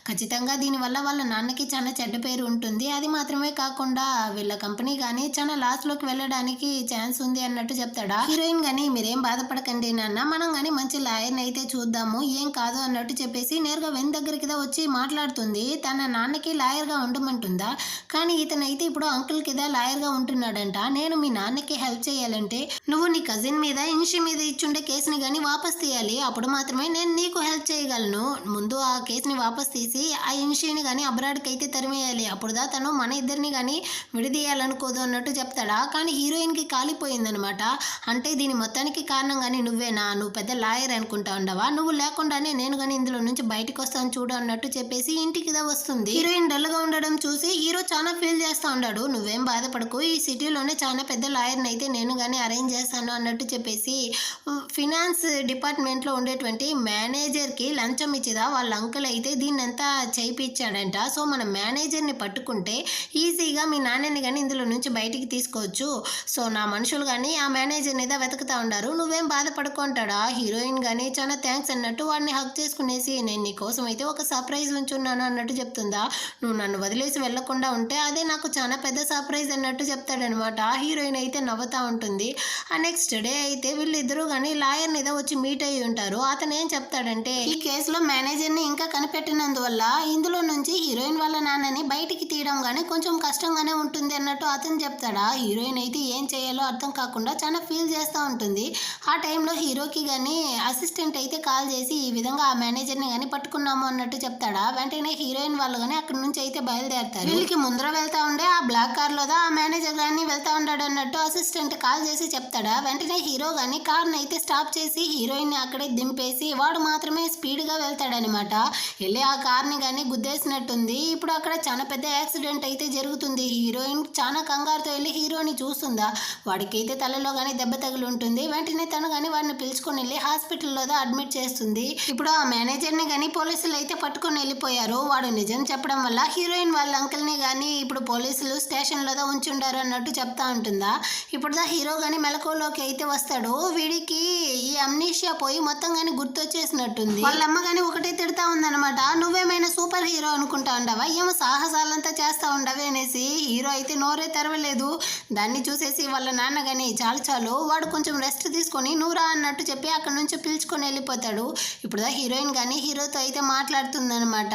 ఖచ్చితంగా దీనివల్ల వాళ్ళ నాన్నకి చాలా చెడ్డ పేరు ఉంటుంది, అది మాత్రమే కాకుండా వీళ్ళ కంపెనీ కానీ చాలా లాస్ లోకి వెళ్ళడానికి ఛాన్స్ ఉంది అన్నట్టు చెప్తాడా. హీరోయిన్ కానీ మీరేం బాధపడకండి నాన్న, మనం కానీ మంచి లాయర్ని అయితే చూద్దాము, ఏం కాదు అన్నట్టు చెప్పేసి నేరుగా వెన్ దగ్గరికి వచ్చి మాట్లాడుతుంది. తన నాన్నకి లాయర్ గా ఉండమంటుందా, కానీ ఇతనైతే ఇప్పుడు అంకుల్ కిదా లాయర్ గా ఉంటున్నాడంట. నేను మీ నాన్నకి హెల్ప్ చేయాలంటే నువ్వు నీ కజిన్ మీద ఇన్షి మీద ఇచ్చుండే కేసుని కానీ వాపస్ తీయాలి, అప్పుడు మాత్రమే నేను నీకు హెల్ప్ చేయగలను. ముందు ఆ కేసుని వాపస్ తీసి ఆ ఇన్షిని కానీ అబ్రాడ్కి అయితే తరిమేయాలి, అప్పుడుదా తను మన ఇద్దరిని కానీ విడదీయాలనుకోదు అన్నట్టు చెప్తాడా. కానీ హీరోయిన్ కి కాలిపోయిందనమాట. అంటే దీని మొత్తానికి కారణం కానీ నువ్వేనా, నువ్వు పెద్ద లాయర్ అనుకుంటా ఉండవా, నువ్వు లేకుండానే నేను కానీ ఇందులో నుంచి బయటకు వస్తాను చూడు అన్నట్టు చెప్పేసి ఇంటికి వస్తుంది. హీరోయిన్ డల్ గా ఉండడం చూసి హీరో చాలా ఫీల్ చేస్తా ఉన్నాడు. నువ్వేం బాధపడకు, ఈ సిటీలోనే చాలా పెద్ద లాయర్ని అయితే నేను కానీ అరేంజ్ చేస్తాను అన్నట్టు చెప్పేసి ఫినాన్స్ డిపార్ట్మెంట్లో ఉండేటువంటి మేనేజర్కి లంచం ఇచ్చిదా వాళ్ళ అంకుల్ అయితే దీన్నంతా చేయించాడంట. సో మన మేనేజర్ని పట్టుకుంటే ఈజీగా మీ నాన్నని కానీ ఇందులో నుంచి బయటికి తీసుకోవచ్చు. సో నా మనుషులు కానీ ఆ మేనేజర్ని అయితే వెతుకుతా ఉండారు, నువ్వేం బాధపడుకుంటాడా. హీరోయిన్ కానీ చాలా థ్యాంక్స్ అన్నట్టు వాడిని హక్ చేసుకునేసి నేను నీ కోసం అయితే ఒక సర్ప్రైజ్ ఉంచున్నాను అన్నట్టు చెప్తుందా. నువ్వు నన్ను వదిలేసి వెళ్లకుండా ఉంటే అదే నాకు చాలా పెద్ద సర్ప్రైజ్ అన్నట్టు చెప్తాడనమాట. హీరోయిన్ అయితే నవ్వుతా ఉంటుంది. ఆ నెక్స్ట్ డే అయితే వీళ్ళిద్దరూ కానీ లాయర్ని ఏదో వచ్చి మీట్ అయ్యి ఉంటారు. అతను ఏం చెప్తాడంటే ఈ కేసులో మేనేజర్ని ఇంకా కనిపెట్టినందువల్ల ఇందులో నుంచి హీరోయిన్ వాళ్ళ నాన్నని బయటికి తీయడం కానీ కొంచెం కష్టంగానే ఉంటుంది అన్నట్టు అతను చెప్తాడా. హీరోయిన్ అయితే ఏం చేయాలో అర్థం కాకుండా చాలా ఫీల్ చేస్తూ ఉంటుంది. ఆ టైంలో హీరోకి కానీ అసిస్టెంట్ అయితే కాల్ చేసి ఈ విధంగా ఆ మేనేజర్ని కానీ పట్టుకున్నాము అన్నట్టు చెప్తాడా. వెంటనే హీరోయిన్ వాళ్ళు కానీ అక్కడి నుంచి అయితే బయలుదేరతారు. వీళ్ళకి ముందర వెళ్తా ఉండే ఆ బ్లాక్ కార్ లో ఆ మేనేజర్ గాని వెళ్తా ఉంటాడు అన్నట్టు అసిస్టెంట్ కాల్ చేసి చెప్తాడా. వెంటనే హీరో గాని కార్ ని అయితే స్టాప్ చేసి హీరోయిన్ ని అక్కడే దింపేసి వాడు మాత్రమే స్పీడ్ గా వెళ్తాడనమాట. వెళ్ళి ఆ కార్ ని కానీ గుద్దేసినట్టుంది. ఇప్పుడు అక్కడ చాలా పెద్ద యాక్సిడెంట్ అయితే జరుగుతుంది. హీరోయిన్ చాలా కంగారుతో వెళ్ళి హీరోని చూస్తుందా. వాడికైతే తలలో కానీ దెబ్బ తగిలి ఉంటుంది. వెంటనే తను కానీ వాడిని పిలుచుకొని వెళ్ళి హాస్పిటల్లో అడ్మిట్ చేస్తుంది. ఇప్పుడు ఆ మేనేజర్ ని కానీ పోలీసులు అయితే పట్టుకొని వెళ్ళిపోయారు. వాడు నిజం చెప్పడం వల్ల హీరోయిన్ వాళ్ళ అంకుల్ ని కానీ ఇప్పుడు పోలీసులు స్టేషన్ లో ఉంచుండారు అన్నట్టు చెప్తా ఉంటుందా. ఇప్పుడు హీరో కానీ మెలకువలోకి అయితే వస్తాడు. వీడికి ఈ అమ్నీషియా పోయి మొత్తం కానీ గుర్తొచ్చేసినట్టుంది. వాళ్ళ అమ్మ కానీ ఒకటే తిడతా ఉందన్నమాట, నువ్వేమైనా సూపర్ హీరో అనుకుంటా ఉండవా, ఏమో సాహసాలంతా చేస్తా ఉండవే అనేసి. హీరో అయితే నోరే తెరవలేదు. దాన్ని చూసేసి వాళ్ళ నాన్న కానీ చాలు చాలు వాడు కొంచెం రెస్ట్ తీసుకొని నువ్వురా అన్నట్టు చెప్పి అక్కడ నుంచి పిలుచుకొని వెళ్ళిపోతాడు. ఇప్పుడు హీరోయిన్ కానీ హీరోతో అయితే మాట్లాడుతుందనమాట.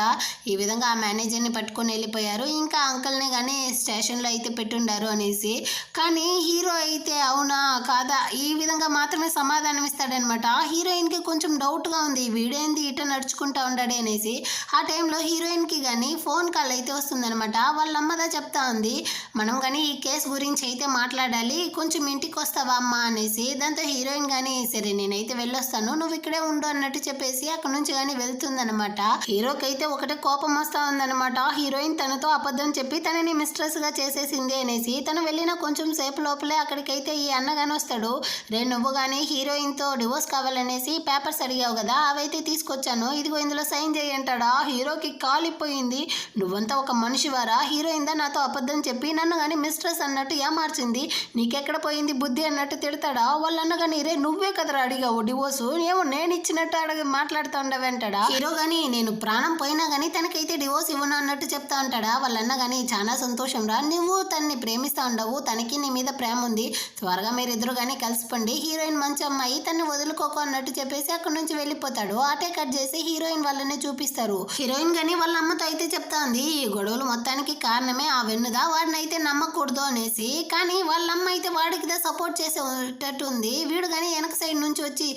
ఈ విధంగా ఆ మేనేజర్ని పట్టుకొని వెళ్ళిపోయారు, ఇంకా అంకుల్ని కానీ స్టేషన్లో అయితే పెట్టుండారు అనేసి. కానీ హీరో అయితే అవునా కాదా ఈ విధంగా మాత్రమే సమాధానం ఇస్తాడనమాట. హీరోయిన్కి కొంచెం డౌట్గా ఉంది, వీడేంది ఇట నడుచుకుంటా ఉండాడే అనేసి. ఆ టైంలో హీరోయిన్కి కానీ ఫోన్ కాల్ అయితే వస్తుందనమాట. వాళ్ళ అమ్మదా చెప్తా ఉంది, మనం కానీ ఈ కేసు గురించి అయితే మాట్లాడాలి, కొంచెం ఇంటికి వస్తావా అమ్మా అనేసి. దాంతో హీరోయిన్ కానీ సరే నేనైతే వెళ్ళొస్తాను, నువ్వు ఇక్కడే ఉండు అన్నట్టు చెప్పేసి అక్కడ నుంచి కానీ వెళ్తుందనమాట. హీరోకి అయితే ఒకటే కోపం వస్తా ఉందనమాట. హీరోయిన్ తనతో అబద్ధం చెప్పి తనని మిస్ట్రెస్ గా చేసేసింది అనేసి. తను వెళ్ళిన కొంచెం సేపు లోపలే అక్కడికైతే ఈ అన్నగాని వస్తాడు. రే నువ్వు కానీ హీరోయిన్ తో డివోర్స్ కావాలనేసి పేపర్స్ అడిగావు కదా, అవైతే తీసుకొచ్చాను, ఇదిగో ఇందులో సైన్ చేయంటాడా. హీరోకి కాలిపోయింది, నువ్వంతా ఒక మనిషివారా, హీరోయిన్ దా నాతో అబద్ధం చెప్పి నన్ను కానీ మిస్ట్రెస్ అన్నట్టు ఏమార్చింది, నీకెక్కడ పోయింది బుద్ధి అన్నట్టు తిడతాడా. వాళ్ళు అన్నగాని రే నువ్వే కదరా అడిగావు డివోర్స్, ఏమో నేను ఇచ్చినట్టు మాట్లాడుతూ ఉండవంటాడా. హీరో గాని నేను ప్రాణం పోయినా గానీ తనకైతే డివోర్స్ ఇవ్వను అన్నట్టు చెప్తా ఉంటాడా. వాళ్ళన్న కానీ చాలా సంతోషం రా, నువ్వు తనని ప్రేమిస్తూ ఉండవు, తనకి నీ మీద ప్రేమ ఉంది, త్వరగా మీరిద్దరు కానీ కలిసిపోండి, హీరోయిన్ మంచి అమ్మాయి, తన్ని వదులుకోకు అన్నట్టు చెప్పేసి అక్కడి నుంచి వెళ్ళిపోతాడు. ఆటే కట్ చేసి హీరోయిన్ వాళ్ళనే చూపిస్తారు. హీరోయిన్ కానీ వాళ్ళ అమ్మతో అయితే చెప్తా ఉంది, ఈ గొడవలు మొత్తానికి కారణమే ఆ వెన్నుదా, వాడిని అయితే నమ్మకూడదు అనేసి. కానీ వాళ్ళ అమ్మ అయితే వాడికి సపోర్ట్ చేసేటట్టు ఉంది. వీడు కానీ వెనక సైడ్ నుంచి వచ్చి,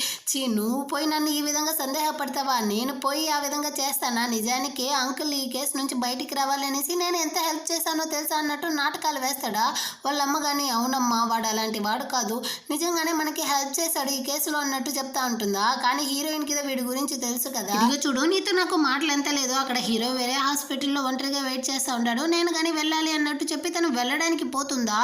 నువ్వు పోయి నన్ను ఈ విధంగా సందేహపడతావా, నేను పోయి ఆ విధంగా చేస్తానా, నిజానికి అంకుల్ ఈ కేసు నుంచి బయటికి రావాలనేసి నేను ఎంత హెల్ప్ చేశానో తెలుసా అన్నట్టు నాటకాలు వేస్తాడా. వాళ్ళ అమ్మ కానీ అవునమ్మా వాడు అలాంటి వాడు కాదు, నిజంగానే మనకి హెల్ప్ చేశాడు ఈ కేసులో అన్నట్టు చెప్తా ఉంటుందా. కానీ హీరోయిన్ కి వీడి గురించి తెలుసు కదా. ఇదిగో చూడు, నీతో నాకు మాటలు ఎంత లేదు, అక్కడ హీరో వేరే హాస్పిటల్లో ఒంటరిగా వెయిట్ చేస్తూ ఉంటాడు, నేను కానీ వెళ్ళాలి అన్నట్టు చెప్పి తను వెళ్ళడానికి పోతుందా.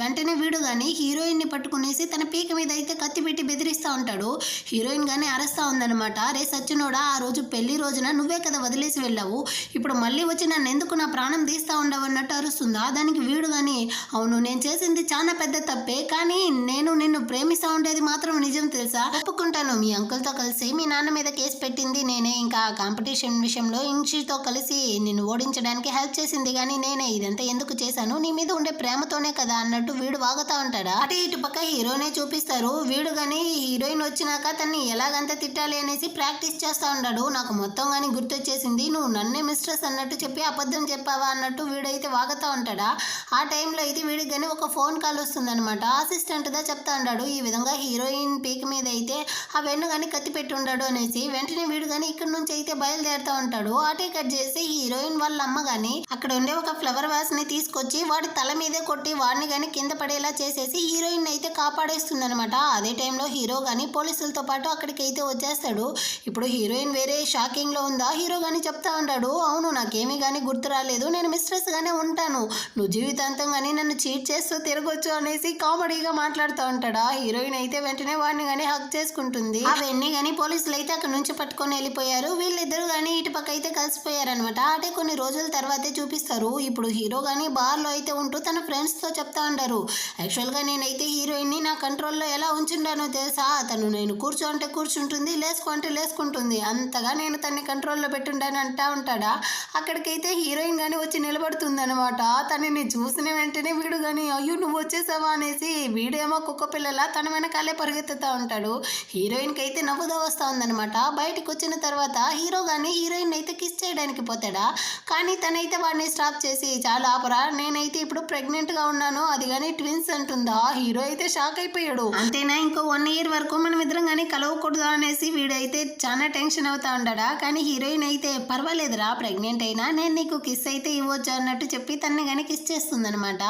వెంటనే వీడు కానీ హీరోయిన్ ని పట్టుకునేసి తన పీక మీద అయితే కత్తి పెట్టి బెదిరిస్తూ ఉంటాడు. హీరోయిన్ కానీ అరుస్తూ ఉందన్నమాట, రే సచ్చినోడా, ఆ రోజు పెళ్లి రోజున నువ్వే కదా వదిలేసి వెళ్ళావు, ఇప్పుడు మళ్ళీ వచ్చి నన్ను ఎందుకు నా ప్రాణం తీస్తూ ఉండవు అన్నట్టు అరుస్తుందా. దానికి వీడు కానీ అవును నేను చేసింది చాలా పెద్ద తప్పే, కానీ నేను నిన్ను ప్రేమిస్తూ ఉండేది మాత్రం నిజం తెలుసా, ఒప్పుకుంటాను, మీ అంకుల్తో కలిసి మీ నాన్న మీద కేసు పెట్టింది నేనే, ఇంకా కాంపిటీషన్ విషయంలో ఇన్షితో కలిసి నిన్ను ఓడించడానికి హెల్ప్ చేసింది కానీ నేనే, ఇదంతా ఎందుకు చేశాను, నీ మీద ఉండే ప్రేమతోనే కదా అన్నట్టు వీడు వాగుతా ఉంటాడా. అటు ఇటు పక్క హీరోనే చూపిస్తారు. వీడు కానీ హీరోయిన్ వచ్చినాక తన్ని ఎలాగంత తిట్టాలి అనేసి ప్రాక్టీస్ చేస్తూ ఉంటాడు. నాకు మొత్తం కానీ గుర్తొచ్చేసింది, నువ్వు నన్నే మిస్ట్రెస్ అన్నట్టు చెప్పి అబద్ధం చెప్పావా అన్నట్టు వీడైతే వాగుతూ ఉంటాడా. ఆ టైంలో అయితే వీడికి కానీ ఒక ఫోన్ కాల్ వస్తుందన్నమాట. అసిస్టెంట్గా చెప్తా ఉంటాడు, ఈ విధంగా హీరోయిన్ పీక్ మీద అయితే ఆ వెన్ను కానీ కత్తి పెట్టి ఉంటాడు అనేసి. వెంటనే వీడు కానీ ఇక్కడ నుంచి అయితే బయలుదేరుతూ ఉంటాడు. అటే కట్ చేసి హీరోయిన్ వాళ్ళ అమ్మ కానీ అక్కడ ఉండే ఒక ఫ్లవర్ వాస్ ని తీసుకొచ్చి వాడి తల మీదే కొట్టి వాడిని కానీ కింద పడేలా చేసేసి హీరోయిన్ అయితే కాపాడేస్తుంది అనమాట. అదే టైంలో హీరో కానీ పోలీసులతో పాటు అక్కడికి అయితే వచ్చేస్తాడు. ఇప్పుడు హీరోయిన్ వేరే షాకింగ్ లో ఉందా. హీరో కానీ చెప్తా ఉంటాడు, అవును నాకేమీ కానీ గుర్తు రాలేదు, నేను మిస్ట్రెస్ గానే ఉంటాను, నువ్వు జీవితాంతం కానీ నన్ను చీట్ చేస్తూ తిరగొచ్చు అనేసి కామెడీగా మాట్లాడుతూ ఉంటాడా. హీరోయిన్ అయితే వెంటనే వాడిని కానీ హక్ చేసుకుంటుంది. అవన్నీ కానీ పోలీసులు అయితే అక్కడ నుంచి పట్టుకొని వెళ్ళిపోయారు. వీళ్ళిద్దరు కానీ ఇటు పక్క అయితే కలిసిపోయారనమాట. అంటే కొన్ని రోజుల తర్వాతే చూపిస్తారు. ఇప్పుడు హీరో కానీ బార్ లో అయితే ఉంటూ తన ఫ్రెండ్స్ తో చెప్తా ఉంటారు, యాక్చువల్ గా నేనైతే హీరోయిన్ ని నా కంట్రోల్లో ఎలా ఉంచుంటానో తెలుసా, తను నేను కూర్చో అంటే కూర్చుంటుంది, లేసుకో అంటే లేసుకుంటుంది, అంతగా నేను తన్ని కంట్రోల్లో పెట్టుంటాను అంటా ఉంటాడా. అక్కడికైతే హీరోయిన్ కానీ వచ్చి నిలబడుతుంది అనమాట. తనని చూసిన వెంటనే వీడు కానీ అయ్యో నువ్వు వచ్చేసావా అనేసి వీడేమో కుక్క పిల్లలా తన వెనకాలే పరిగెత్తుతూ ఉంటాడు. హీరోయిన్ కి అయితే నవ్వుదా వస్తూ ఉందనమాట. బయటకు వచ్చిన తర్వాత హీరో కానీ హీరోయిన్ అయితే కిస్ చేయడానికి పోతాడా. కానీ తనైతే వాడిని స్టాప్ చేసి, చాలా ఆపరా, నేనైతే ఇప్పుడు ప్రెగ్నెంట్ గా ఉన్నాను, అది కానీ ట్విన్స్ అంటుందా. హీరో అయితే షాక్ అయిపోయాడు. అంతేనా, ఇంకో 1 year వరకు మనం ఇద్దరం కానీ కలవకూడదు అనేసి వీడైతే చాలా టెన్షన్ అవుతా ఉంటాడా. కానీ హీరోయిన్ అయితే పర్వాలేదురా, ప్రెగ్నెంట్ అయినా నేను నీకు కిస్ అయితే ఇవ్వచ్చు అన్నట్టు చెప్పి తన్ని కానీ కిస్ చేస్తుంది అనమాట.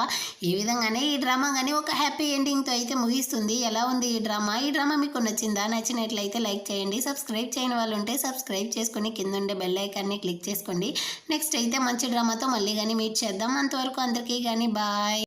ఈ విధంగానే ఈ డ్రామా కానీ ఒక హ్యాపీ ఎండింగ్ తో అయితే ముగిస్తుంది. ఎలా ఉంది ఈ డ్రామా మీకు నచ్చిందా? నచ్చినట్లయితే లైక్ చేయండి. సబ్స్క్రైబ్ చేయని వాళ్ళు ఉంటే సబ్స్క్రైబ్ చేసుకుని కింద ఉండే బెల్ ఐకాన్ని క్లిక్ చేసుకోండి. నెక్స్ట్ అయితే మంచి డ్రామాతో మళ్ళీ కానీ మీట్ చేద్దాం. అంతవరకు అందరికీ కానీ బాయ్.